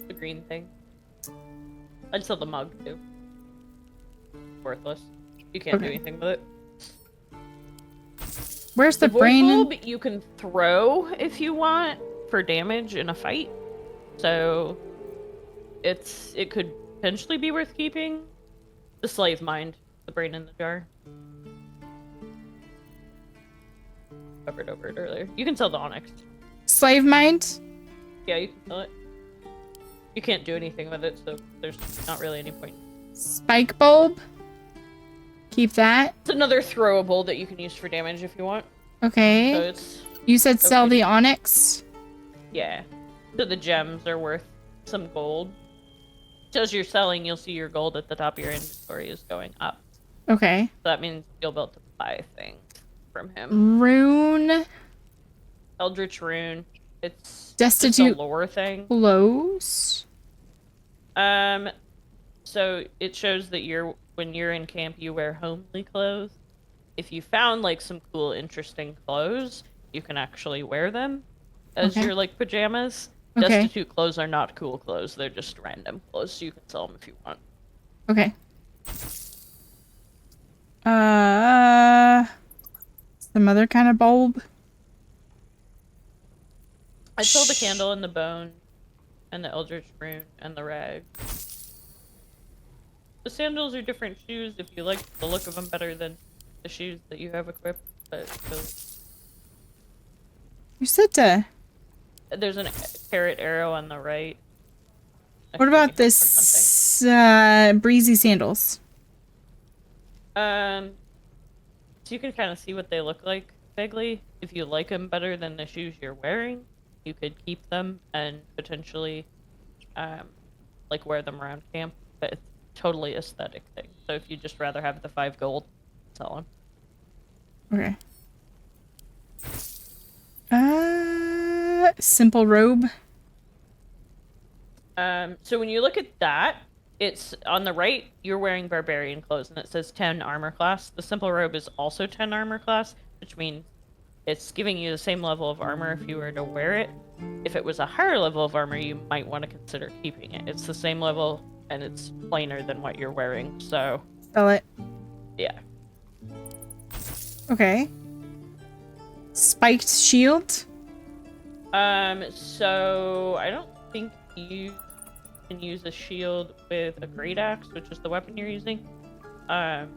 The green thing. I'd sell the mug too. Worthless. You can't do anything with it. Where's the void brain? bulb you can throw if you want for damage in a fight. So it could potentially be worth keeping. The slave mind The brain in the jar. Covered over it earlier. You can sell the onyx. Slave mind? Yeah, you can sell it. You can't do anything with it, so there's not really any point. Spike bulb? Keep that. It's another throwable that you can use for damage if you want. Okay. So it's You said sell okay. the onyx? Yeah. So the gems are worth some gold. So as you're selling, you'll see your gold at the top of your inventory is going up. Okay. So that means you'll be able to buy things from him. Rune. Eldritch Rune. It's Destitute just a lore thing. clothes. So it shows that when you're in camp, you wear homely clothes. If you found like some cool, interesting clothes, you can actually wear them as your like pajamas. Okay. Destitute clothes are not cool clothes; they're just random clothes. So you can sell them if you want. Okay. Some other kind of bulb. I sold the candle and the bone, and the Eldritch Rune and the rag. The sandals are different shoes if you like the look of them better than the shoes that you have equipped. But You said to. there's a carrot arrow on the right. What about this breezy sandals? So you can kind of see what they look like vaguely. If you like them better than the shoes you're wearing, you could keep them and potentially, like wear them around camp. But it's totally aesthetic thing. So if you'd just rather have the 5 gold, sell them. Okay. Simple robe. So when you look at that, it's on the right, you're wearing barbarian clothes and it says 10 armor class. The simple robe is also 10 armor class, which means it's giving you the same level of armor if you were to wear it. If it was a higher level of armor, you might want to consider keeping it. It's the same level and it's plainer than what you're wearing, so... Sell it. Yeah. Okay. Spiked shield? So I don't think you can use a shield with a great axe, which is the weapon you're using. And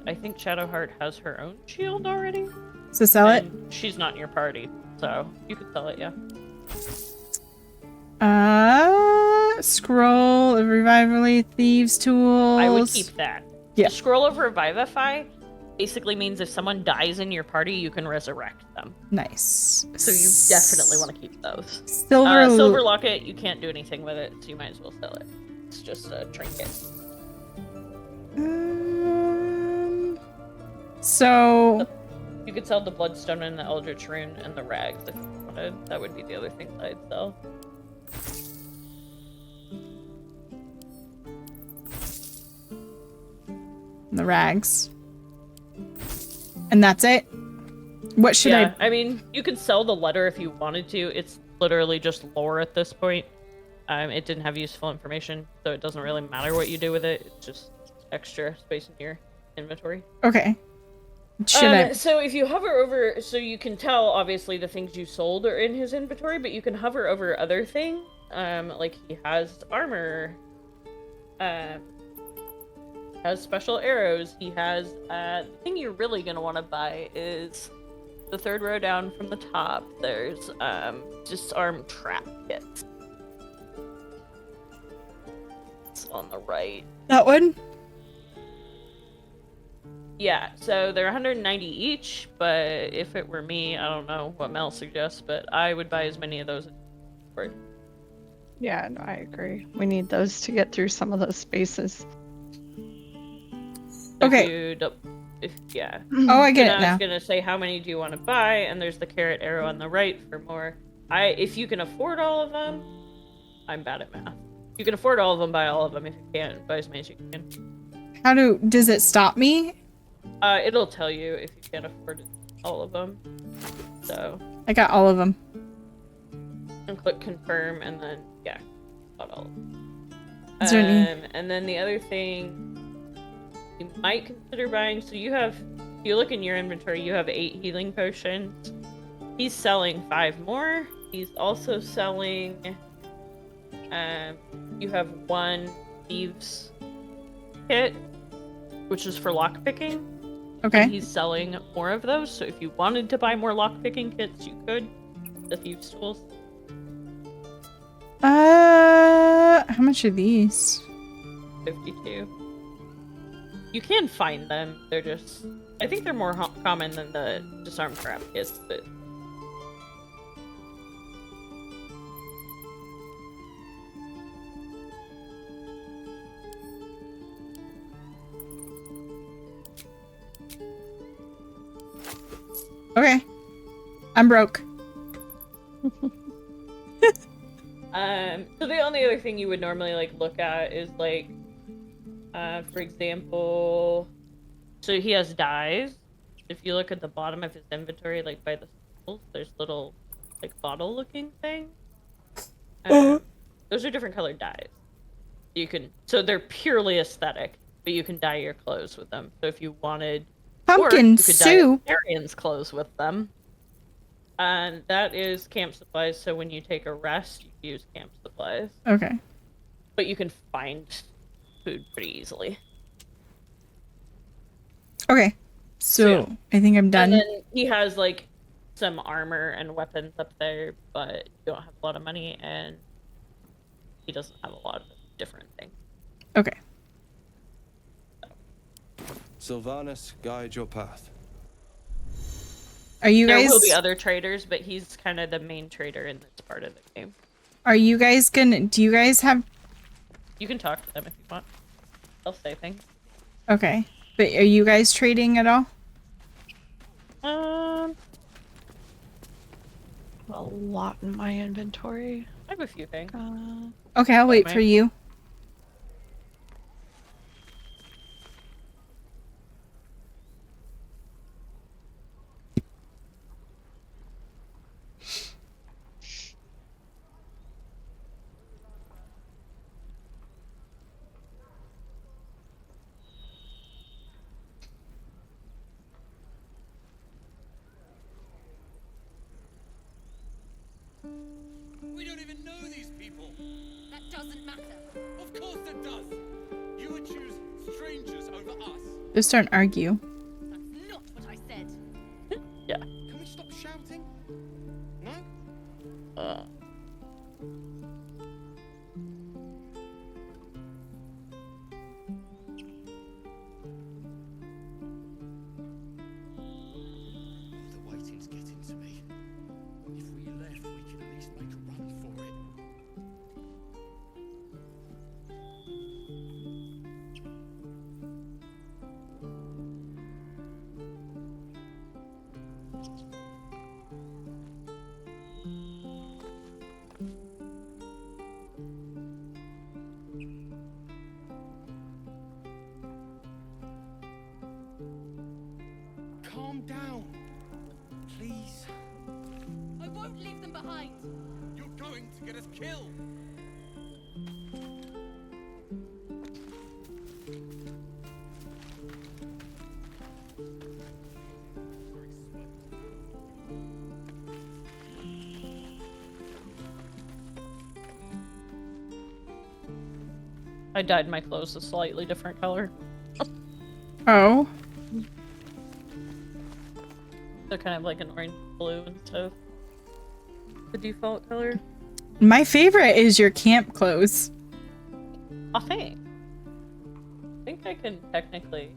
I think Shadowheart has her own shield already. So sell it? She's not in your party, so you could sell it, yeah. Scroll of Revivally, Thieves' Tools. I would keep that. Yeah. The Scroll of Revivify basically means if someone dies in your party, you can resurrect them. Nice. So you definitely want to keep those. Silver Locket, you can't do anything with it, so you might as well sell it. It's just a trinket. So... You could sell the Bloodstone and the Eldritch Rune and the rags if you wanted. That would be the other thing that I'd sell. The rags. And that's it? What should I mean, you could sell the letter if you wanted to. It's literally just lore at this point. It didn't have useful information, so it doesn't really matter what you do with it. It's just extra space in your inventory. Okay. Should So if you hover over, so you can tell obviously the things you sold are in his inventory, but you can hover over other things. Like he has armor, has special arrows. He has the thing you're really gonna want to buy is the third row down from the top. There's disarm trap kits. It's on the right. That one? Yeah, so they're 190 each, but if it were me, I don't know what Mel suggests, but I would buy as many of those. Yeah, no, I agree. We need those to get through some of those spaces. Okay. Yeah. Oh, I get it I now. was gonna say, how many do you want to buy? And there's the carrot arrow on the right for more. If you can afford all of them, I'm bad at math. If you can afford all of them, buy all of them. If you can't, buy as many as you can. Does it stop me? It'll tell you if you can't afford all of them. So. I got all of them. And click confirm, and then yeah, got all of them. Is there any... And then the other thing you might consider buying. So if you look in your inventory, you have 8 healing potions. He's selling 5 more. He's also selling. You have 1 thieves kit. which is for lockpicking. Okay. And he's selling more of those, so if you wanted to buy more lockpicking kits, you could. The thieves' tools. How much are these? 52. You can find them. They're just... I think they're more common than the disarm trap kits, but... Okay. I'm broke. So the only other thing you would normally like look at is like, for example, so he has dyes. If you look at the bottom of his inventory, like by the symbols, there's little like bottle looking things. Those are different colored dyes. You can, so they're purely aesthetic, but you can dye your clothes with them. So if you wanted Pumpkin you could soup. dye Arian's clothes with them. And that is camp supplies, so when you take a rest, you use camp supplies. Okay. But you can find food pretty easily. Okay. So I think I'm done. And then he has like some armor and weapons up there, but you don't have a lot of money, and he doesn't have a lot of different things. Okay. Sylvanas, guide your path. Are you guys? There will be other traders, but he's kind of the main trader in this part of the game. Are you guys gonna? Do you guys have? You can talk to them if you want. They'll say things. Okay, but are you guys trading at all? A lot in my inventory. I have a few things. Okay, I'll wait for you. We don't even know these people. That doesn't matter. Of course it does. You would choose strangers over us. Just don't argue. That's not what I said. Yeah. Can we stop shouting? No? The waiting's getting to me. If we left, we could at least make a run for it. Calm down. Please. I won't leave them behind. You're going to get us killed. I dyed my clothes a slightly different color. Oh. They're kind of like an orange blue instead of the default color. My favorite is your camp clothes. I think I can technically.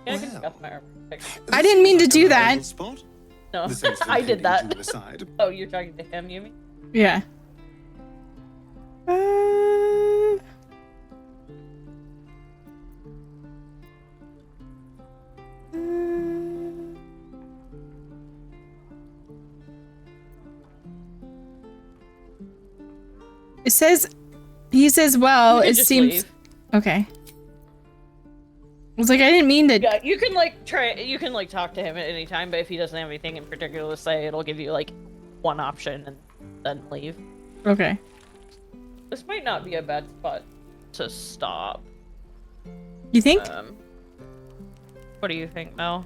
Yeah, I can scuff my armor. I didn't mean to do that. No, The sense of I did that. heading to the side. Oh, you're talking to him, you mean? Yeah. It says, he says, well, You can it just seems. leave. Okay. I was like, I didn't mean to. Yeah, you can like try. You can like talk to him at any time, but if he doesn't have anything in particular to say, it'll give you like one option and then leave. Okay. This might not be a bad spot to stop. You think? What do you think, Mel?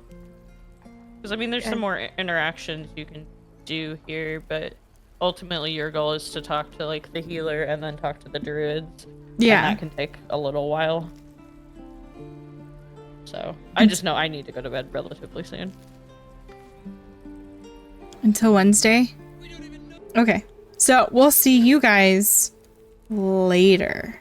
Because I mean, there's some more interactions you can do here, but ultimately your goal is to talk to like the healer and then talk to the druids. Yeah. And that can take a little while. So I just know I need to go to bed relatively soon. Until Wednesday? Okay. So we'll see you guys later.